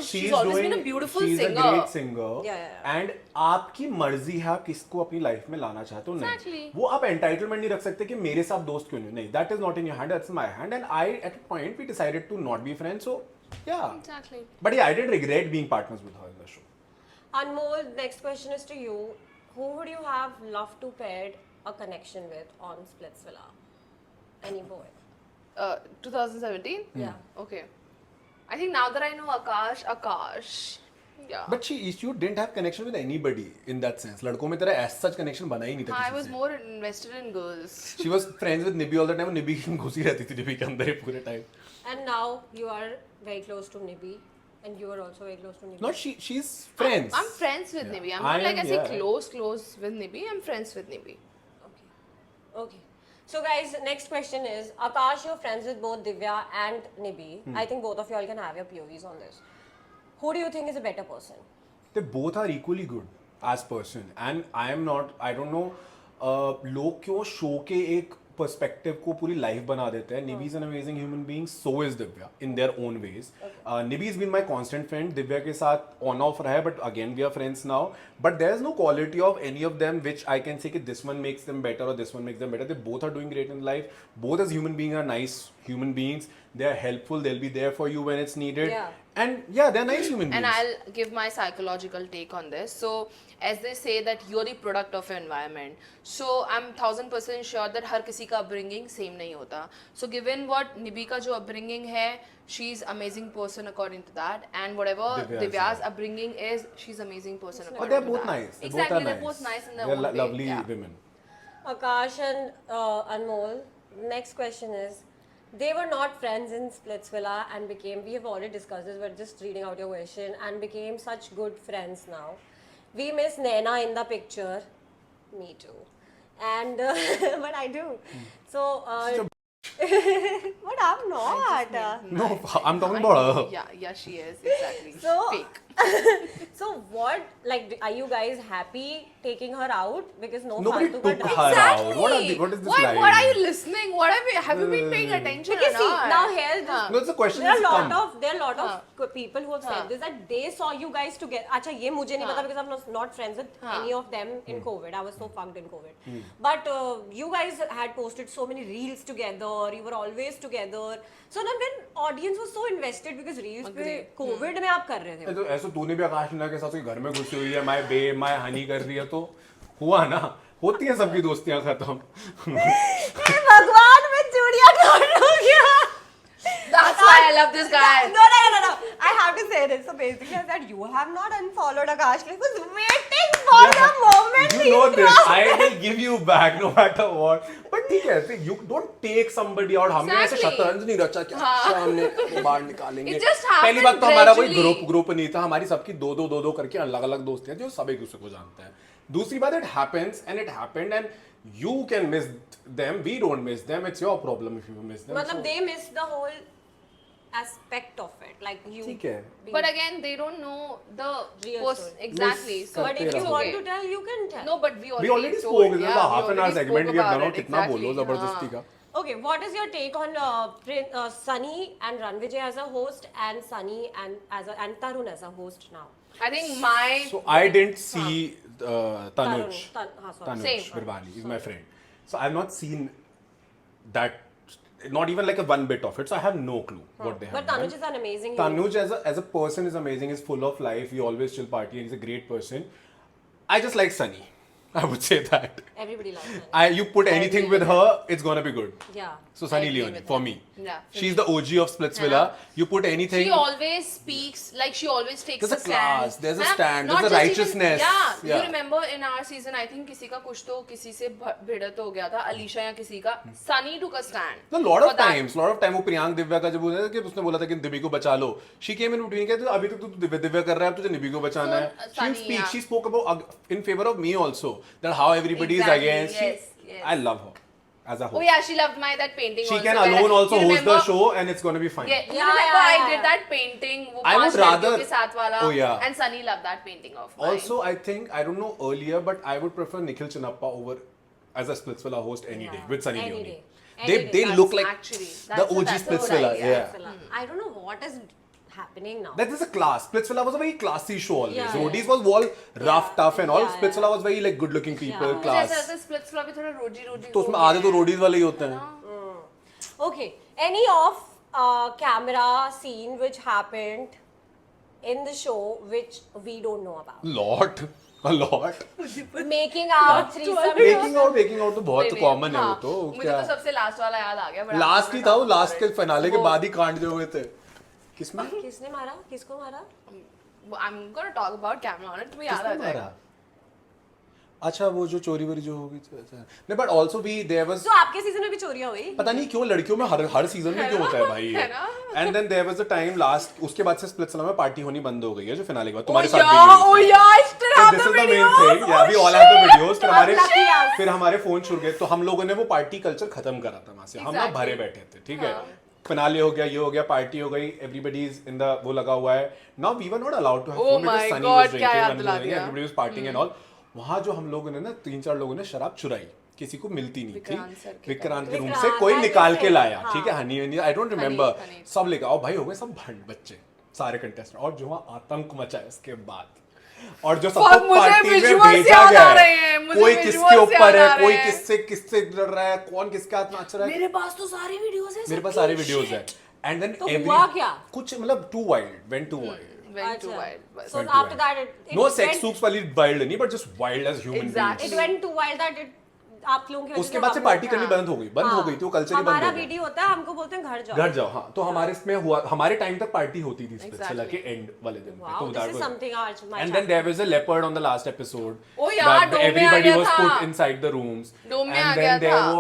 She's always been a beautiful she's singer. a great singer. Yeah. And आपकी मर्जी है आप किसको अपनी life में लाना चाहते हो. Exactly. नहीं वो आप एंटाइटलमेंट नहीं रख सकते कि मेरे साथ दोस्त क्यों नहीं. That is not in your hand, that's my hand. And I at a point we decided to not be friends. So yeah, Exactly. but yeah, I did regret being partners with her in the show. Anmol, next question is to you. Who would you have loved to pair a connection with on Splitsvilla? Any boy? 2017. Yeah. Okay. I think now that I know Akash. Yeah. But you didn't have connection with anybody in that sense. लड़कों में तेरा as such connection बना ही नहीं था I किसी was से. more invested in girls. She was friends with Nibby all the time. Nibby घुसी रहती थी Nibby के अंदर ही पूरे time. And now you are very close to Nibby, and you are also very close to Nibby. Not she's friends. I'm friends with Yeah. Nibby. I'm not like I say yeah. close with Nibby. I'm friends with Nibby. Okay. So guys, next question is, Akash, you're friends with both Divya and Nibby. I think both of you all can have your POVs on this. Who do you think is a better person? They both are equally good as person, and I am not. I don't know. लोग क्यों show के एक perspective को पूरी life बना देते हैं. Nibby is an amazing human being. So is Divya in their own ways. Nibby has been my constant friend. Divya के साथ on off रहा है, but again we are friends now. But there is no quality of any of them which I can say कि this one makes them better or this one makes them better. They both are doing great in life. Both as human beings are nice human beings. They are helpful. They'll be there for you when it's needed. Yeah. And yeah, they're nice human beings. And I'll give my psychological take on this. So, as they say that you're the product of your environment. So, I'm 1000% sure that हर किसी का upbringing same नहीं होता. So, given what Nibby का जो upbringing है, she's amazing person according to that. And whatever Divya's upbringing is, she's amazing person according But they're to both that. nice. They Exactly, both are they're both nice in their They're own way. lovely Yeah. women. Akash and Anmol, next question is, they were not friends in Splitsvilla and became, we have already discussed this, but just reading out your question, and became such good friends now. We miss Naina in the picture. Me too. And, but I do. So, but I'm not. No, I'm talking about her. Yeah, she is, exactly. So- Fake. So what, like, are you guys happy taking her out? Because Nobody faltu ka took drama. her Exactly. out. What is this What line? are you listening? What have you been paying attention Because or see, not? now here's the No, it's a question. there are that's a lot come. of people who have said this, that they saw you guys together. Acha, ye mujhe nahi pata because I'm not friends with any of them in COVID. I was so fucked in COVID. But you guys had posted so many reels together. You were always together. So now when audience was so invested because reels पे COVID में आप कर रहे थे. तो ऐसा तूने भी आकाश मीना के साथ कोई घर में घुसी हुई है, माय बे माय हनी कर रही है, तो हुआ ना. होती है सबकी दोस्तियां खत्म. हे भगवान मैं चूड़ियां तोड़ दूंगा. That's why I love this guy. No. I have to say this. So basically, that you have not unfollowed Akash. I was waiting for the moment. You know this. I will give you back no matter what. But ठीक है, see, you don't take somebody out. हमने ऐसे Exactly. शतरंज नहीं रचा कि अच्छा हमने बाहर निकालेंगे. It just happened पहली बात तो हमारा कोई gradually. ग्रुप नहीं था. हमारी सबकी दो करके अलग-अलग दोस्तियां थी जो सब एक दूसरे को जानते हैं. दूसरी बात, it happens and it happened and you can miss them. We don't miss them. It's your problem if you miss them. मतलब So- they missed the whole aspect of it, like you. ठीक है. But again, they don't know the Real story. exactly. Miss So But if करते you रहो. want to tell, you can tell. no, but we We already told, spoke. This is yeah, a we half an hour already segment. spoke We have done about out. it, कितना exactly. बोलो जबरदस्ती का. Okay, what is your take on Sunny and Ranvijay as a host and Sunny and Tarun as a host now? I think my So I didn't see Tanuj. sorry. Tanuj Same. Birbani is my friend. So I've not seen that, not even like a one bit of it. So I have no clue what they have But done. Tanuj is an amazing. Tanuj as a person is amazing. He's full of life. He always chill party and he's a great person. I just like Sunny. I would say that. Everybody loves Sunny. You put anything with her, it's gonna be good. Yeah. So Sunny I agree Leone with for that. me. Yeah, for She's me. the OG of Splitsvilla. You put anything. She always speaks like she always takes There's a stand. class, there's a है ना? stand, Not there's a just righteousness. Even, Yeah. you remember in our season, I think किसी का कुछ तो किसी से भिड़त हो गया था, अलीशा या किसी का. Sunny took a stand. No, lot for of that. times वो प्रियांक दिव्या का जब बोला कि उसने बोला था कि दिव्या को बचा लो. She came in between कहते अभी तक तू दिव्या कर रहा है, अब तुझे निबी को बचाना है. So, She Sunny, speak, yeah. she spoke about in favor of me also, that how everybody is Exactly, against. yes, yes. I love her as a Oh whole. yeah, she loved my that painting. She also, can where alone also you host the remember- show and it's gonna be fine. Yeah, you Yeah, remember yeah, I yeah. did that painting. वो I would पांच लड़कियों rather- के साथ वाला. Oh, yeah. And Sunny loved that painting of mine. Also, I think I don't know earlier, but I would prefer Nikhil Chinappa over as a Splitsvilla host any day with Sunny Any Leone. day. Any day. They That's look like actually, the that's a- OG that's a good Splitsvilla. idea. Yeah. I don't know what is happening now. That is a class. Splitsvilla was a very classy show always. Yeah, Roadies was all rough, tough and all. Yeah, Splitsvilla was very like good looking people, Yeah. class. मुझे ऐसा लगता है Splitsvilla भी थोड़ा रोजी तो उसमें आधे तो रोडीज वाले ही होते हैं. Okay. Any off camera scene which happened in the show which we don't know about? A lot. Making out, threesome. Making out तो बहुत कॉमन है वो तो. मुझे तो सबसे लास्ट वाला याद आ गया. लास्ट ही था वो, लास्ट के फिनाले के बाद ही कांड जो हुए थे. किसमें? किसने मारा? किसको मारा? I'm gonna talk about camera on it. तुम्हें याद आ किसने जाएगा. मारा? अच्छा वो जो चोरी वोरी जो होगी. नहीं बट ऑल्सो भी देयर वाज तो आपके सीजन में भी चोरियां हुई? पता नहीं क्यों लड़कियों में हर सीजन में क्यों होता है भाई ये. है ना? And then there was a time last उसके बाद से स्प्लिट्सविला में पार्टी होनी बंद हो गई है जो फिनाले के बाद Oh तुम्हारे साथ yeah, भी oh हुई. yeah, I still have this the is the main videos. Thing. Yeah we all have the videos. lucky us. फिर हमारे फोन छूट गए तो हम लोगों ने वो पार्टी कल्चर खत्म करा था वहां से. हम ना Exactly. भरे बैठे थे. ठीक है. फिनाले हो गया, ये हो गया, पार्टी हो गई, एवरीबॉडी इज इन द वो लगा हुआ है. Now we were not allowed to have Oh phone because my Sunny God, was क्या याद ड्रिंकिंग दिला एंड दिया. Everybody was partying and all. वहां जो हम लोगों ने ना 3-4 लोगों ने शराब चुराई. किसी को मिलती नहीं विक्रांत सर थी. के विक्रांत के रूम विक्रांत, से कोई हाँ, निकाल के ऐसे, लाया. हाँ. ठीक है. Honey I don't remember. Honey. सब लेके आओ भाई, हो गए सब भंड बच्चे सारे कंटेस्टेंट. और जो वहाँ आतंक मचा है उसके बाद, और जो Fuck, सबको मुझे पार्टी में visuals भेजा याद गया आ रहे है, हैं, मुझे कोई visuals किसके ऊपर याद आ है, कोई रहे हैं. किससे लड़ रहा है, कौन किसके हाथ नाच रहा है. मेरे पास तो सारी वीडियोस है. मेरे पास सारे वीडियोस है. एंड देन तो हुआ क्या? कुछ मतलब too wild, went too wild. Went too अच्छा. wild, but- So Went too after wild. that it No went- sex soups वाली वाइल्ड नहीं, but just wild as human Exactly. beings. it went too wild that it आप लोगों की वजह उसके बाद से हम पार्टी लोग- करनी हाँ. बंद हो गई. बंद हो गई थी वो, कल्चर ही बंद हमारा हो गया. वीडियो होता है, हमको बोलते हैं घर जाओ. घर जाओ. हाँ, तो हमारे इसमें हुआ, हमारे टाइम तक पार्टी होती थी स्पेशल Exactly. के एंड वाले दिन पे. Wow, तो this that is was- something आज my And then there was a leopard on the last episode. Oh yeah, that dome में आ everybody गया was था. put inside the rooms. Dome में आ And गया then there था.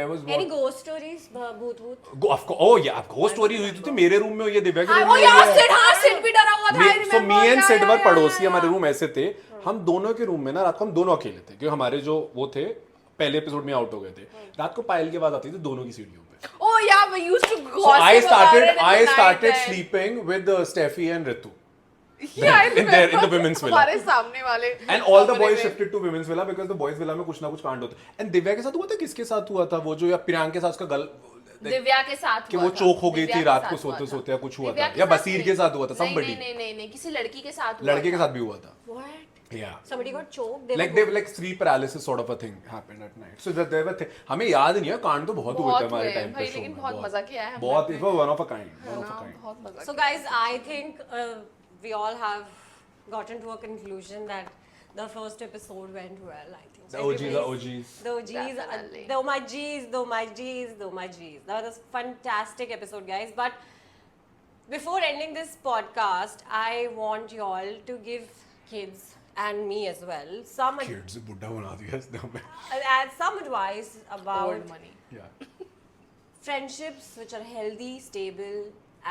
was Any what? ghost stories? भूत भूत. Of course, oh yeah, ghost story हुई थी मेरे रूम में, ये दिव्या के रूम Oh में. yeah, हुई है. Sid, हाँ, Sid भी डरा हुआ था. I So remember. me and Yeah, Sid yeah, were yeah, पड़ोसी. yeah, हमारे yeah. रूम ऐसे थे. हम दोनों के रूम में ना रात को हम दोनों अकेले थे क्योंकि हमारे जो वो थे पहले एपिसोड में आउट हो गए थे. रात को पायल की आवाज आती थी दोनों की सीढ़ियों पे. Oh yeah, we used to So gossip I about it in the night started then. sleeping with Steffi and Ritu. Yeah, I in the remember. women's villa. हमारे सामने वाले. And all the कमरे boys में. shifted to women's villa because the boys villa में कुछ ना कुछ कांड होते. And दिव्या के साथ हुआ था, किसके साथ हुआ था वो जो, या प्रियांक के साथ उसका गल दिव्या के साथ कि हुआ वो था. चोक हो गई दिव्या थी के रात साथ को हुआ सोते था. सोते या कुछ हुआ दिव्या था, के या साथ बसीर नहीं. के साथ हुआ था, नहीं, somebody. नहीं, किसी लड़की के साथ हुआ लड़के के था. साथ भी हुआ था. What? Yeah. Somebody got choked. Like sleep paralysis sort of a thing happened at night. So that there were हमें याद नहीं है, कांड तो बहुत हुए थे बहुत हमारे हुए, टाइम पे भाई, शो लेकिन में. बहुत मजा किया है हमने. बहुत, it was one of a kind. है One of ना, a kind. बहुत मजा So किया. guys, I think we all have gotten to a conclusion that the first episode went well. I think The OGs, the Everybody's- OGs. The OGs, Definitely. though my G's, though my G's, though my G's. That was a fantastic episode, guys. But before ending this podcast, I want you all to give kids and me as well some Kids बुड्ढा बना दिया इसने हमें. add some advice about Old money. Yeah. friendships which are healthy, stable,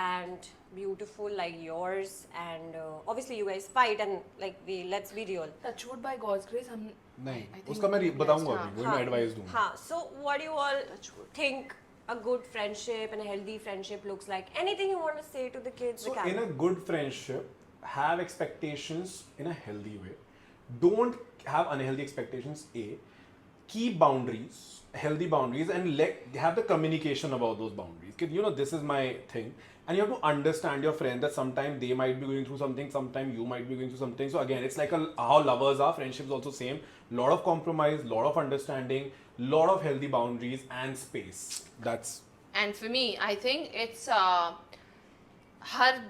and beautiful like yours. And obviously, you guys fight, and like let's be real. Touchwood by God's grace हम. नहीं, I think उसका मैं we बताऊंगा blessed, अभी, वो मैं advice दूंगा. हाँ. So, what do you all Touchwood. think a good friendship and a healthy friendship looks like? Anything you want to say to the kids? So the in a camera? good friendship, have expectations in a healthy way. Don't have unhealthy expectations. Keep boundaries, healthy boundaries, and have the communication about those boundaries. You know, this is my thing. And you have to understand your friend that sometimes they might be going through something, sometimes you might be going through something. So again, it's like how lovers are, friendships also same. Lot of compromise, lot of understanding, lot of healthy boundaries and space. That's And for me, I think it's हर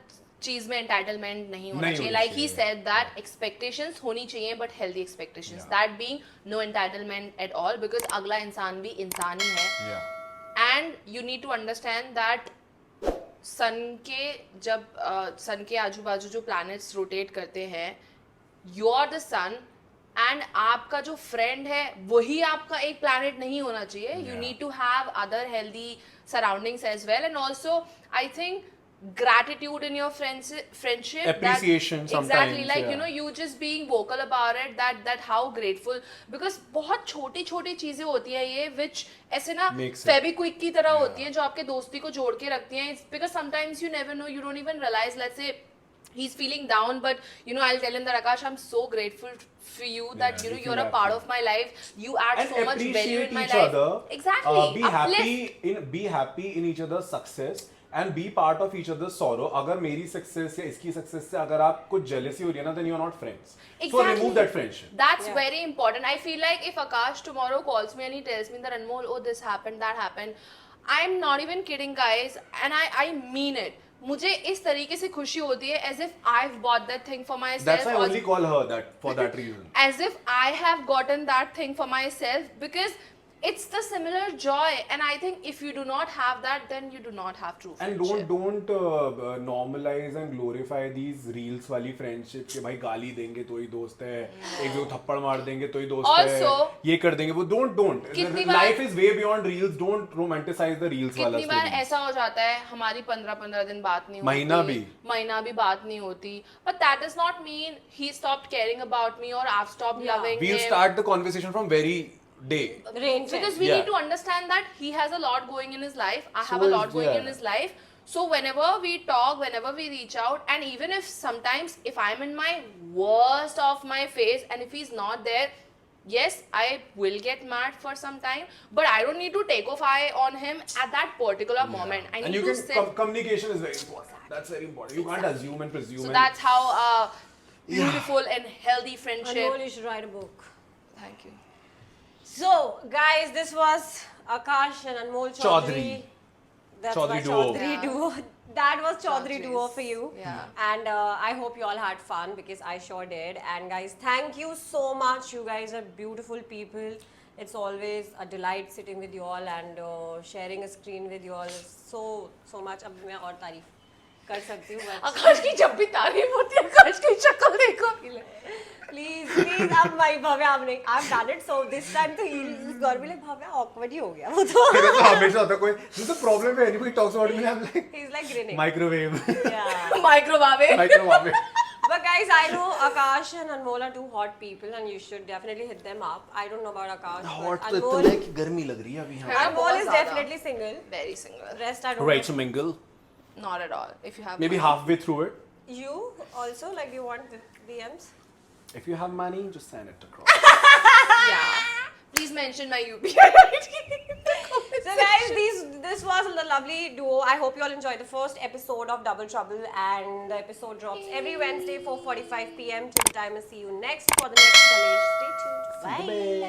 चीज में entitlement नहीं होना नहीं चाहिए. होनी like he चाहिए. Said that expectations होनी चाहिए but healthy expectations, that being no entitlement at all, because अगला इंसान भी इंसान ही है. Yeah. And you need to understand that son के जब सन के आजू बाजू जो प्लैनेट्स रोटेट करते हैं, you are the sun, and आपका जो फ्रेंड है वही आपका एक प्लैनेट नहीं होना चाहिए. You need to have other healthy surroundings as well, and also I think gratitude in your friendship, Appreciation that, sometimes, exactly, like yeah. you know, you just being vocal about it, that how grateful, because बहुत छोटी छोटी चीजें होती हैं ये which ऐसे ना Makes it. Fevikwik की तरह होती हैं जो आपके दोस्ती को जोड़ के रखती हैं. Because sometimes you never know, you don't even realize, let's say he's feeling down, but you know, I'll tell him that Akash, I'm so grateful for you that Yeah, you know you you're feel a part happy. of my life, you add And so much value appreciate in my each life. other. Exactly. Be happy in each other's success and be part of each other's sorrow. अगर मेरी success या इसकी success से अगर आप कुछ jealousy हो रही है ना, then you are not friends. So remove that friendship. That's Yeah. very important. I feel like if Akash tomorrow calls me and he tells me that Anmol, oh this happened, that happened, I'm not even kidding, guys, and I mean it. मुझे इस तरीके से खुशी होती है as if I've bought that thing for myself. That's why I or only call her that for that reason. as if I have gotten that thing for myself, because it's the similar joy, and I think if you do not have that, then you do not have true And friendship. don't normalize and glorify these reels वाली friendship कि भाई गाली देंगे तो ही दोस्त है, एक दो थप्पड़ मार देंगे तो ही दोस्त Also, है, ये कर देंगे वो. don't. कितनी बार- Life is way beyond reels. Don't romanticize the reels वाला कितनी बार story. ऐसा हो जाता है हमारी 15-15 दिन बात नहीं होती, महीना भी बात नहीं होती, but that does not mean he stopped caring about me or I've stopped Yeah. loving We'll him. start the conversation from very day. Range Because है. we Yeah. need to understand that he has a lot going in his life, I have So a lot is- going yeah. in his life. So whenever we talk, whenever we reach out, and even if sometimes if I'm in my worst of my phase and if he's not there, yes, I will get mad for some time, but I don't need to take off eye on him at that particular moment. I And need you to can sit. communication is very important. That's very important. You can't assume and presume. So and- that's how beautiful and healthy friendship. Anmol, you should write a book. Thank you. So, guys, this was Akash and Anmol Chaudhary. Chaudhary. That's Chaudhary my duo. Chaudhary Yeah. duo. That was Chaudhary Chaudharys. duo for you. Yeah. And I hope you all had fun because I sure did. And guys, thank you so much. You guys are beautiful people. It's always a delight sitting with you all and sharing a screen with you all. So much. अब मैं और तारीफ कर सकती हूँ. आकाश की जब भी तारीफ होती है, आकाश की शक्ल देखो. Please, अब भाई भव्या आपने I've done it so this time तो he's got to be like Bhavya awkward ही हो गया वो तो. मेरे तो हमेशा होता है कोई. This is the problem when anybody talks about me. I'm like He's like grinning. microwave. Yeah. Microwave. Microwave. But guys, I know Akash and Anmol are two hot people and you should definitely hit them up. I don't know about Akash, Hot but तो Anmol, इतना है कि गर्मी लग रही है अभी यहाँ. हाँ, Anmol बहुत is ज़्यादा. definitely single. Very single. Rest I don't Right to know. mingle. Not at all. If you have Maybe money. halfway through it. You also, like, do you want the DMs? If you have money, just send it across. Yeah. Please mention my UPI ID. So guys, this was the lovely duo. I hope you all enjoyed the first episode of Double Trouble, and the episode drops every Wednesday 4:45 p.m. Till the time, I see you next for the next challenge. Stay tuned. Bye.